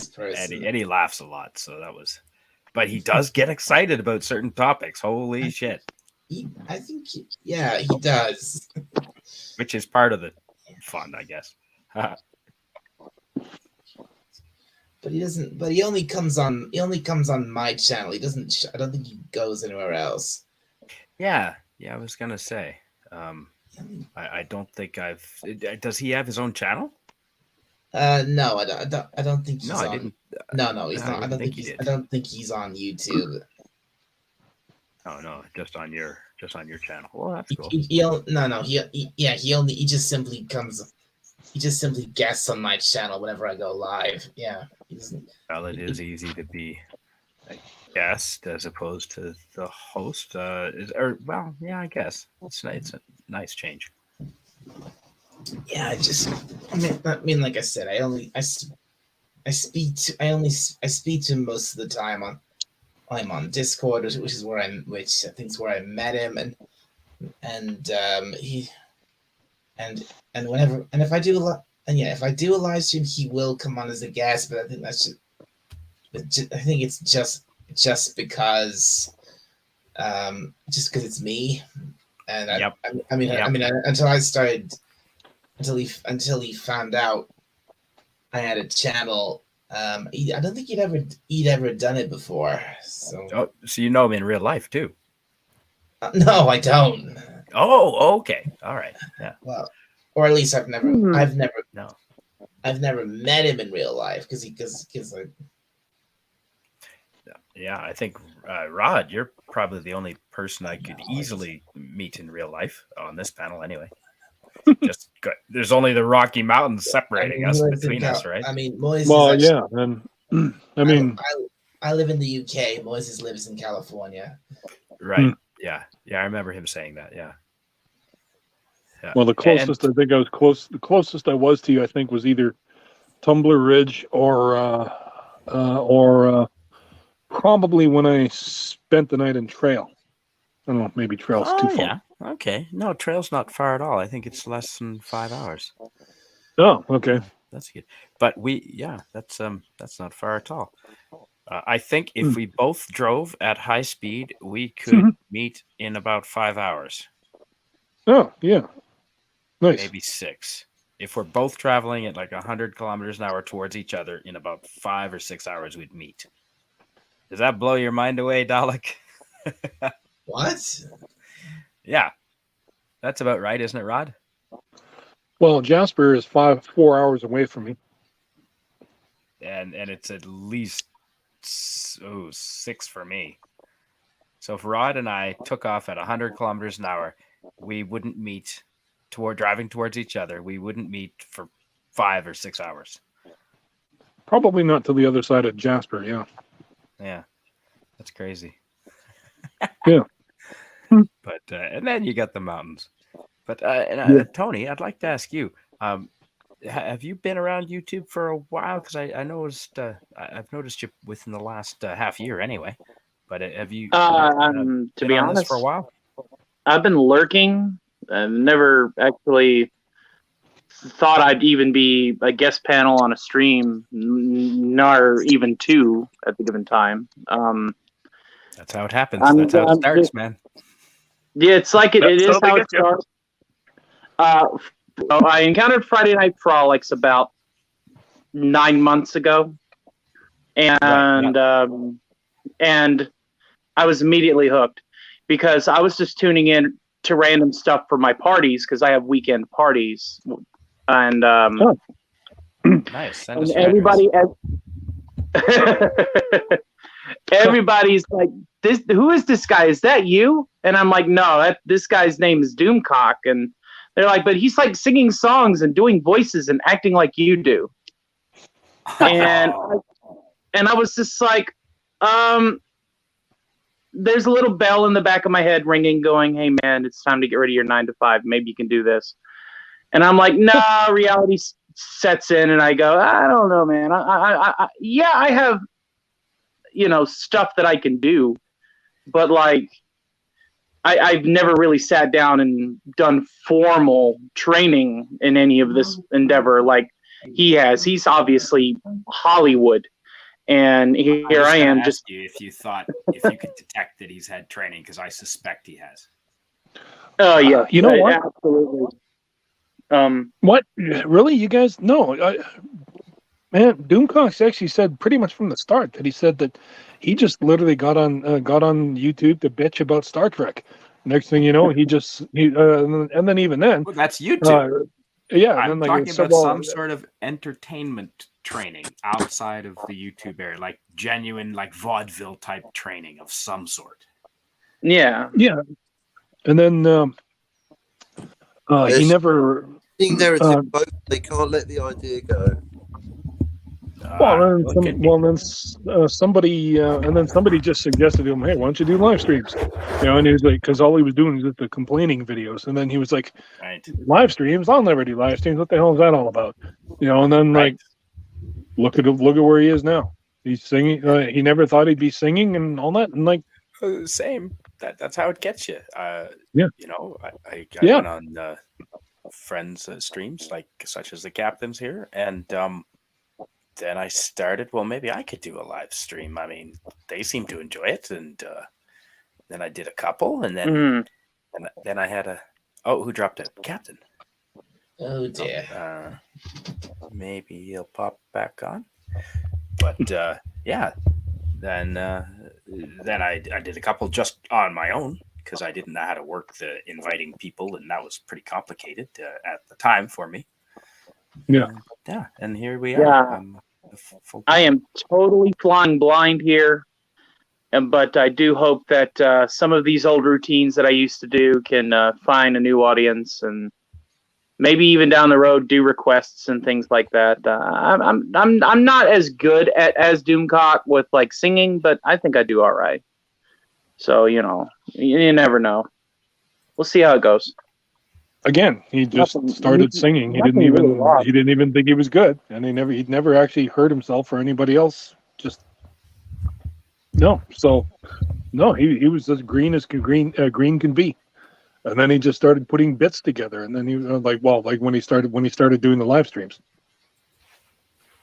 person, and he laughs a lot. So that was. But he does get excited about certain topics. Holy shit! I think he does. Which is part of the fun, I guess. But he doesn't. But he only comes on my channel. He doesn't. I don't think he goes anywhere else. Yeah. I was gonna say. I don't think I've. Does he have his own channel? No, I don't think he's no, on. I didn't. No, he's not. I don't think he did. I don't think he's on YouTube. Oh no, just on your channel. Well, that's cool. He just simply guests on my channel whenever I go live. Yeah, he doesn't. Well, it is easy to be a guest as opposed to the host. I guess it's a nice change. Yeah, I mean, like I said, I speak to him most of the time I'm on Discord, which I think is where I met him, and he and whenever if I do a live stream, he will come on as a guest, but I think I think it's just because it's me, and I mean until he found out I had a channel. I don't think he'd ever done it before. So you know him in real life too? No, I don't. Oh, okay, all right, yeah. Well, or at least I've never met him in real life because like. Yeah, I think Rod, you're probably the only person I could easily meet in real life on this panel, anyway. There's only the Rocky Mountains separating us between us, right? I mean, Moises. Well, yeah, and I mean, I live in the UK. Moises lives in California. Right. Yeah. I remember him saying that. Yeah. Well, the closest the closest I was to you, I think, was either Tumbler Ridge or probably when I spent the night in Trail. I don't know, maybe Trail's too far. Yeah. Okay. No, Trail's not far at all. I think it's less than 5 hours. Oh, okay. That's good. But that's not far at all. I think if we both drove at high speed, we could meet in about 5 hours. Oh, yeah. Nice. Maybe 6. if we're both traveling at like 100 kilometers an hour towards each other, in about 5 or 6 hours, we'd meet. Does that blow your mind away, Dalek? What? Yeah, that's about right, isn't it, Rod? Well, Jasper is 4 hours away from me. And it's at least 6 for me. So if Rod and I took off at 100 kilometers an hour, we wouldn't meet driving towards each other. We wouldn't meet for 5 or 6 hours. Probably not to the other side of Jasper. Yeah. Yeah, that's crazy. Yeah. But and then you got the mountains. But Tony, I'd like to ask you. Have you been around YouTube for a while? Because I noticed I've noticed you within the last half year anyway. But have you to been be on this honest, for a while? I've been lurking. I've never actually thought I'd even be a guest panel on a stream, nor even two at the given time. That's how it happens. That's how it starts, man. Yeah, it's like it is how it starts. I encountered Friday Night Frolics about 9 months ago, and and I was immediately hooked because I was just tuning in to random stuff for my parties because I have weekend parties, and nice. And everybody, everybody's like, "This, who is this guy? Is that you?" And I'm like, "No, this guy's name is Doomcock." And they're like, "But he's like singing songs and doing voices and acting like you do." And I was just like, there's a little bell in the back of my head ringing, going, "Hey man, it's time to get rid of your 9 to 5. Maybe you can do this." And I'm like, "No." Reality sets in, and I go, "I don't know, man. Yeah, I have, stuff that I can do, but like, I've never really sat down and done formal training in any of this endeavor like he has. He's obviously Hollywood, and here I am. Just you if you could detect that he's had training, because I suspect he has. Oh yeah, you know what? Absolutely. What? Really? You guys? No. Man, Doomcox actually said pretty much from the start that he said that he just literally got on YouTube to bitch about Star Trek. Next thing you know, and then even then, well, that's YouTube. Yeah, I'm talking about some sort of entertainment training outside of the YouTube area, like genuine, like vaudeville type training of some sort. Yeah. And then he never. Narrative both. They can't let the idea go. Somebody just suggested to him, "Hey, why don't you do live streams?" And he was like, because all he was doing was just the complaining videos. And then he was like, right. "Live streams? I'll never do live streams. What the hell is that all about?" And then like, look at where he is now. He's singing. He never thought he'd be singing and all that. And like, same. That's how it gets you. Yeah. I went on friends' streams, like such as the captain's here, and then I started, well, maybe I could do a live stream. I mean, they seem to enjoy it. And then I did a couple, and then then I had who dropped it? Captain. Oh, dear. Maybe he'll pop back on. But yeah, then I did a couple just on my own because I didn't know how to work the inviting people, and that was pretty complicated at the time for me. Yeah. And here we are. I am totally flying blind here, but I do hope that some of these old routines that I used to do can find a new audience, and maybe even down the road do requests and things like that. I'm not as good as Doomcock with like singing, but I think I do all right. So you never know. We'll see how it goes. Again, he just started singing. He didn't even think he was good, and he'd never actually heard himself or anybody else. So he was as green as green can be. And then he just started putting bits together, and then he was like when he started doing the live streams.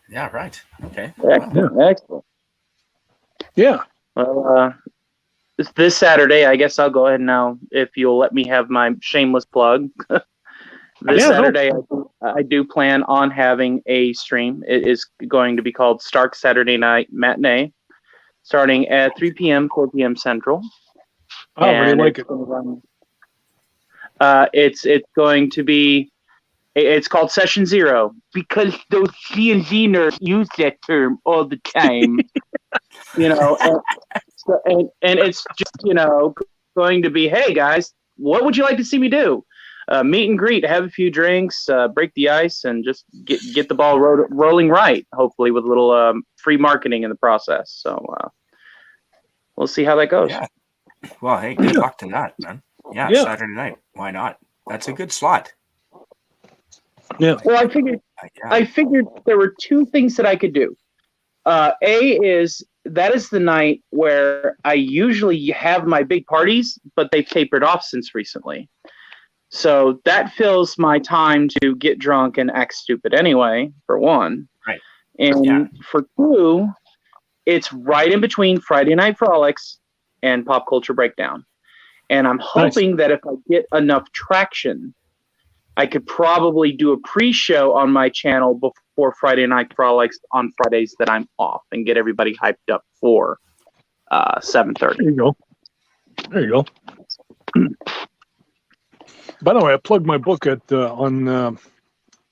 Yeah. Right. Okay. Excellent. Yeah. Well, this Saturday, I guess I'll go ahead now, if you'll let me have my shameless plug. This Yeah, no. Saturday, I do plan on having a stream. It is going to be called Stark Saturday Night Matinee, starting at 3 p.m., 4 p.m. Central. I really And like it. It's going to be. It's called Session Zero because those C&Z nerds use that term all the time. You know, and it's just, you know, going to be, hey guys, what would you like to see me do? Meet and greet, have a few drinks, break the ice, and just get the ball rolling right. Hopefully, with a little free marketing in the process. So we'll see how that goes. Yeah. Well, hey, good luck to that, man. Yeah, Saturday night. Why not? That's a good slot. Yeah. Well, I figured there were two things that I could do. A is that is the night where I usually have my big parties, but they've tapered off since recently. So that fills my time to get drunk and act stupid anyway, for one. Right. And for two, it's right in between Friday Night Frolics and Pop Culture Breakdown. And I'm hoping that if I get enough traction, I could probably do a pre-show on my channel before Friday Night Frolics on Fridays that I'm off and get everybody hyped up for 7:30. There you go. There you go. By the way, I plugged my book at on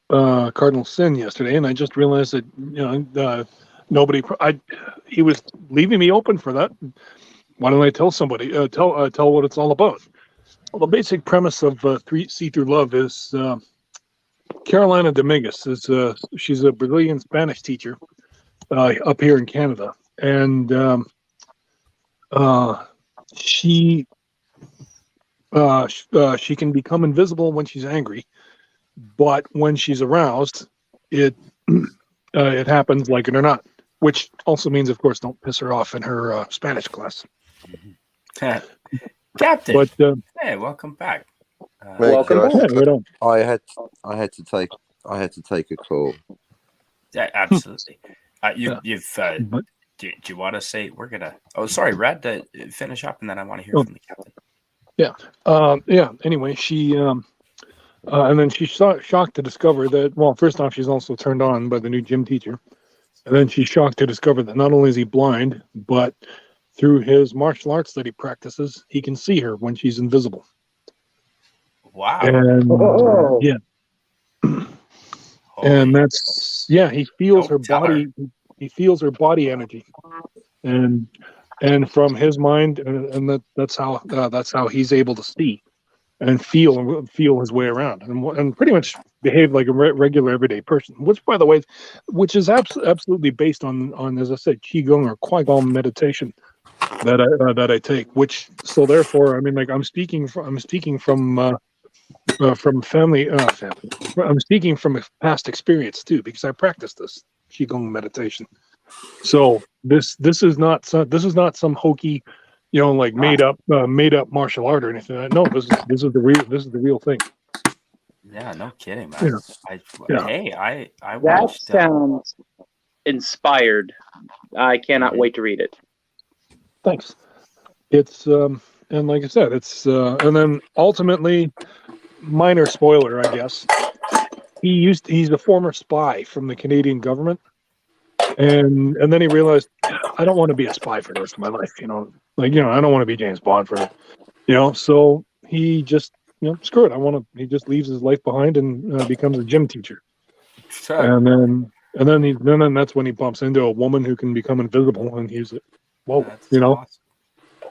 Cardinal Sin yesterday, and I just realized that nobody. He was leaving me open for that. Why don't I tell somebody? Tell what it's all about. Well, the basic premise of See Through Love is Carolina Dominguez she's a Brazilian Spanish teacher up here in Canada, and she can become invisible when she's angry, but when she's aroused, it happens like it or not. Which also means, of course, don't piss her off in her Spanish class. Captain, but hey, welcome back. Welcome back. Yeah, I had to take a call. Yeah, absolutely. Do you want to say we're gonna? Oh, sorry, Rad. To finish up, and then I want to hear from the captain. Yeah. Anyway, she and then she's shocked to discover that. Well, first off, she's also turned on by the new gym teacher, and then she's shocked to discover that not only is he blind, but through his martial arts that he practices, he can see her when she's invisible. Wow. And and that's he feels her body. He feels her body energy, and from his mind, and that's how he's able to see and feel his way around, and pretty much behave like a regular everyday person. Which, by the way, is absolutely based on as I said, qigong or Qui-Gon meditation that I take. Which, so therefore, I mean, like I'm speaking from family. I'm speaking from a past experience too, because I practice this qigong meditation. So this is not some hokey, like made up martial art or anything. No, this is the real thing. Yeah, no kidding, man. Yeah. I watched. That sounds inspired. I cannot wait to read it. Thanks. It's and like I said, it's and then ultimately, minor spoiler, I guess. He's a former spy from the Canadian government. And then he realized, I don't want to be a spy for the rest of my life, I don't want to be James Bond for it, so he just, screw it. He just leaves his life behind and becomes a gym teacher. Sure. And then that's when he bumps into a woman who can become invisible, and he's like, whoa, That's awesome.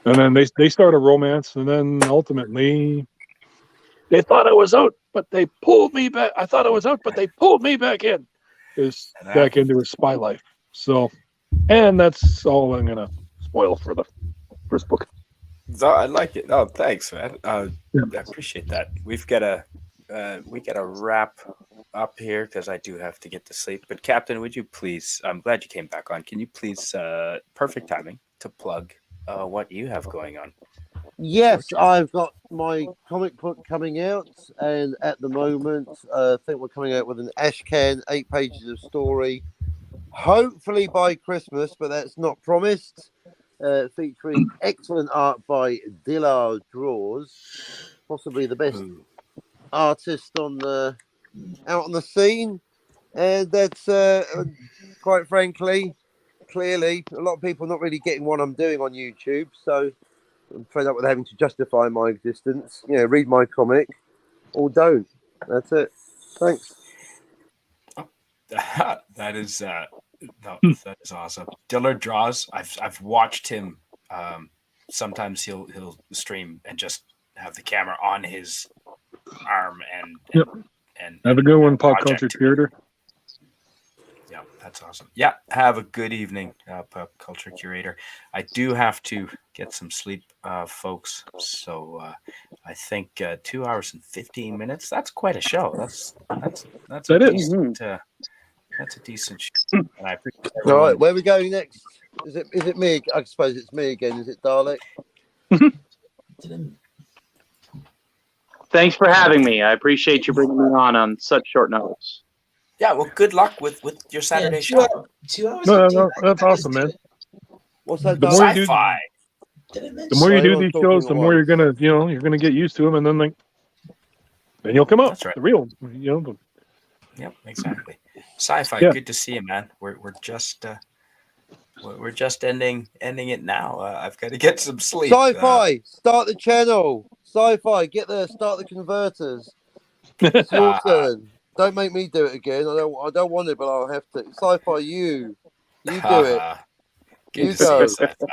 And then they start a romance, and then ultimately they thought I was out, but they pulled me back. I thought I was out, but they pulled me back in. Back into his spy life. So, and that's all I'm gonna spoil for the first book. So I like it. Oh, thanks, man. I appreciate that. We've got to wrap up here because I do have to get to sleep. But Captain, would you please? I'm glad you came back on. Can you please? Perfect timing to plug what you have going on. Yes, I've got my comic book coming out, and at the moment, I think we're coming out with an Ashcan, 8 pages of story, hopefully by Christmas, but that's not promised, featuring excellent art by Dillard Draws, possibly the best artist on the out on the scene, and that's quite frankly, clearly, a lot of people not really getting what I'm doing on YouTube. So I'm fed up with having to justify my existence. You know, read my comic or don't. That's it. Thanks. That is that is awesome. Dillard draws. I've watched him. Sometimes he'll stream and just have the camera on his arm and Yep. and Have a good one, pop project. culture curator. Yeah, that's awesome. Yeah, have a good evening, pop culture curator. I do have to get some sleep, folks. So I think 2 hours and 15 minutes. That's quite a show. That's That a is. decent. That's a decent show. And I appreciate All everyone. right, where are we going next? Is it me? I suppose it's me again. Is it Dalek? Didn't Thanks for having me. I appreciate you bringing me on such short notice. Yeah, well, good luck with your Saturday yeah, show. 2 hours. No, that's awesome, man. What's that? The more you do, Sci-fi. Didn't mention the more you do Everyone's these talking shows, at the more once. you're gonna get used to them, and then then you'll come out. That's right. The real, Yep, exactly. Sci-fi. Yeah. Good to see you, man. We're just ending it now. I've got to get some sleep. Sci-fi, start the channel. Sci-fi, get there. Start the converters. It's your turn. Don't make me do it again. I don't want it, but I'll have to. Sci-fi, you do it. Good You to see go. you, Sci-fi.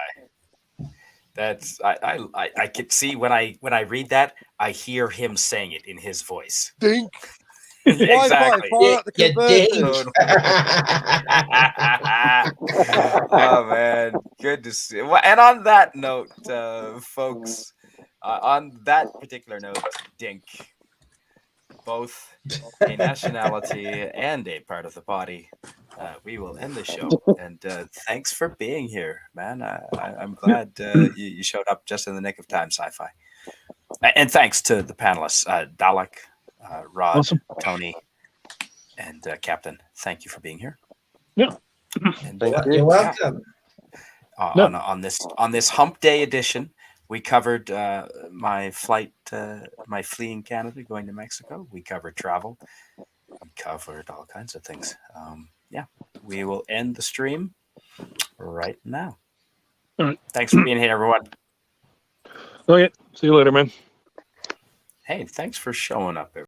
That's I can see when I read that, I hear him saying it in his voice. Dink. Exactly. Fire up the Yeah, converters. Oh man, good to see. Well, and on that note, folks, on that particular note, Dink, both a nationality and a part of the body, we will end the show. And thanks for being here, man. I'm glad you showed up just in the nick of time, Sci-Fi. And thanks to the panelists, Dalek, Rod, Awesome. Tony, and Captain. Thank you for being here. Yeah. And, You're welcome. on this Hump Day edition, we covered my flight, my fleeing Canada, going to Mexico. We covered travel. We covered all kinds of things. Yeah, we will end the stream right now. All right. Thanks for being here, everyone. Okay. See you later, man. Hey, thanks for showing up, everyone.